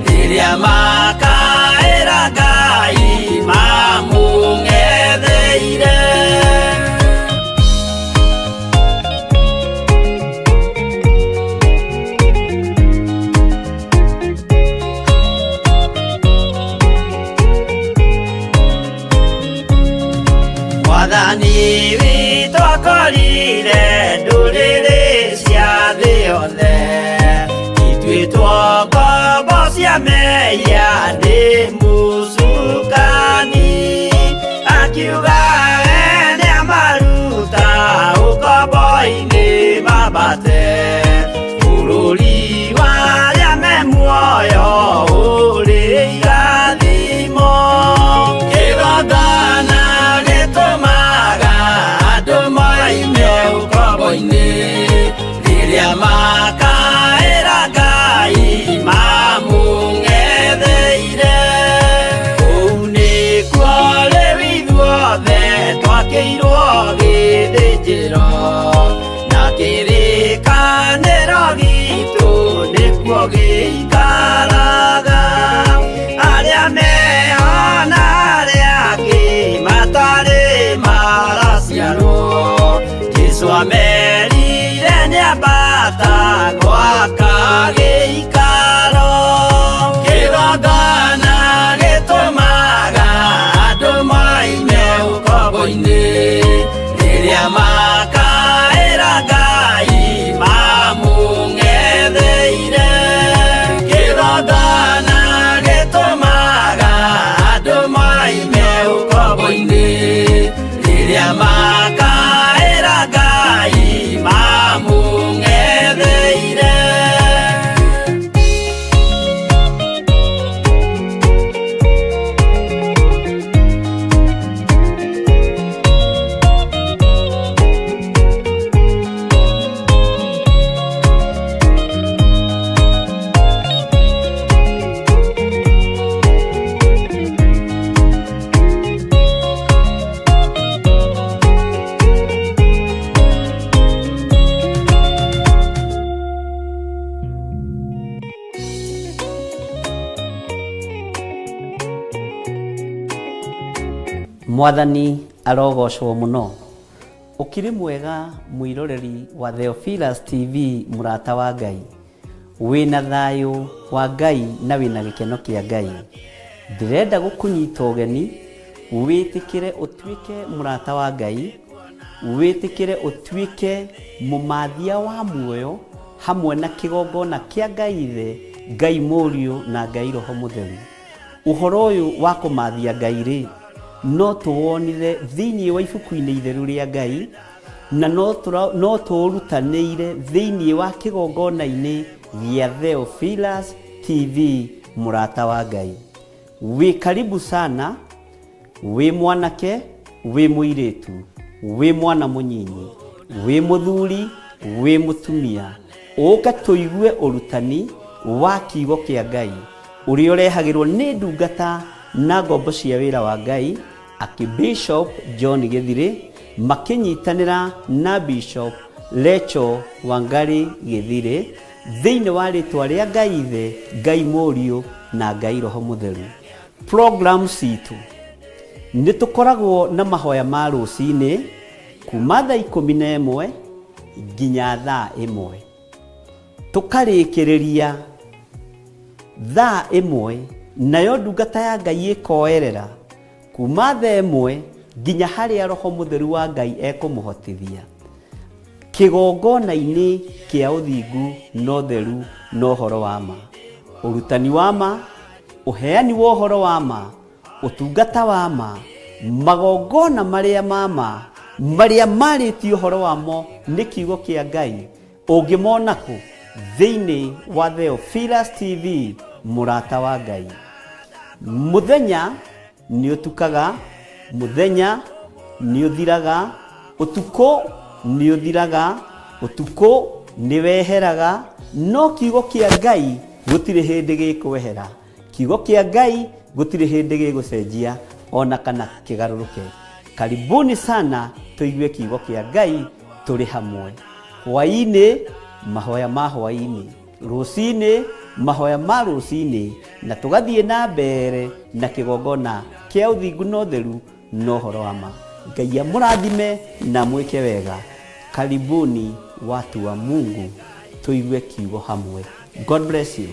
C: rĩrĩa makaĩra Ngai mamũng'etheire. Mwathani witũ akorire ndũrĩrĩ cia thĩ yothe, ituĩtwo ngombo cia mehia nĩ mũcukani. Akiuga we nĩamaruta ũkombo-inĩ mambate bũrũri wa arĩa me muoyo ũrĩ irathimo. Kĩgongona gĩtũmaga andũ moime ũkombo-inĩ rĩrĩa makaĩra Ngai mamũng'etheire. Kũu nĩkuo rĩu ithuothe twakĩirwo gĩthĩnjĩro, na kĩrĩkanĩro gitũ nĩkuo gĩikaraga. Arĩa meho na arĩa angĩ matarĩ maraciarwo, Jesũ amerire nĩambata gwaka gĩikaro. Kĩgongona gĩtũmaga andũ moime ũkombo-inĩ rĩrĩa makaĩra Ngai mamũng'etheire. Kĩgongona gĩtũmaga andũ moime ũkombo-inĩ rĩrĩa makaĩra Ngai mamũng'etheire. Mwathani arogocwo muno. Ukiri mwega mwiroreri wa Theophilus TV murata wa Ngai. Wina thayo wa Ngai na wina gikeno kia Ngai. Ndirenda gukunyita ugeni witikire utwike murata wa Ngai, witikire utwike mumathia wa muoyo hamwe na kigongona kia Ngai Ithe, Ngai Mũriũ na Ngai Roho Mũtheru. Uhoro uyu wa kumathia Ngai ri no tuwonire thiini wa ibuku-ini itheru ria Ngai, na no turutanire thiini wa kigongona-ini gia Theophilus TV murata wa Ngai. Wi karibu sana, wi mwanake, wi muiritu, wi mwana munyinyi, wi muthuri, wi mutumia. Uka tuigue urutani wa kiugo kia Ngai uria urehagirwo ni ndungata na ngombo cia wira wa Ngai aki Bishop John Githiri makinyitanira na Bishop Lecho Wangari Githiri thiini wa ritwa ria Ngai Ithe, Ngai Mũriũ na Ngai Roho Mũtheru. Program citu ni tukoragwo na mahoya ma rucini kuma thaa 11 nginya thaa 1, tukarikiriria thaa 1 nayo ndungata ya Ngai ikoerera kuma thaa 1 nginya haria Roho Mũtheru wa Ngai ekumuhotithia kigongona-ini kia uthingu no theru no horo wa ma, urutani wa ma, uheani wa horo wa ma, utungata wa ma, magongona maria mama maria maritio horo wamo ni kiugo kia Ngai. Ungimona ku thiini wa Theophilus TV murata wa Ngai. Muthenya ni utukaga, muthenya ni uthiraga, utuko ni uthiraga, utuko ni weheraga, no kiugo kia Ngai gutire hindi gikwehera. Kiugo kia Ngai gutire hindi gigucenjia ona kana kigaruruke. Karibuni sana tuigue kiugo kia Ngai turi hamwe. Hwaini mahoya ma hwaini, rucini mahoya ma rucini, na tugathie na mbere na kigongona kia uthingu no theru no horo wa ma. Ngai amurathime na mwike wega. Karibuni watu wa Mungu tuigue kiugo hamwe. God bless you.